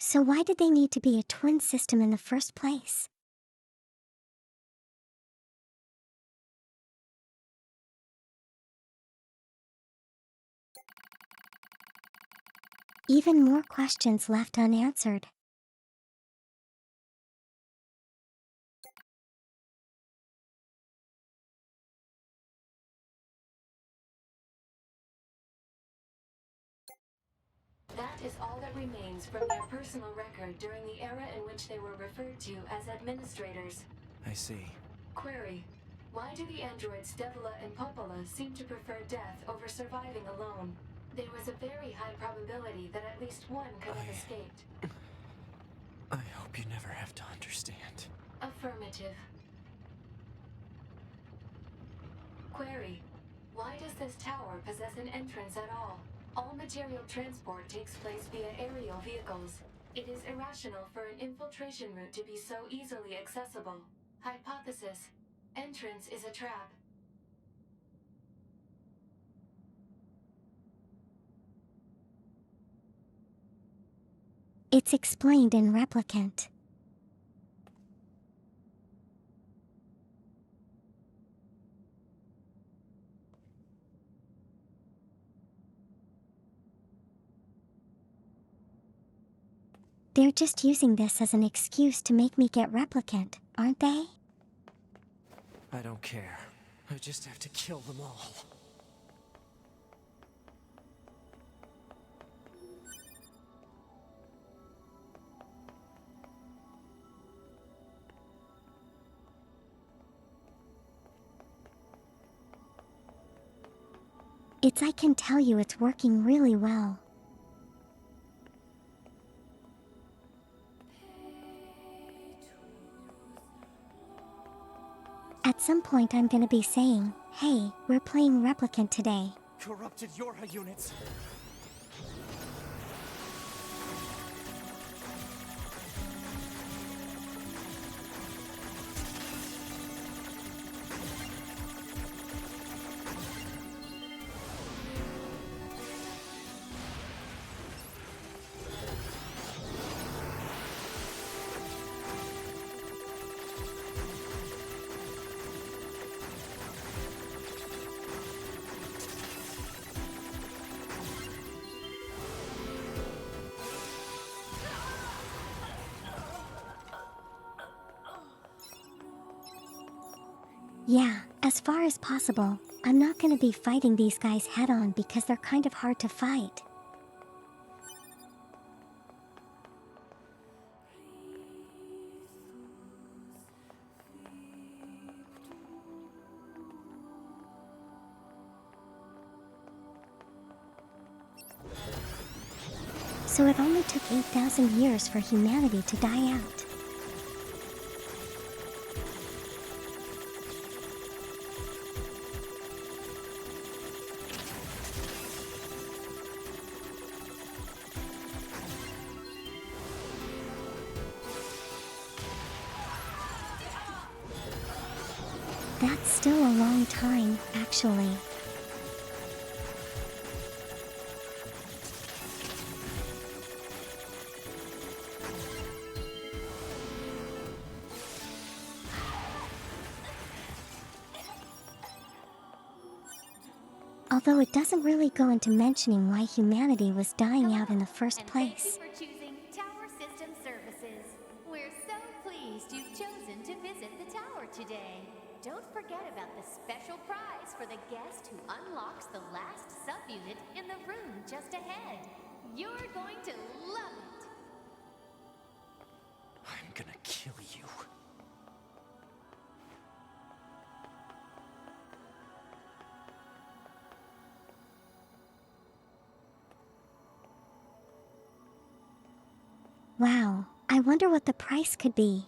So why did they need to be a twin system in the first place? Even more questions left unanswered. That is all that remains from their personal record during the era in which they were referred to as administrators. I see. Query: why do the androids Devila and Popola seem to prefer death over surviving alone? There was a very high probability that at least one could have escaped. I hope you never have to understand. Affirmative. Query: why does this tower possess an entrance at all? All material transport takes place via aerial vehicles. It is irrational for an infiltration route to be so easily accessible. Hypothesis: entrance is a trap. It's explained in Replicant. They're just using this as an excuse to make me get Replicant, aren't they? I don't care. I just have to kill them all. I can tell you it's working really well. At some point I'm gonna be saying, hey, we're playing Replicant today. Corrupted Yorha units. Yeah, as far as possible, I'm not gonna be fighting these guys head on because they're kind of hard to fight. So it only took 8,000 years for humanity to die out. That's still a long time, actually. Although it doesn't really go into mentioning why humanity was dying out in the first place. Thank you for choosing Tower System Services. We're so pleased you've chosen to visit the tower today. Don't forget about the special prize for the guest who unlocks the last subunit in the room just ahead. You're going to love it. I'm gonna kill you. Wow, I wonder what the price could be.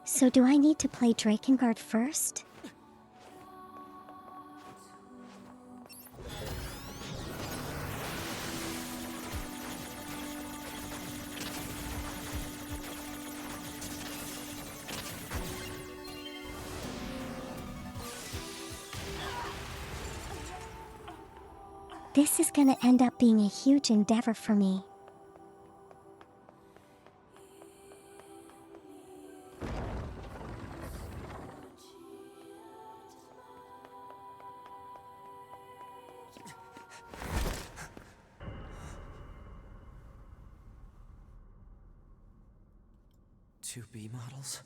So do I need to play Drakengard first? This is gonna end up being a huge endeavor for me. Two B models?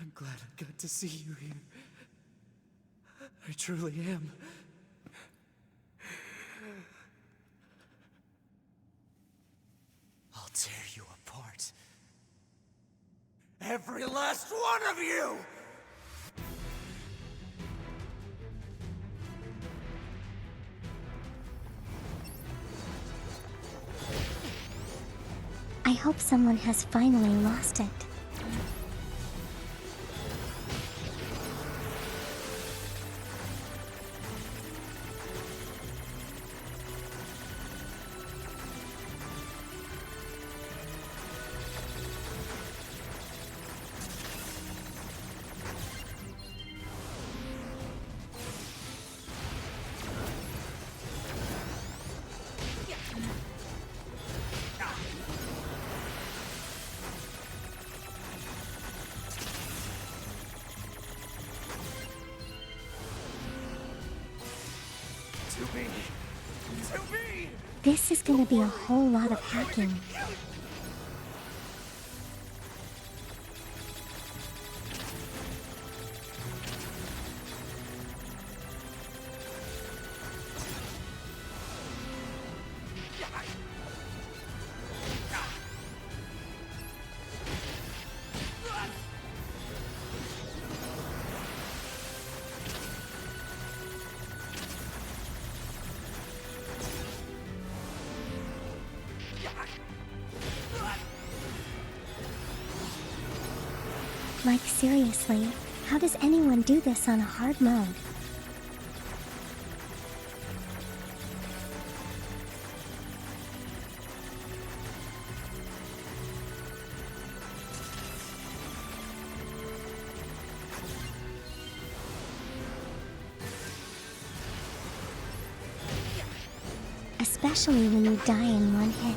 I'm glad I got to see you here. I truly am. I'll tear you apart. Every last one of you! I hope someone has finally lost it. This is gonna be a whole lot of hacking. Like seriously, how does anyone do this on a hard mode? Especially when you die in one hit.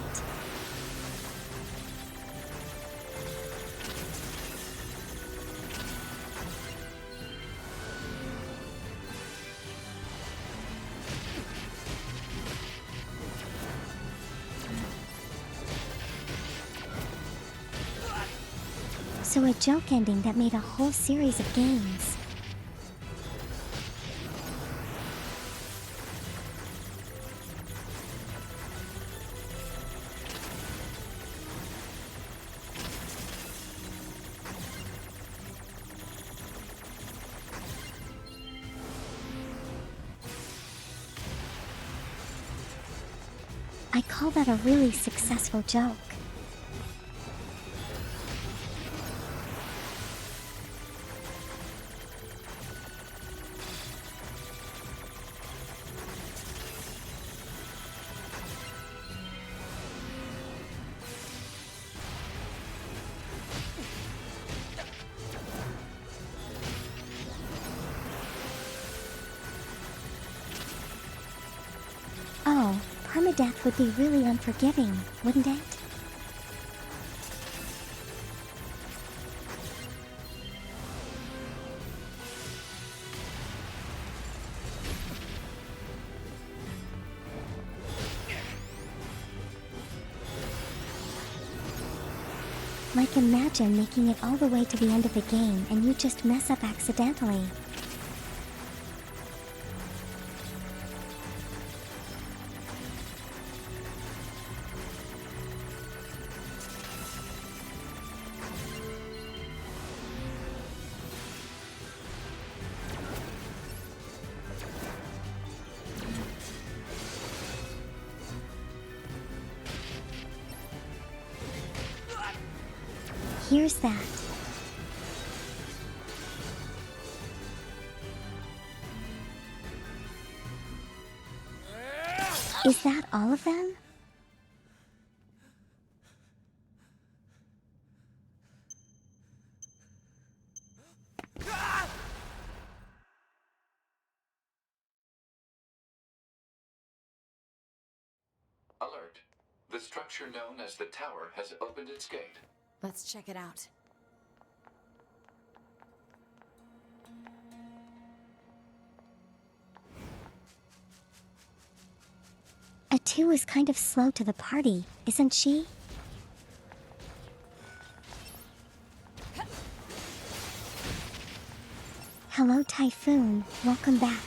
So a joke ending that made a whole series of games. I call that a really successful joke. Oh, permadeath would be really unforgiving, wouldn't it? Like imagine making it all the way to the end of the game and you just mess up accidentally. Here's that. Is that all of them? Alert. The structure known as the tower has opened its gate. Let's check it out. A2 is kind of slow to the party, isn't she? Hello Typhoon, welcome back.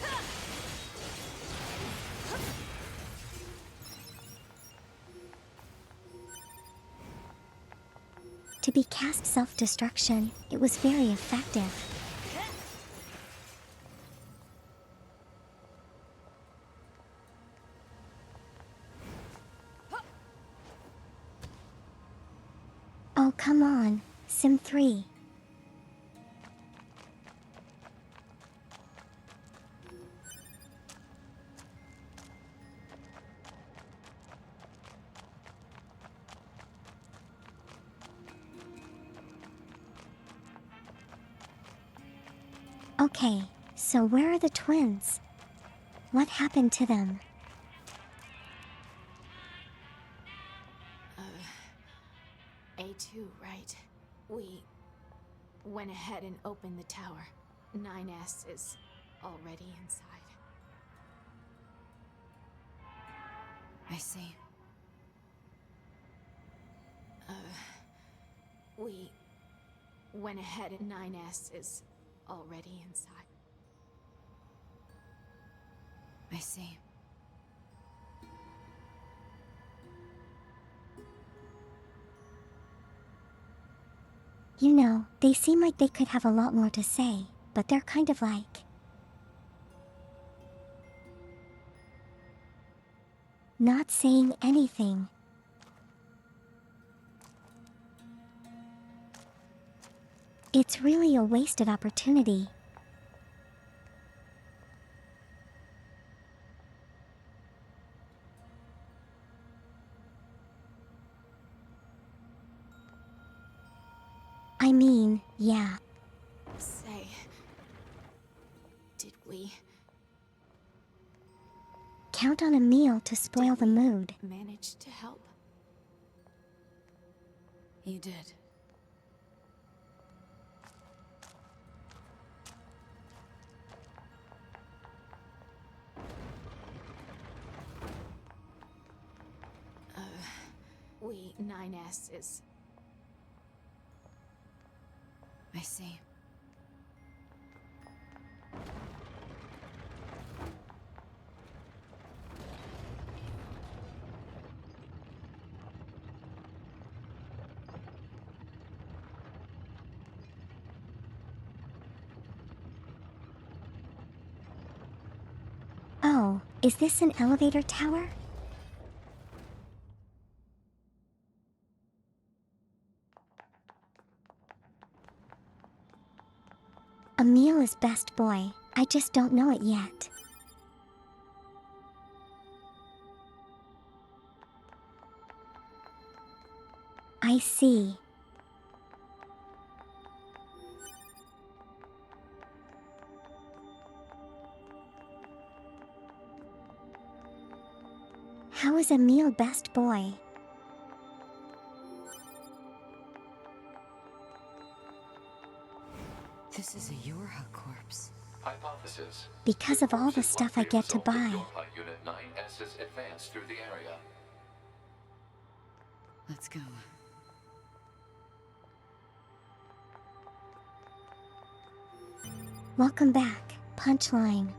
To be cast self-destruction, it was very effective. Oh come on, Sim 3. Okay, so where are the twins? What happened to them? A2, right? We went ahead and opened the tower. 9S is already inside. I see. We went ahead and 9S is already inside. I see. You know, they seem like they could have a lot more to say, but they're kind of like... not saying anything. It's really a wasted opportunity. I mean, yeah. Say, did we Count on Emil to spoil the mood. manage to help? You did. We 9S is... I see. Oh, is this an elevator tower? Emil is best boy. I just don't know it yet. I see. How is Emil best boy? This is a Yorha corpse. Hypothesis. Because of all the stuff I get to buy. Yorha Unit 9S's advance through the area. Let's go. Welcome back, Punchline.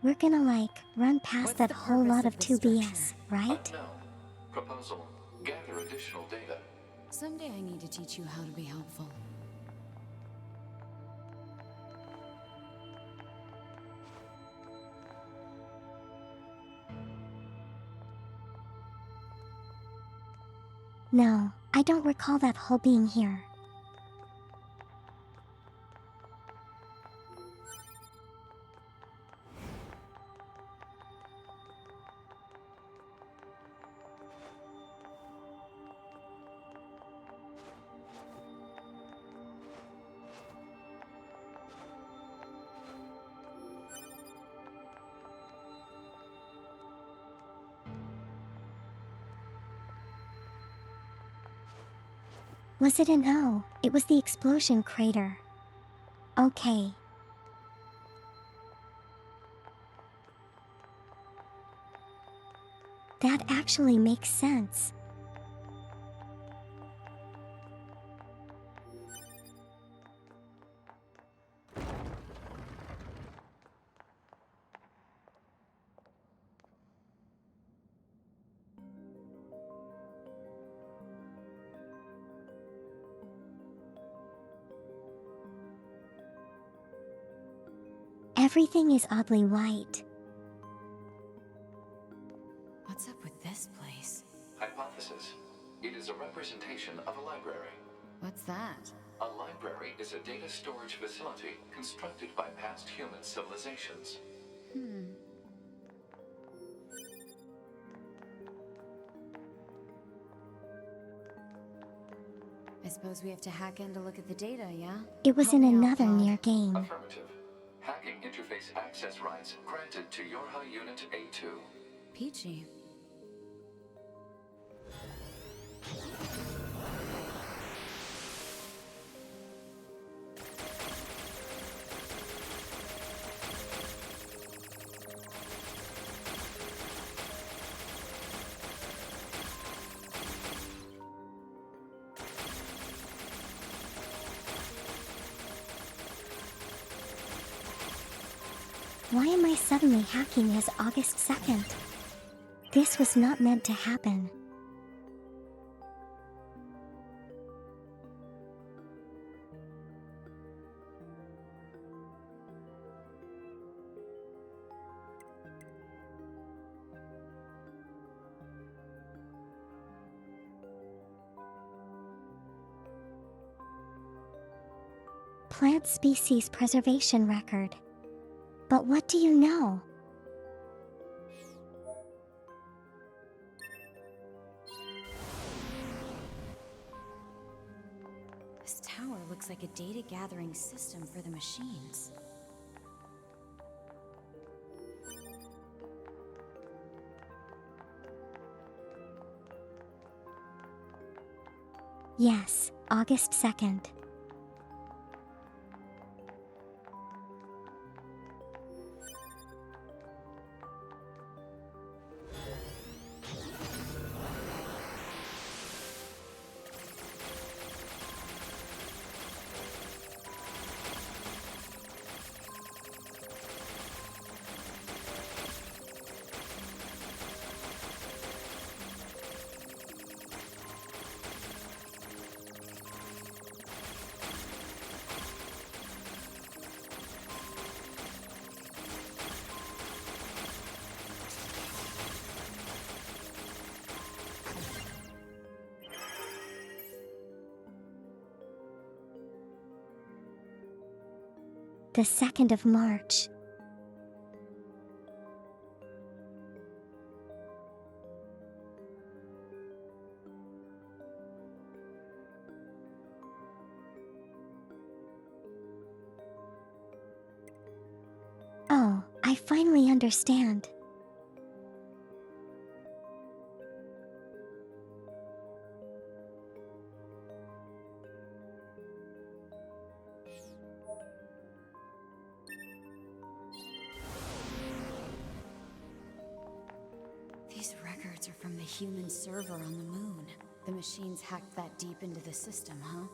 We're gonna like, run past What's that the whole purpose lot of of this 2BS, structure? right? Unknown. Proposal. Gather additional data. Someday I need to teach you how to be helpful. No, I don't recall that hole being here. Was it an O? It was the explosion crater. Okay. That actually makes sense. Everything is oddly white. What's up with this place? Hypothesis. It is a representation of a library. What's that? A library is a data storage facility constructed by past human civilizations. I suppose we have to hack in to look at the data, yeah? It was Help in me out, another Pod. near game. Affirmative. Hacking interface access rights granted to Yorha Unit A2. Peachy. Why am I suddenly hacking as August 2nd? This was not meant to happen. Plant species preservation record. But what do you know? This tower looks like a data gathering system for the machines. Yes, August 2nd. The 2nd of March. Oh, I finally understand. These records are from the human server on the moon. The machines hacked that deep into the system, huh?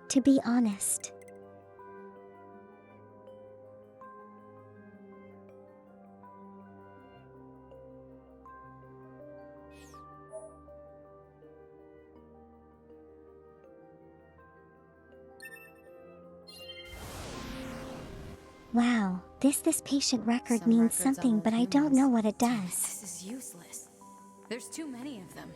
To be honest. Wow, this patient record Some means records on something, those but I don't know humans. what it Damn it, does. this is useless. There's too many of them.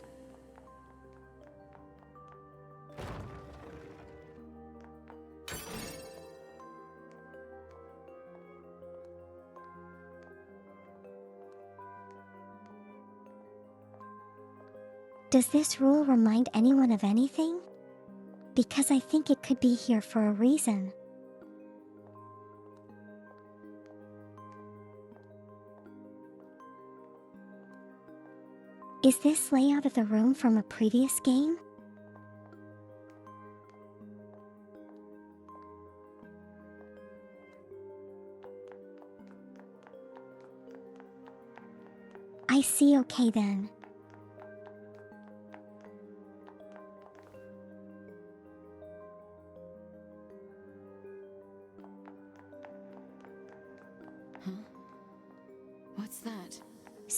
Does this rule remind anyone of anything? Because I think it could be here for a reason. Is this layout of the room from a previous game? I see, okay then. Huh? What's that?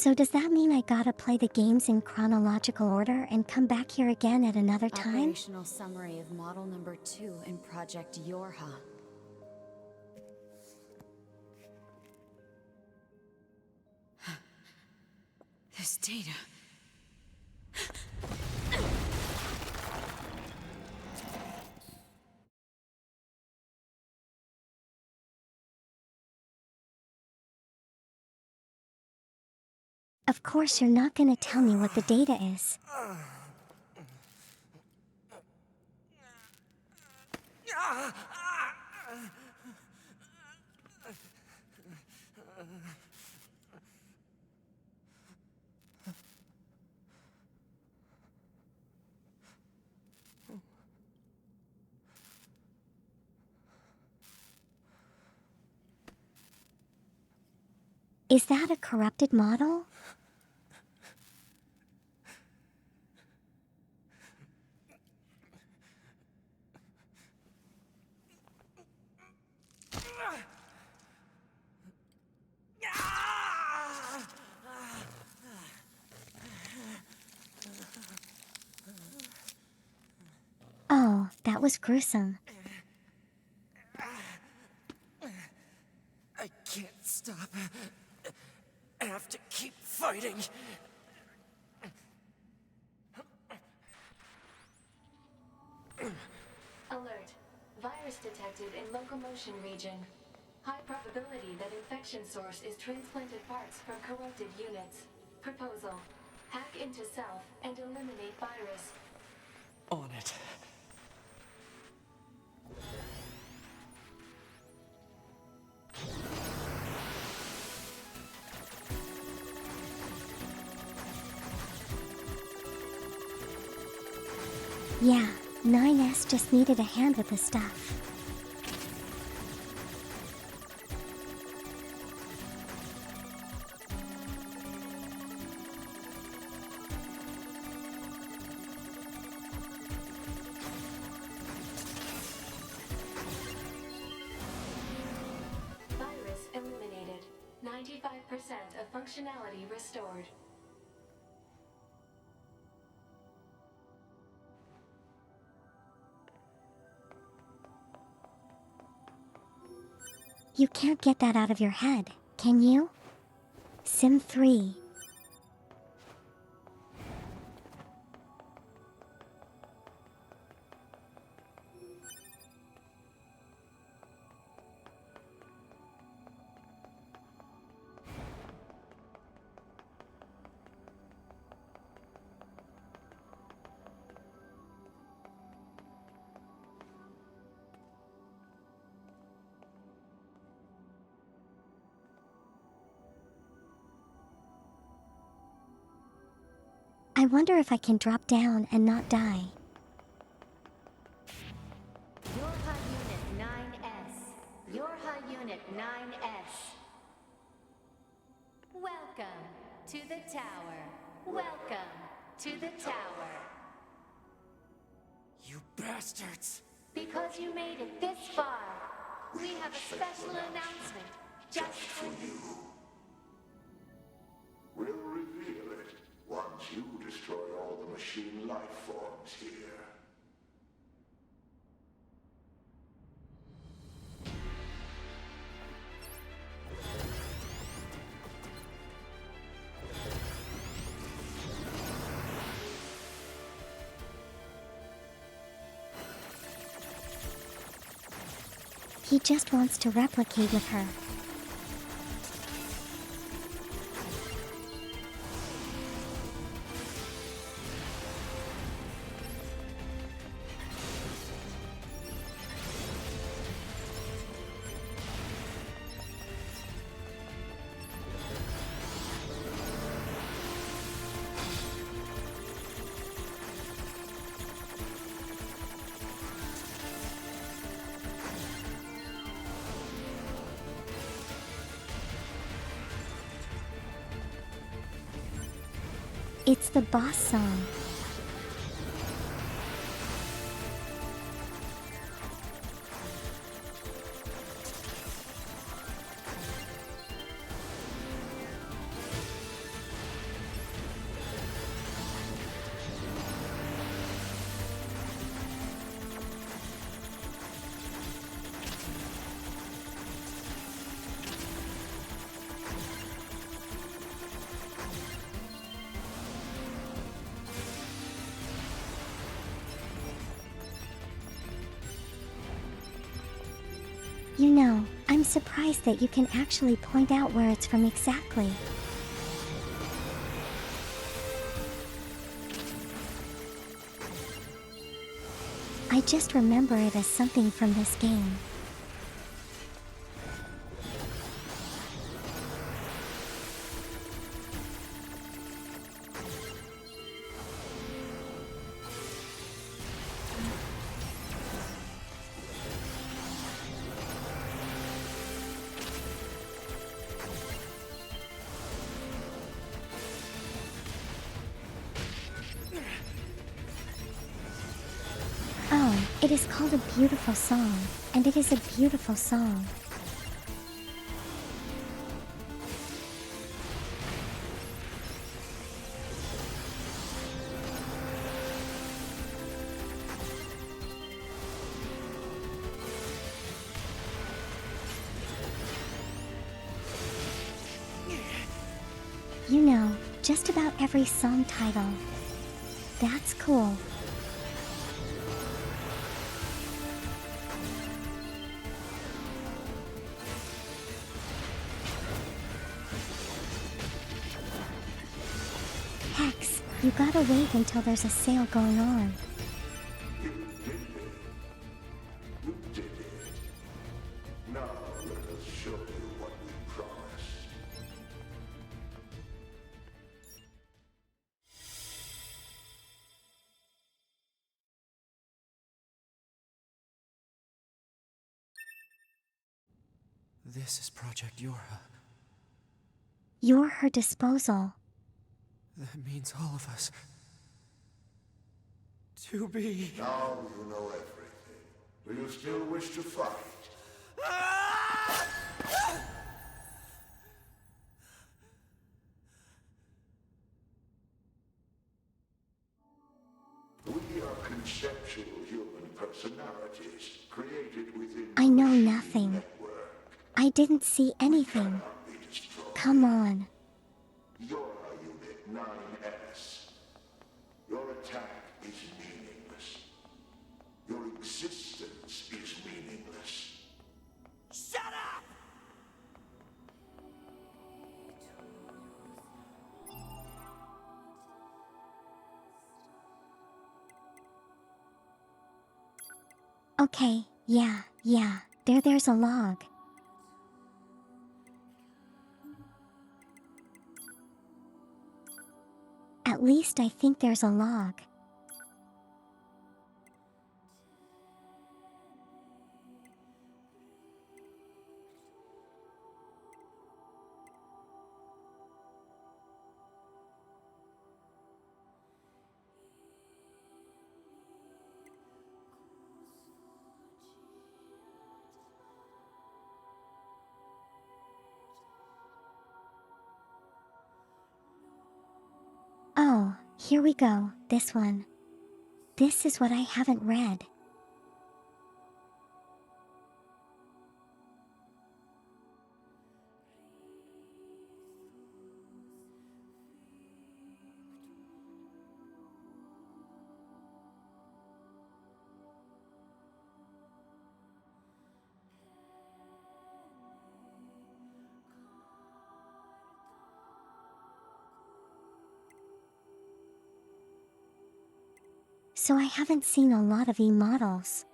So does that mean I gotta play the games in chronological order and come back here again at another time? Operational summary of model number 2 in Project Yorha. This data... Of course you're not gonna tell me what the data is. Is that a corrupted model? Oh, that was gruesome. I can't stop. I have to keep fighting. Alert. Virus detected in locomotion region. High probability that infection source is transplanted parts from corrupted units. Proposal. Hack into self and eliminate virus. On it. Yeah, 9S just needed a hand with the stuff. Virus eliminated. 95% of functionality restored. You can't get that out of your head, can you? Sim 3. I wonder if I can drop down and not die. Yorha Unit 9S. Yorha Unit 9S. Welcome to the tower. Welcome to the tower. You bastards! Because you made it this far, we have a special announcement just for you. We'll reveal it once you destroy all the machine life forms here. He just wants to replicate with her. It's the boss song. I'm surprised that you can actually point out where it's from exactly. I just remember it as something from this game. Oh, it is called A Beautiful Song, and it is a beautiful song. You know, just about every song title. That's cool. Hex, you gotta wait until there's a sale going on. You did it. Now let us show you what we promised. This is Project Yorha. You're her disposal. That means all of us. To be... Now you know everything. Do you still wish to fight? We are conceptual human personalities created within I know the nothing. network. I didn't see anything. Cannot be destroyed. Come on. Yorha Unit 9S. Your attack is meaningless. Your existence is meaningless. Shut up! Okay, yeah. There's a log. At least I think there's a log. Oh, here we go, this one. This is what I haven't read. So I haven't seen a lot of E-models.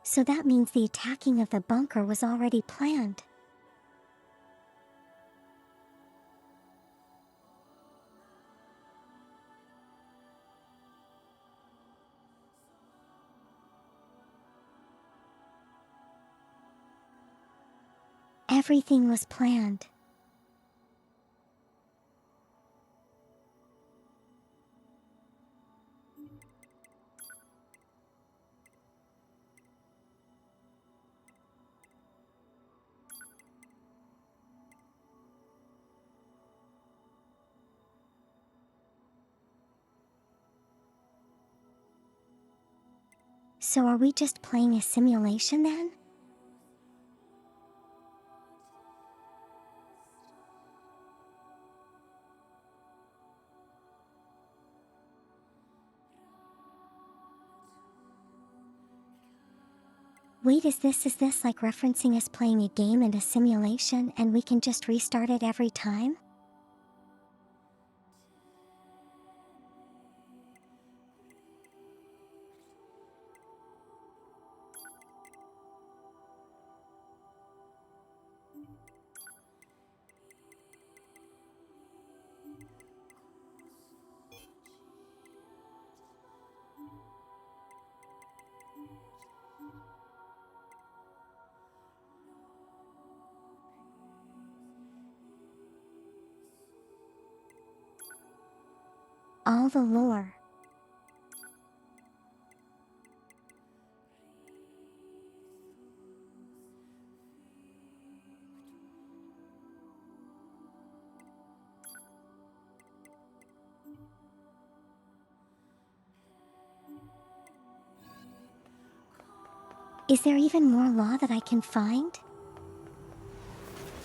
So that means the attacking of the bunker was already planned. Everything was planned. So are we just playing a simulation then? Wait, is this like referencing us playing a game and a simulation and we can just restart it every time? All the lore. Is there even more law that I can find?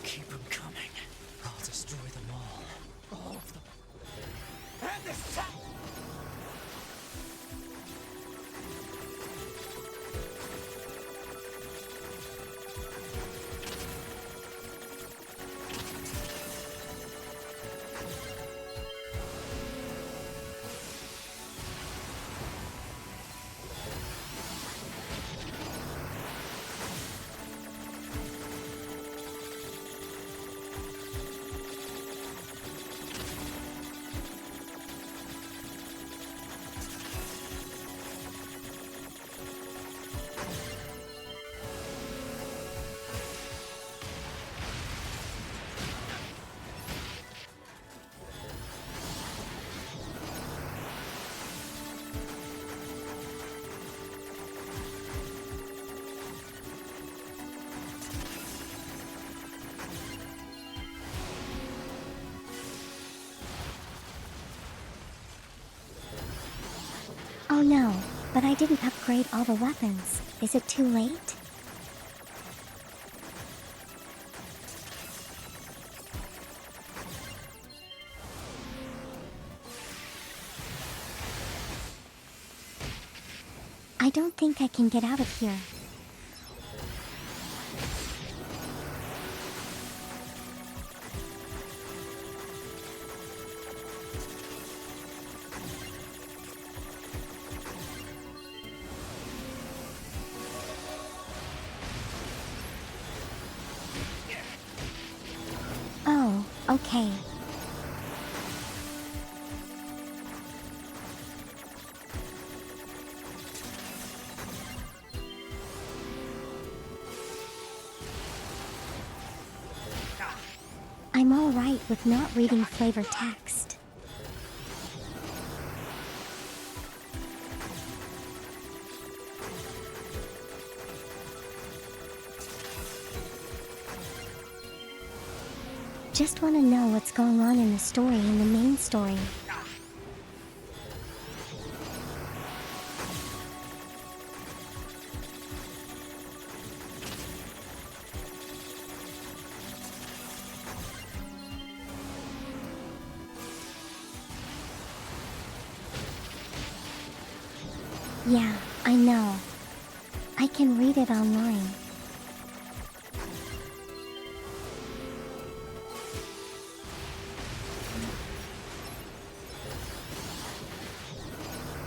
Keep them coming. I'll destroy them all. All of them. And this time! Oh no, but I didn't upgrade all the weapons. Is it too late? I don't think I can get out of here. Oh, okay. I'm alright with not reading flavor text. Just want to know what's going on in the story, in the main story. Yeah, I know. I can read it online.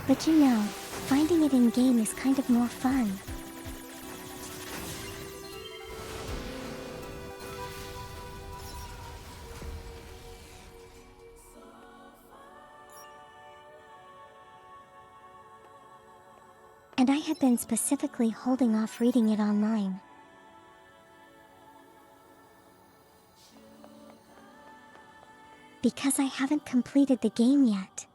But you know, finding it in-game is kind of more fun. And I had been specifically holding off reading it online. Because I haven't completed the game yet.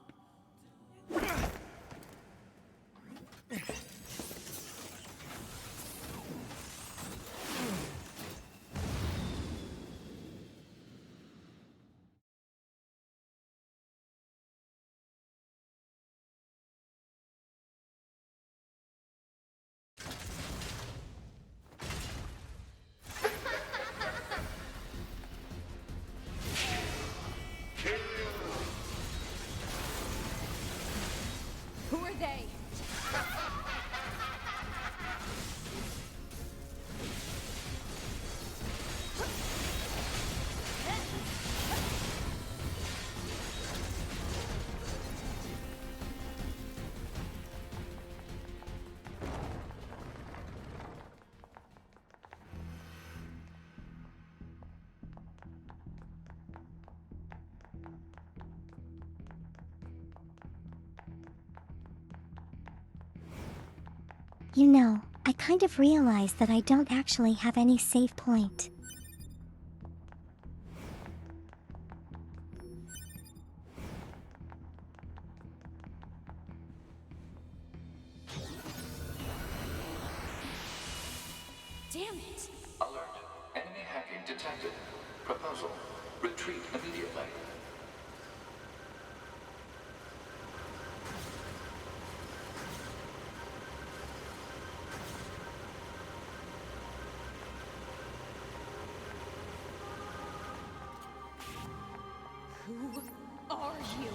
You know, I kind of realized that I don't actually have any save point. Damn it! Alert. Enemy hacking detected. Proposal. Retreat immediately. Who are you?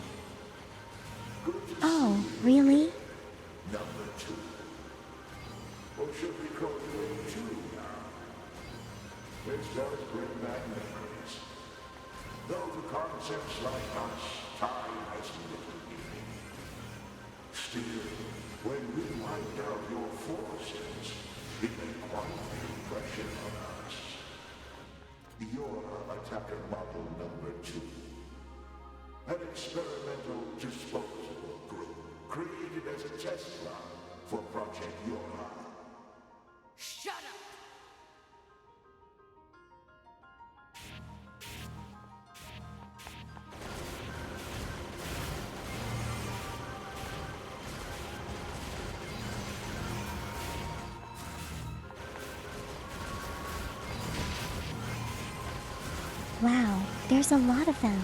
Oh, really? Number 2. Or should we call you 2 now? It does bring back memories. Though the concepts like us, time has little meaning. Still, when we wiped out your forces, it made quite an impression on us. You're attacker model number 2. An experimental disposable group created as a test run for Project Yorha. Shut up! Wow, there's a lot of them.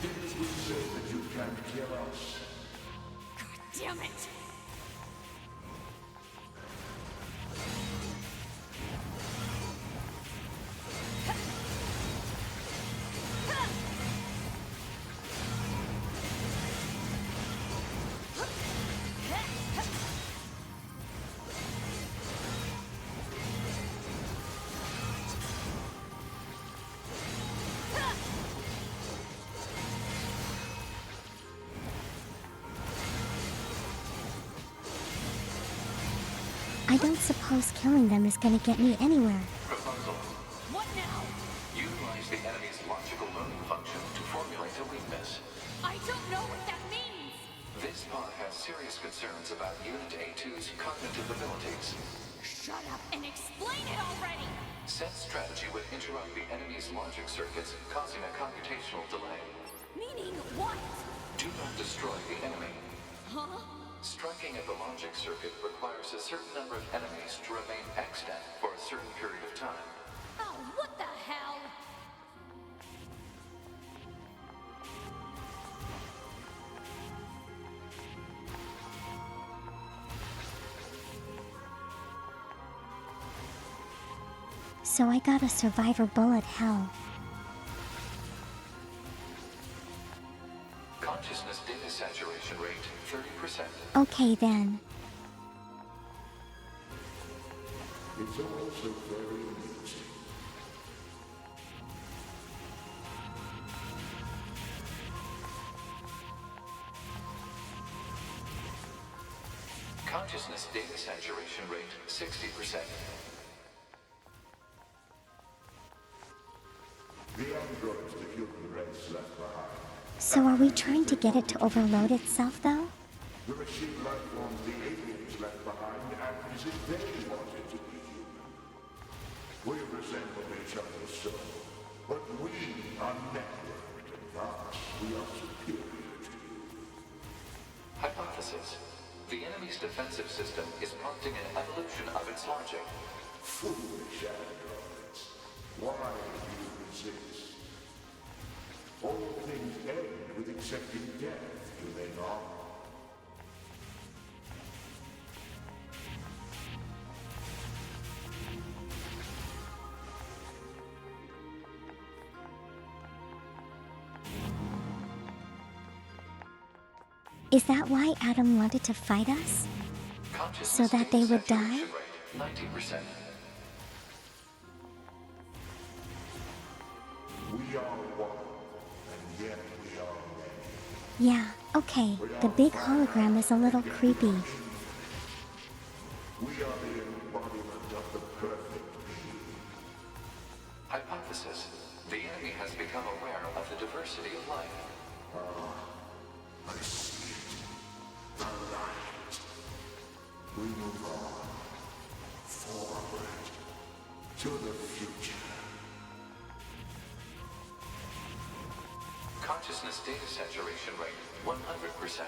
Didn't we say that you can't kill us? God damn it! I don't suppose killing them is gonna get me anywhere. Proposal. What now? Utilize the enemy's logical learning function to formulate a weakness. I don't know what that means! This pod has serious concerns about Unit A2's cognitive abilities. Shut up and explain it already! Set strategy would interrupt the enemy's logic circuits, causing a computational delay. Meaning what? Do not destroy the enemy. Huh? Striking at the logic circuit requires a certain number of enemies to remain extant for a certain period of time. Oh, what the hell? So I got a survivor bullet hell. Consciousness data saturation rate 30%. Okay then. It's also very amusing. Consciousness data saturation rate 60%. The androids the human race left behind. So are we trying to get it to overload itself though? The machine life forms the aliens left behind act as if they wanted to be human. We resemble each other so, but we are networked and thus we are superior to you. Hypothesis. The enemy's defensive system is prompting an evolution of its logic. Foolish androids. Why do you resist? All things end with accepting death, do they not? Is that why Adam wanted to fight us? So that they would die? 90%. We are one, and yet we are many. Yeah, okay, the big hologram is a little creepy. We are Hypothesis. The enemy has become aware of the diversity of life. I see it. The light. We move on. Forward. To the future. Consciousness data saturation rate 100%.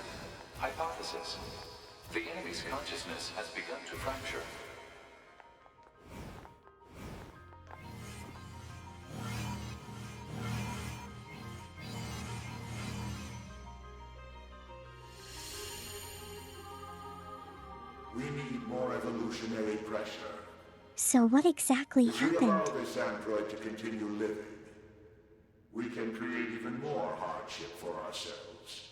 Hypothesis. The enemy's consciousness has begun to fracture. We need more evolutionary pressure. So what exactly If we allow happened? this android to continue living, we can create even more hardship for ourselves.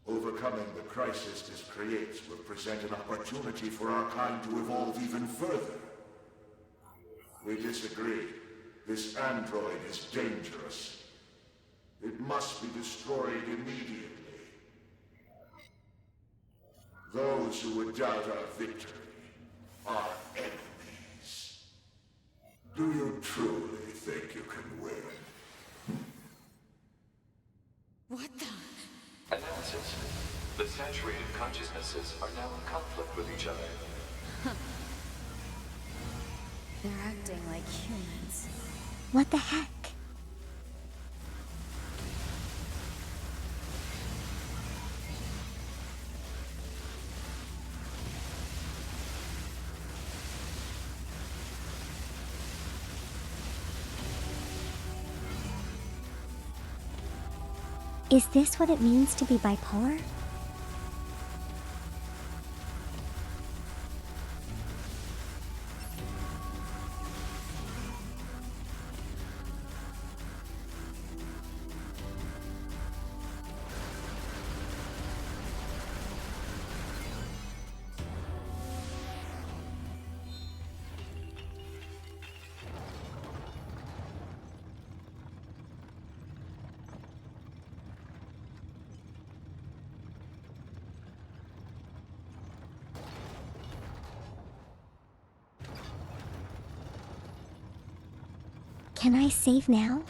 Overcoming the crisis this creates will present an opportunity for our kind to evolve even further. We disagree. This android is dangerous. It must be destroyed immediately. Those who would doubt our victory are enemies. Do you truly think you can win? What the? Analysis. The saturated consciousnesses are now in conflict with each other. They're acting like humans. What the heck? Is this what it means to be bipolar? Can I save now?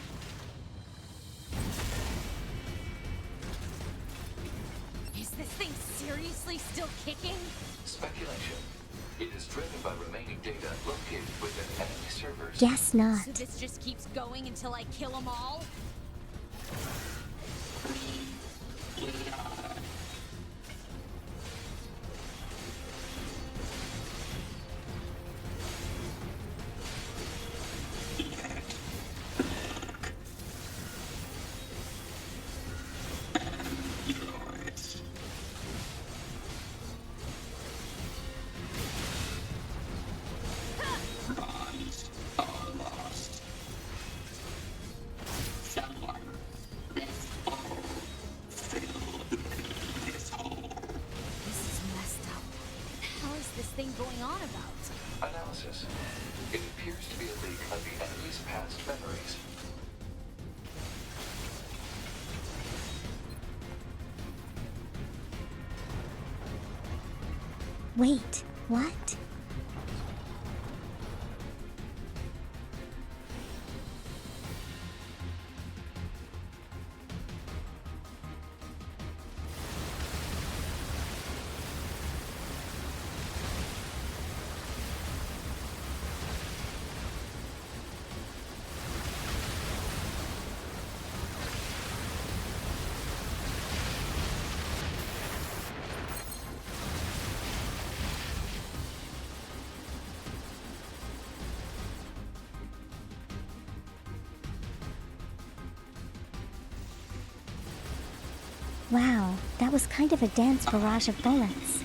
Is this thing seriously still kicking? Speculation. It is driven by remaining data located within enemy servers. Guess not. So this just keeps going until I kill them all? This is messed up. How is this thing going on about? Analysis. It appears to be a leak of the enemy's past memories. Wait, what? Wow, that was kind of a dense barrage of bullets.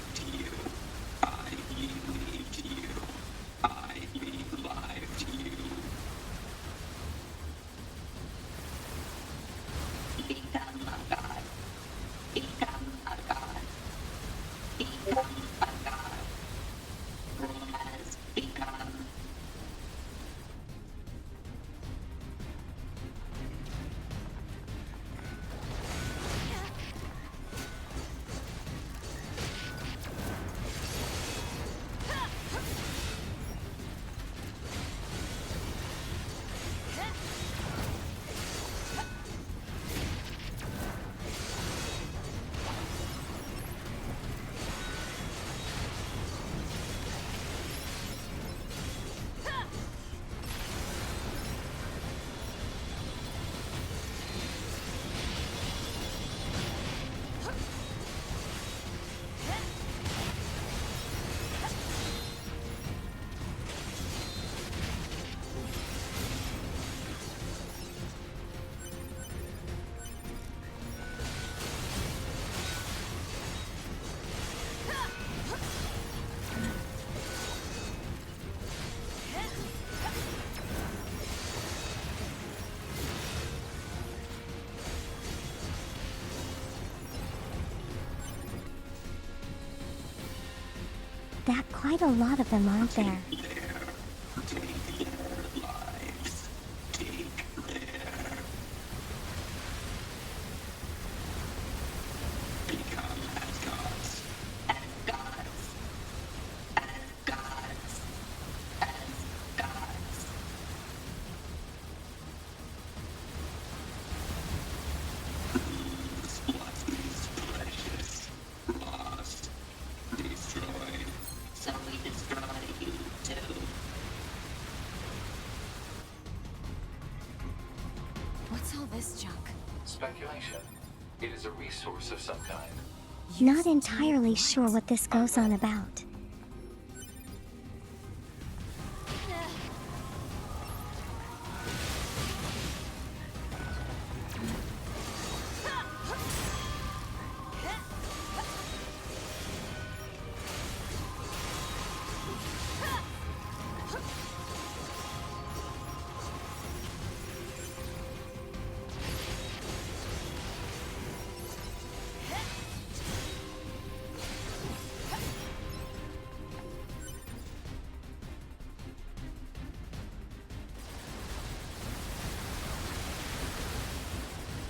that quite a lot of them, aren't there? What's all this junk? Speculation. It is a resource of some kind. Not entirely sure what this goes on about.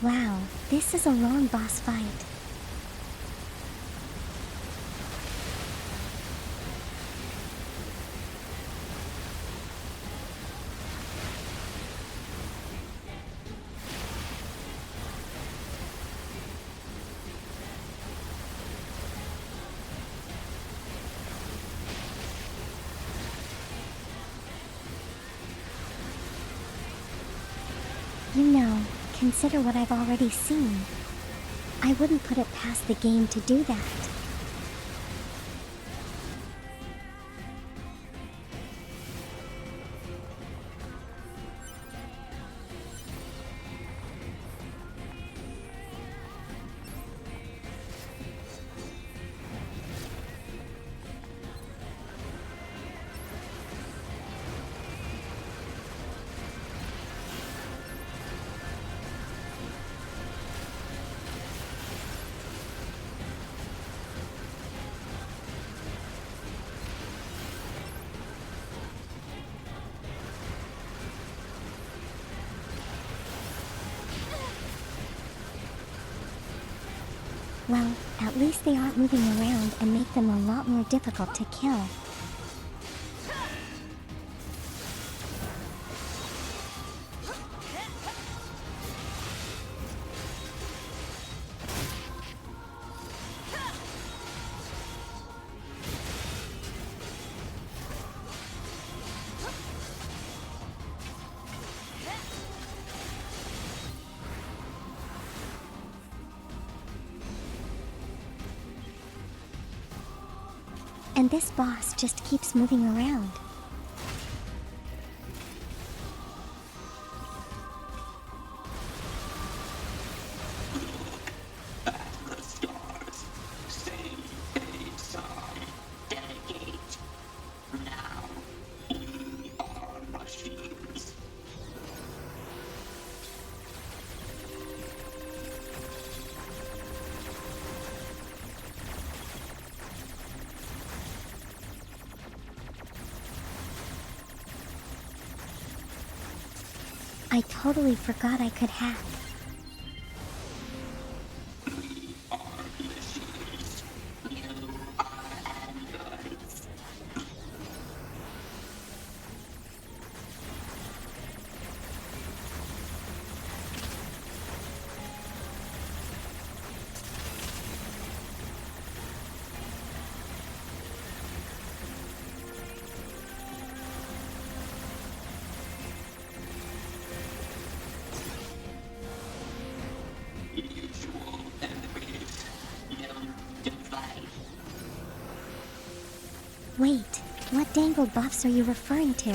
Wow, this is a long boss fight. You know, consider what I've already seen. I wouldn't put it past the game to do that. Well, at least they aren't moving around and make them a lot more difficult to kill. And this boss just keeps moving around. I totally forgot I could hack. Wait, what dangle buffs are you referring to?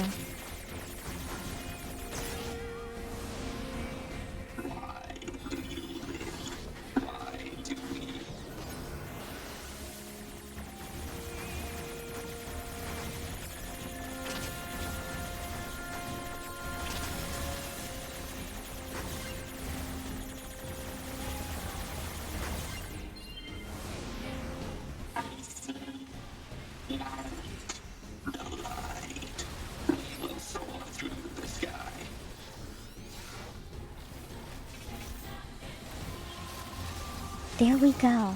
There we go.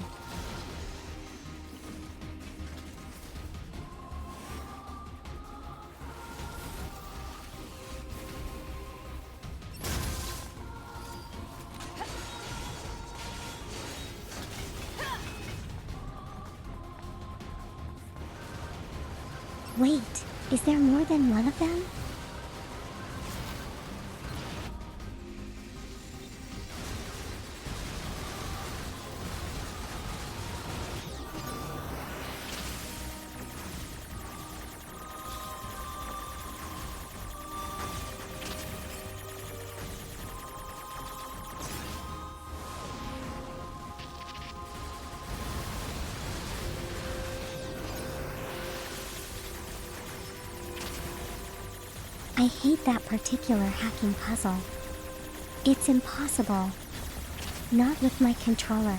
Wait, is there more than one of them? I hate that particular hacking puzzle. It's impossible. Not with my controller.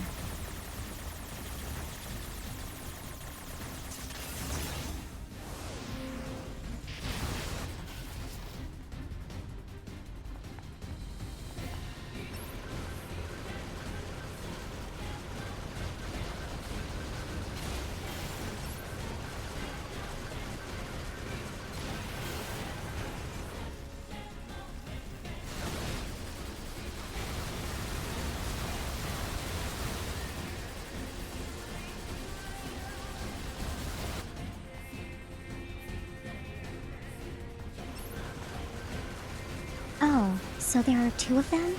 Oh, so there are two of them?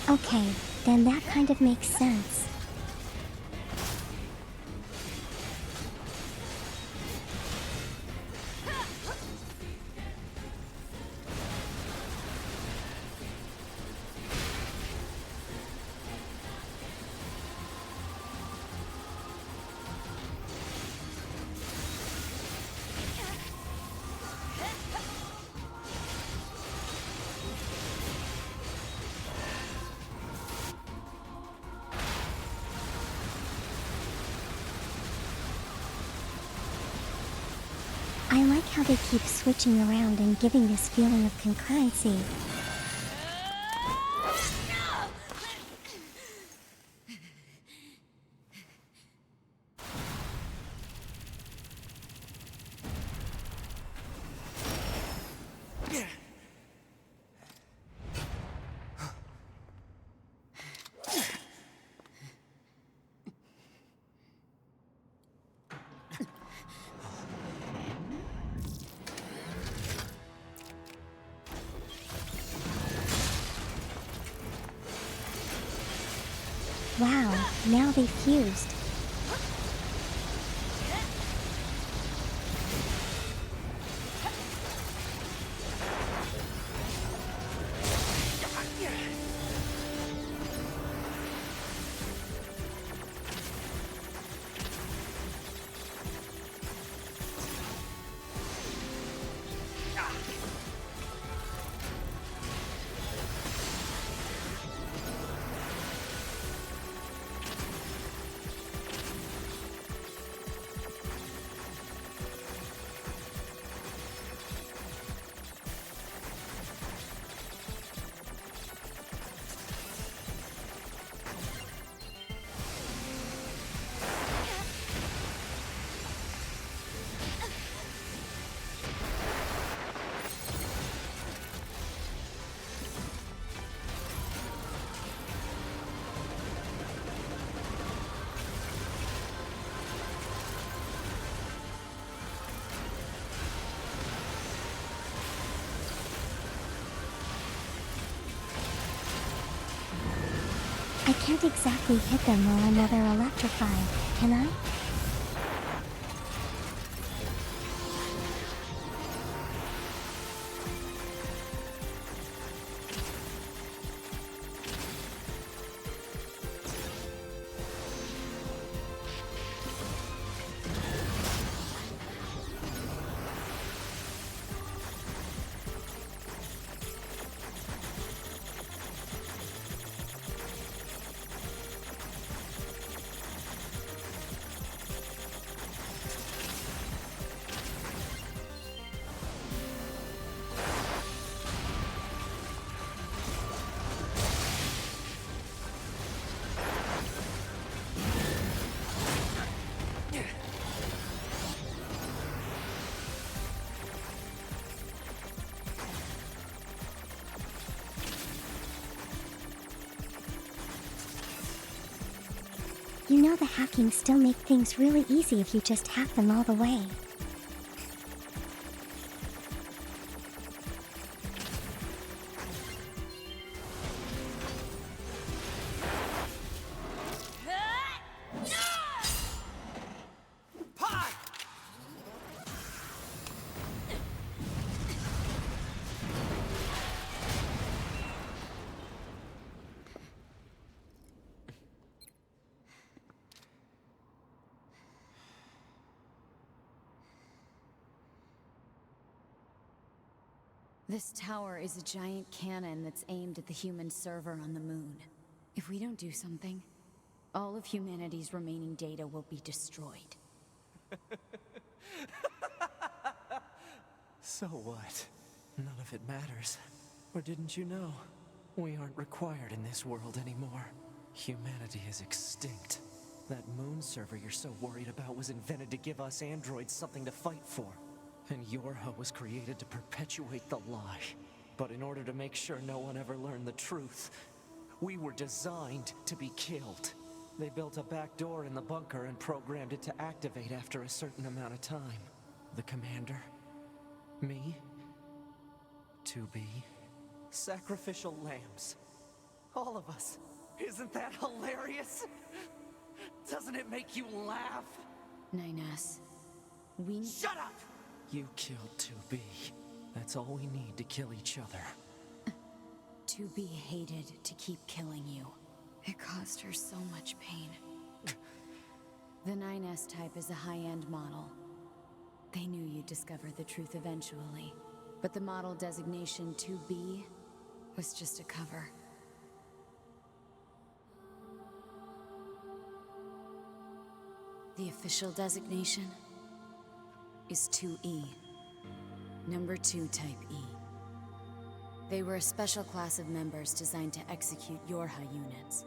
Okay, then that kind of makes sense. I like how they keep switching around and giving this feeling of concurrency. Wow, now they fused. I can't exactly hit them while another electrified, can I? You know the hacking still make things really easy if you just hack them all the way. This tower is a giant cannon that's aimed at the human server on the moon. If we don't do something, all of humanity's remaining data will be destroyed. So what? None of it matters. Or didn't you know? We aren't required in this world anymore. Humanity is extinct. That moon server you're so worried about was invented to give us androids something to fight for. And Yorha was created to perpetuate the lie. But in order to make sure no one ever learned the truth, we were designed to be killed. They built a back door in the bunker and programmed it to activate after a certain amount of time. The commander, me, 2B, sacrificial lambs. All of us. Isn't that hilarious? Doesn't it make you laugh? 9S, we... Shut up! You killed 2B. That's all we need to kill each other. 2B hated to keep killing you. It caused her so much pain. The 9S type is a high-end model. They knew you'd discover the truth eventually. But the model designation 2B was just a cover. The official designation is 2E. Number 2 Type E. They were a special class of members designed to execute Yorha units.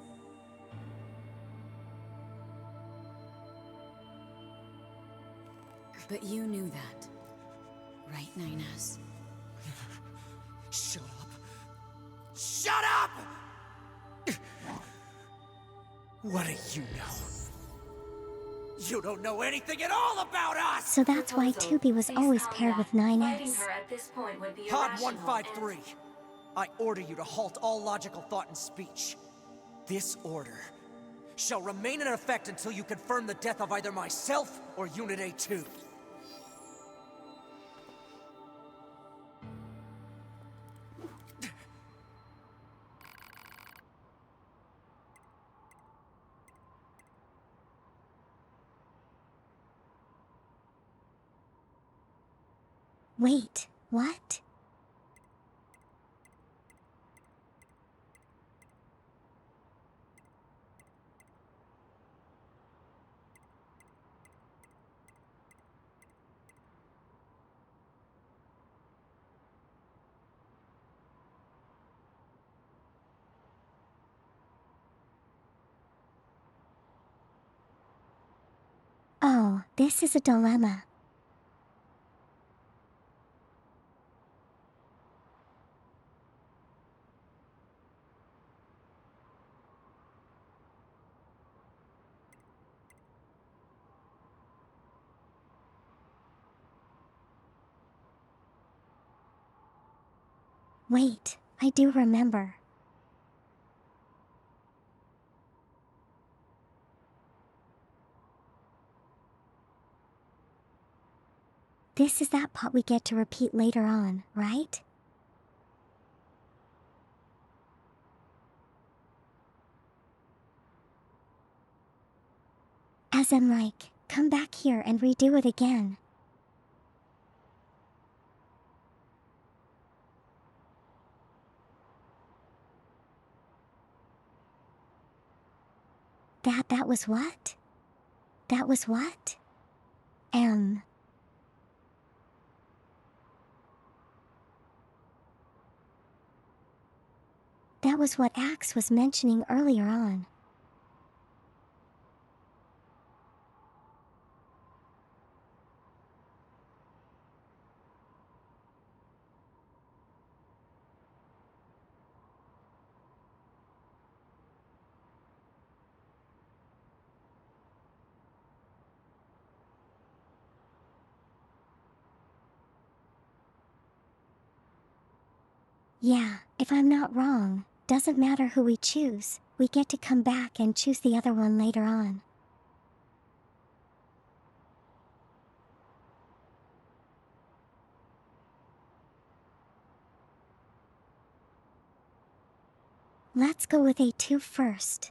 But you knew that, right, 9S? Shut up! Shut up! What do you know? You don't know anything at all about us! So that's why 2B was always paired with 9S. Fighting her at this point would be Pod irrational 153, I order you to halt all logical thought and speech. This order shall remain in effect until you confirm the death of either myself or Unit A2. Wait, what? Oh, this is a dilemma. Wait, I do remember. This is that part we get to repeat later on, right? As in like, come back here and redo it again. That was what? That was what? That was what Axe was mentioning earlier on. Yeah, if I'm not wrong, doesn't matter who we choose, we get to come back and choose the other one later on. Let's go with A2 first.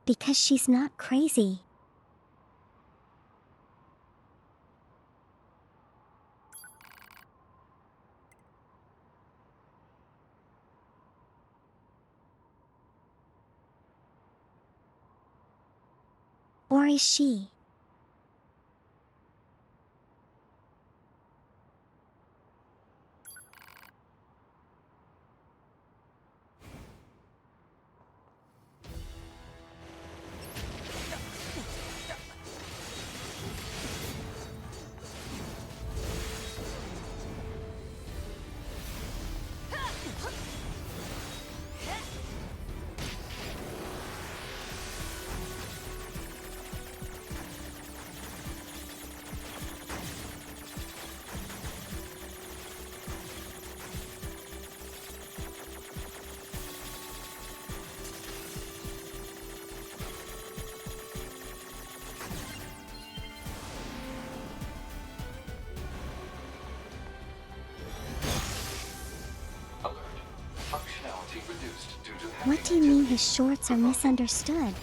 Because she's not crazy. Or is she? Alert. Functionality reduced due to What do you mean his shorts are misunderstood?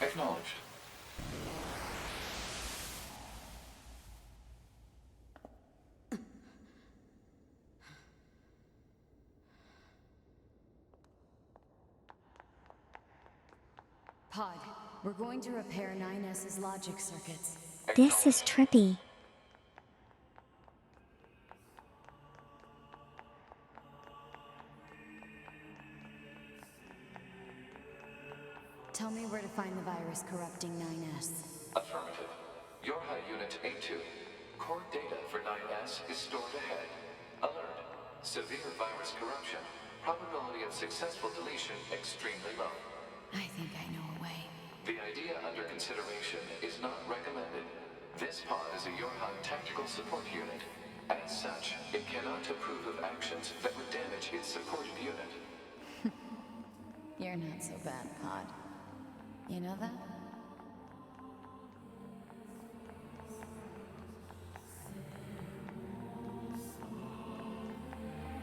Acknowledged. Pod, we're going to repair 9S's logic circuits. This is trippy. Tell me where to find the virus corrupting 9S. Affirmative. Yorha Unit A2. Core data for 9S is stored ahead. Alert. Severe virus corruption. Probability of successful deletion extremely low. I think I know a way. The idea under consideration is not recommended. This pod is a Yorha tactical support unit. As such, it cannot approve of actions that would damage its supported unit. You're not so bad, Pod. You know that?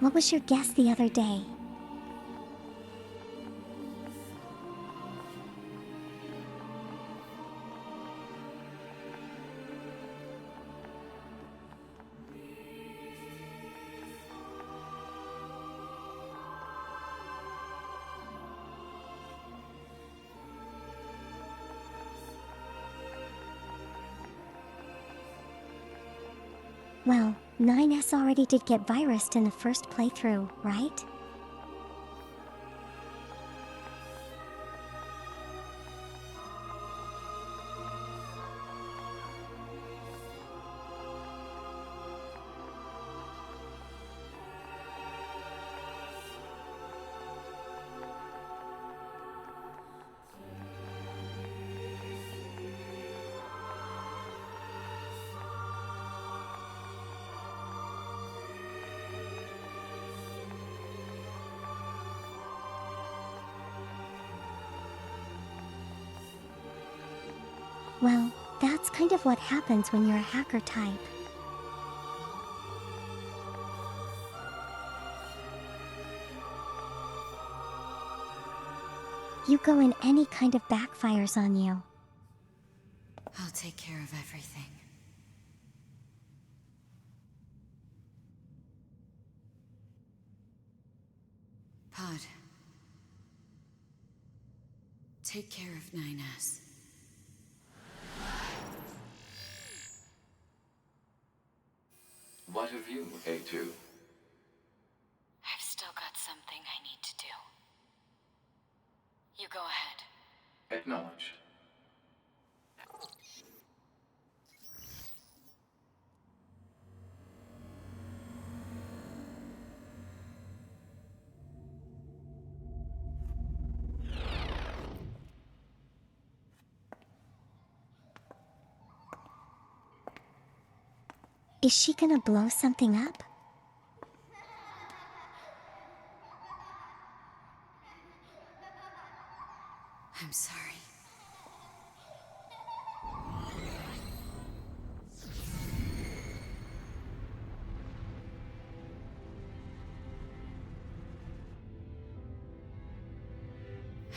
What was your guess the other day? Well, 9S already did get virused in the first playthrough, right? Well, that's kind of what happens when you're a hacker type. You go in any kind of backfires on you. I'll take care of everything. Pod. Take care of 9S. What of you, A2? I've still got something I need to do. You go ahead. Acknowledged. Is she gonna blow something up? I'm sorry.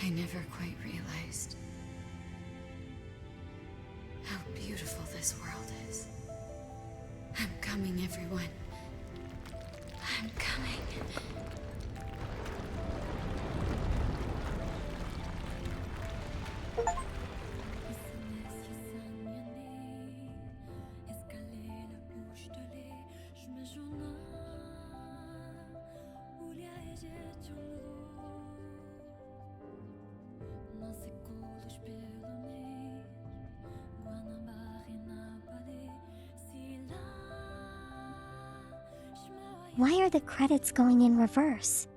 I never quite realized how beautiful this world is. I'm coming, everyone. I'm coming. Why are the credits going in reverse?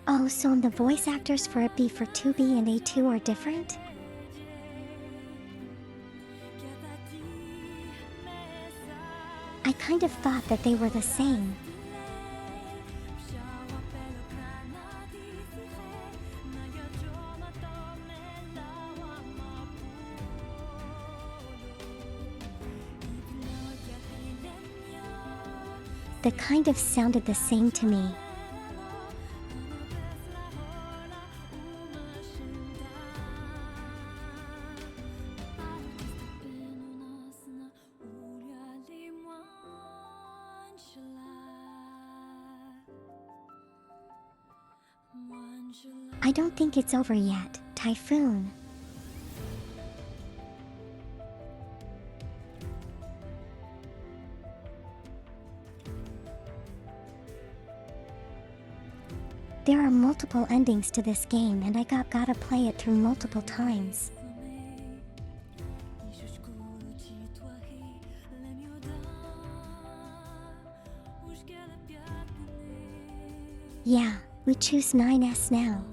Oh, so the voice actors for B for 2B and A2 are different? I kind of thought that they were the same. That kind of sounded the same to me. I don't think it's over yet, Typhoon. There are multiple endings to this game and I gotta play it through multiple times. Yeah, we choose 9S now.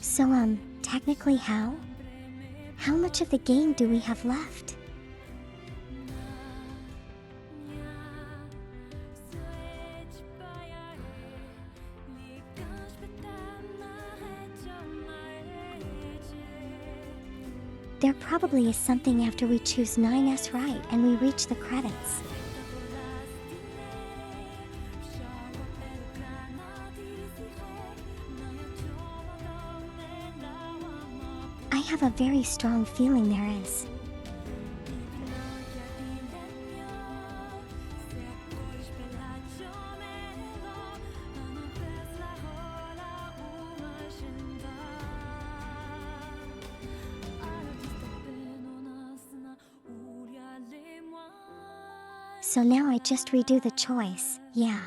So, technically how? How much of the game do we have left? There probably is something after we choose 9S right and we reach the credits. I have a very strong feeling there is. So now I just redo the choice, yeah.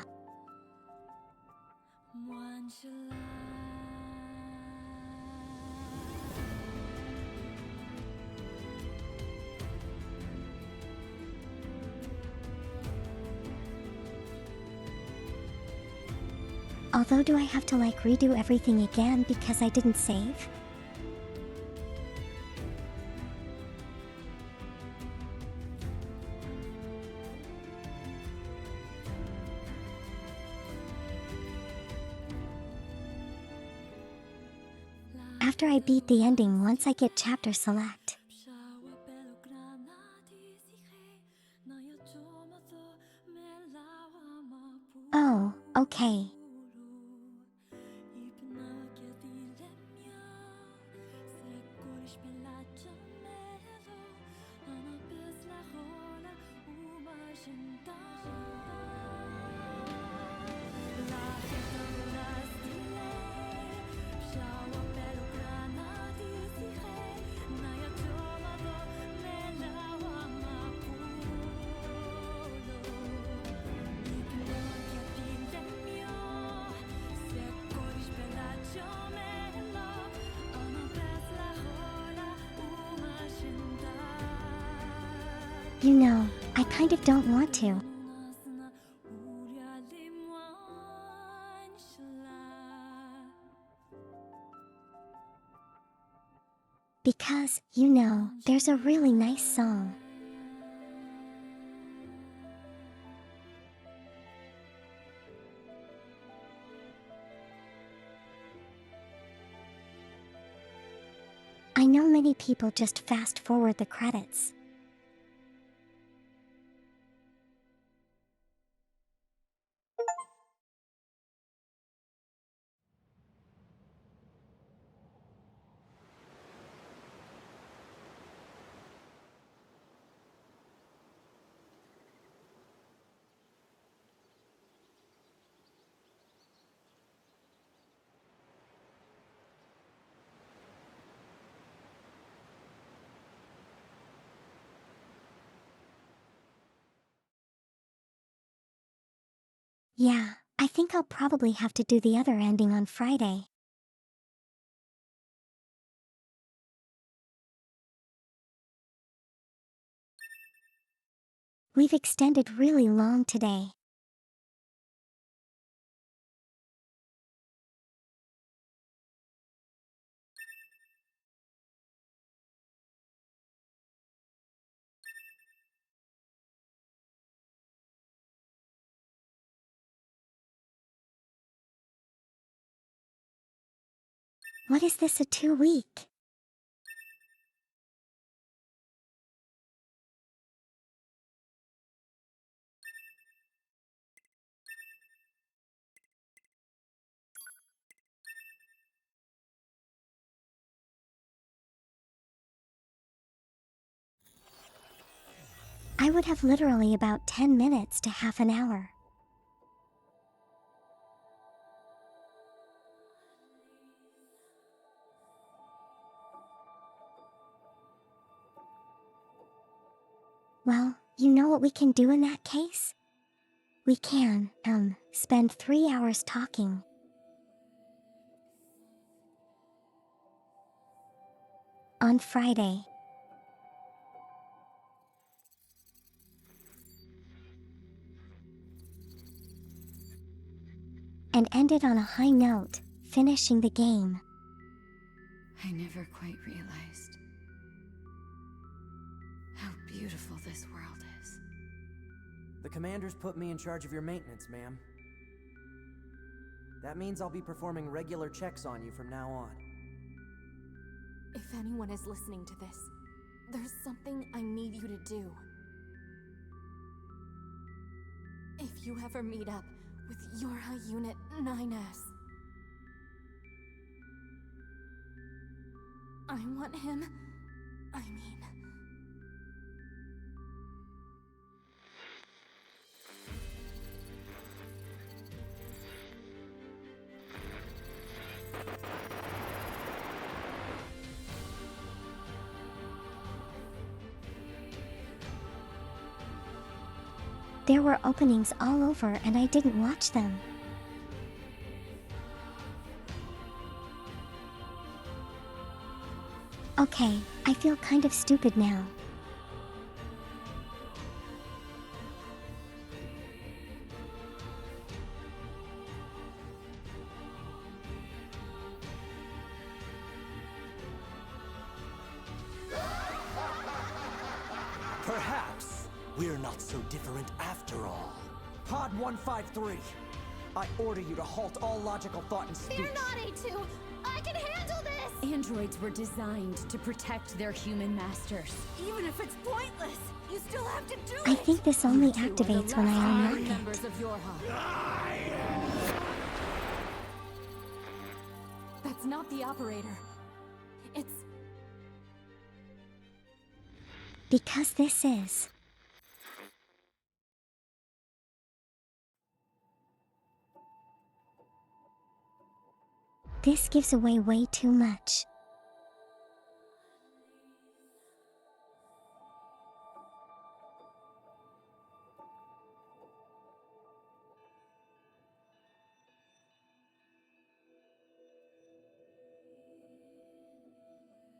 Although do I have to redo everything again because I didn't save? after I beat the ending once I get chapter select. Oh, okay. You know, I kind of don't want to. Because, you know, there's a really nice song. I know many people just fast forward the credits. Yeah, I think I'll probably have to do the other ending on Friday. We've extended really long today. What is this, a 2-week? I would have literally about 10 minutes to half an hour. Well, you know what we can do in that case? We can, spend 3 hours talking. On Friday. And end it on a high note, finishing the game. I never quite realized how beautiful this world is. The commander's put me in charge of your maintenance, ma'am. That means I'll be performing regular checks on you from now on. If anyone is listening to this, there's something I need you to do. If you ever meet up with your high unit 9S, I want him, There were openings all over and I didn't watch them. Okay, I feel kind of stupid now. Perhaps we're not so different after all. Pod 153, I order you to halt all logical thought and speech. They're not A2! I can handle this! Androids were designed to protect their human masters. Even if it's pointless, you still have to do it! I think this only You two are the activates when I last unlock remaining it. members of Yorha. That's not the operator. It's... Because this is. This gives away way too much.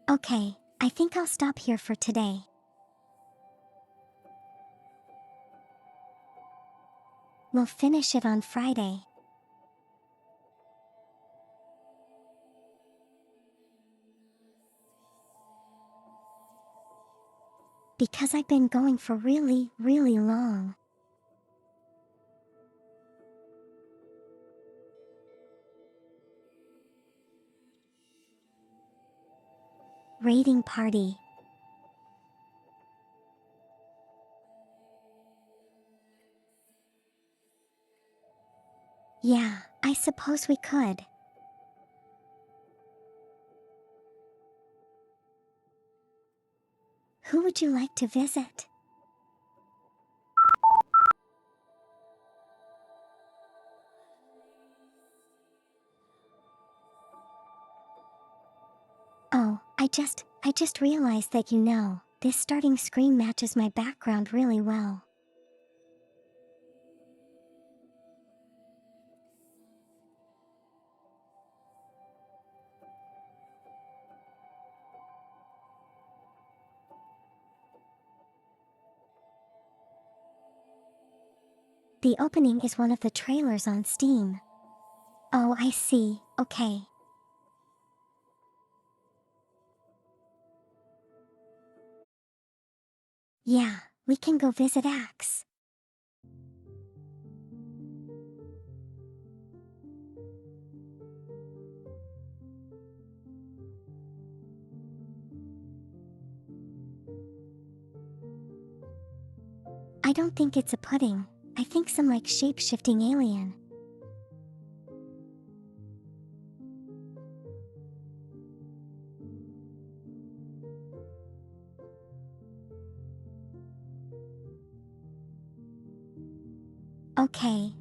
Okay, I think I'll stop here for today. We'll finish it on Friday. Because I've been going for really, really long. Raiding party. Yeah, I suppose we could. Who would you like to visit? Oh, I just realized that this starting screen matches my background really well. The opening is one of the trailers on Steam. Oh, I see, okay. Yeah, we can go visit Axe. I don't think it's a pudding. I think some like shape-shifting alien. Okay,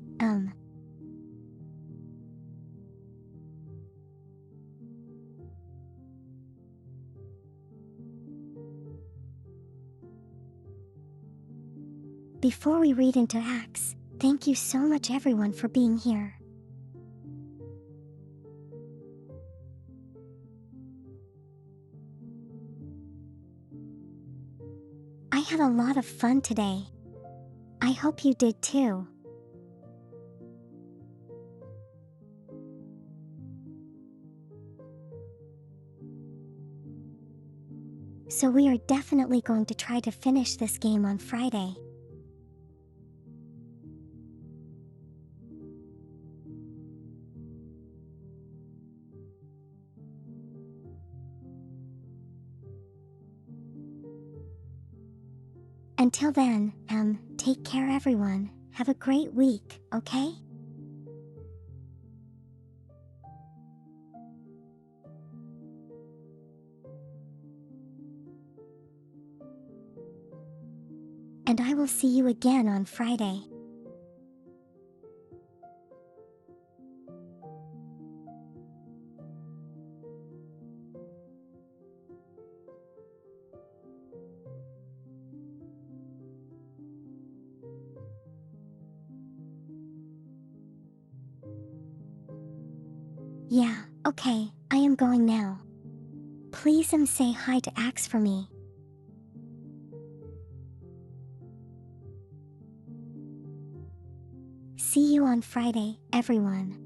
Before we read into Axe, thank you so much everyone for being here. I had a lot of fun today. I hope you did too. So we are definitely going to try to finish this game on Friday. Until then, take care everyone. Have a great week, okay? And I will see you again on Friday. Yeah, okay, I am going now. Please say hi to Axe for me. See you on Friday, everyone.